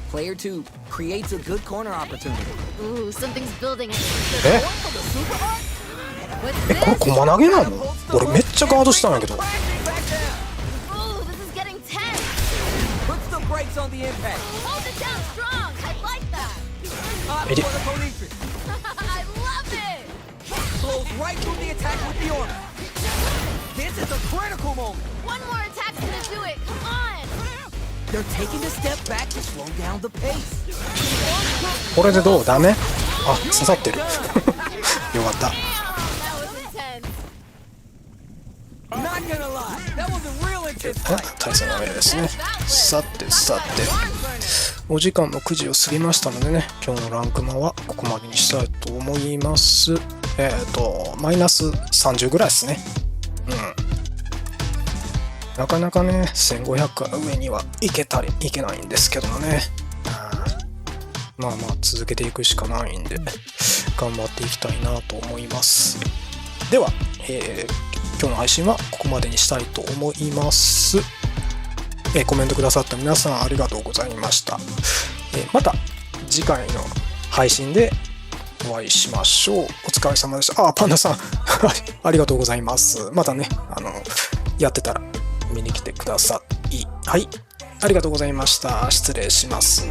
Player 2 creates a good corner opportunity. Ooh, something's building. え For the super art. What's え、これ this? 駒投げなの？俺めっちゃガードしたんやけど。 Ooh, this is getting tense. Puts the brakes on the impact. Hold it down strong. I like that. Up Idiot. for the Ponytrix. I love it. Flows right through the attack with the arm. This is a critical moment. One more attack's gonna do it. Come on. They're taking a step back to slow down the pace. これでどう？ダメ？あ、刺さってる。よかった。 Damn, that was intense. Not gonna lie, that was a real intense あ fight. 対戦の上ですね。さてさて。お時間も9時を過ぎましたのでね、今日のランクマはここまでにしたいと思います。マイナス30ぐらいですね。なかなかね、1500から上にはいけないんですけどもね。まあ続けていくしかないんで、頑張っていきたいなと思います。では、今日の配信はここまでにしたいと思います。コメントくださった皆さんありがとうございました。また次回の配信でお会いしましょう。お疲れ様でした。パンダさんありがとうございます。またね、やってたら見に来てください。はい、ありがとうございました。失礼します。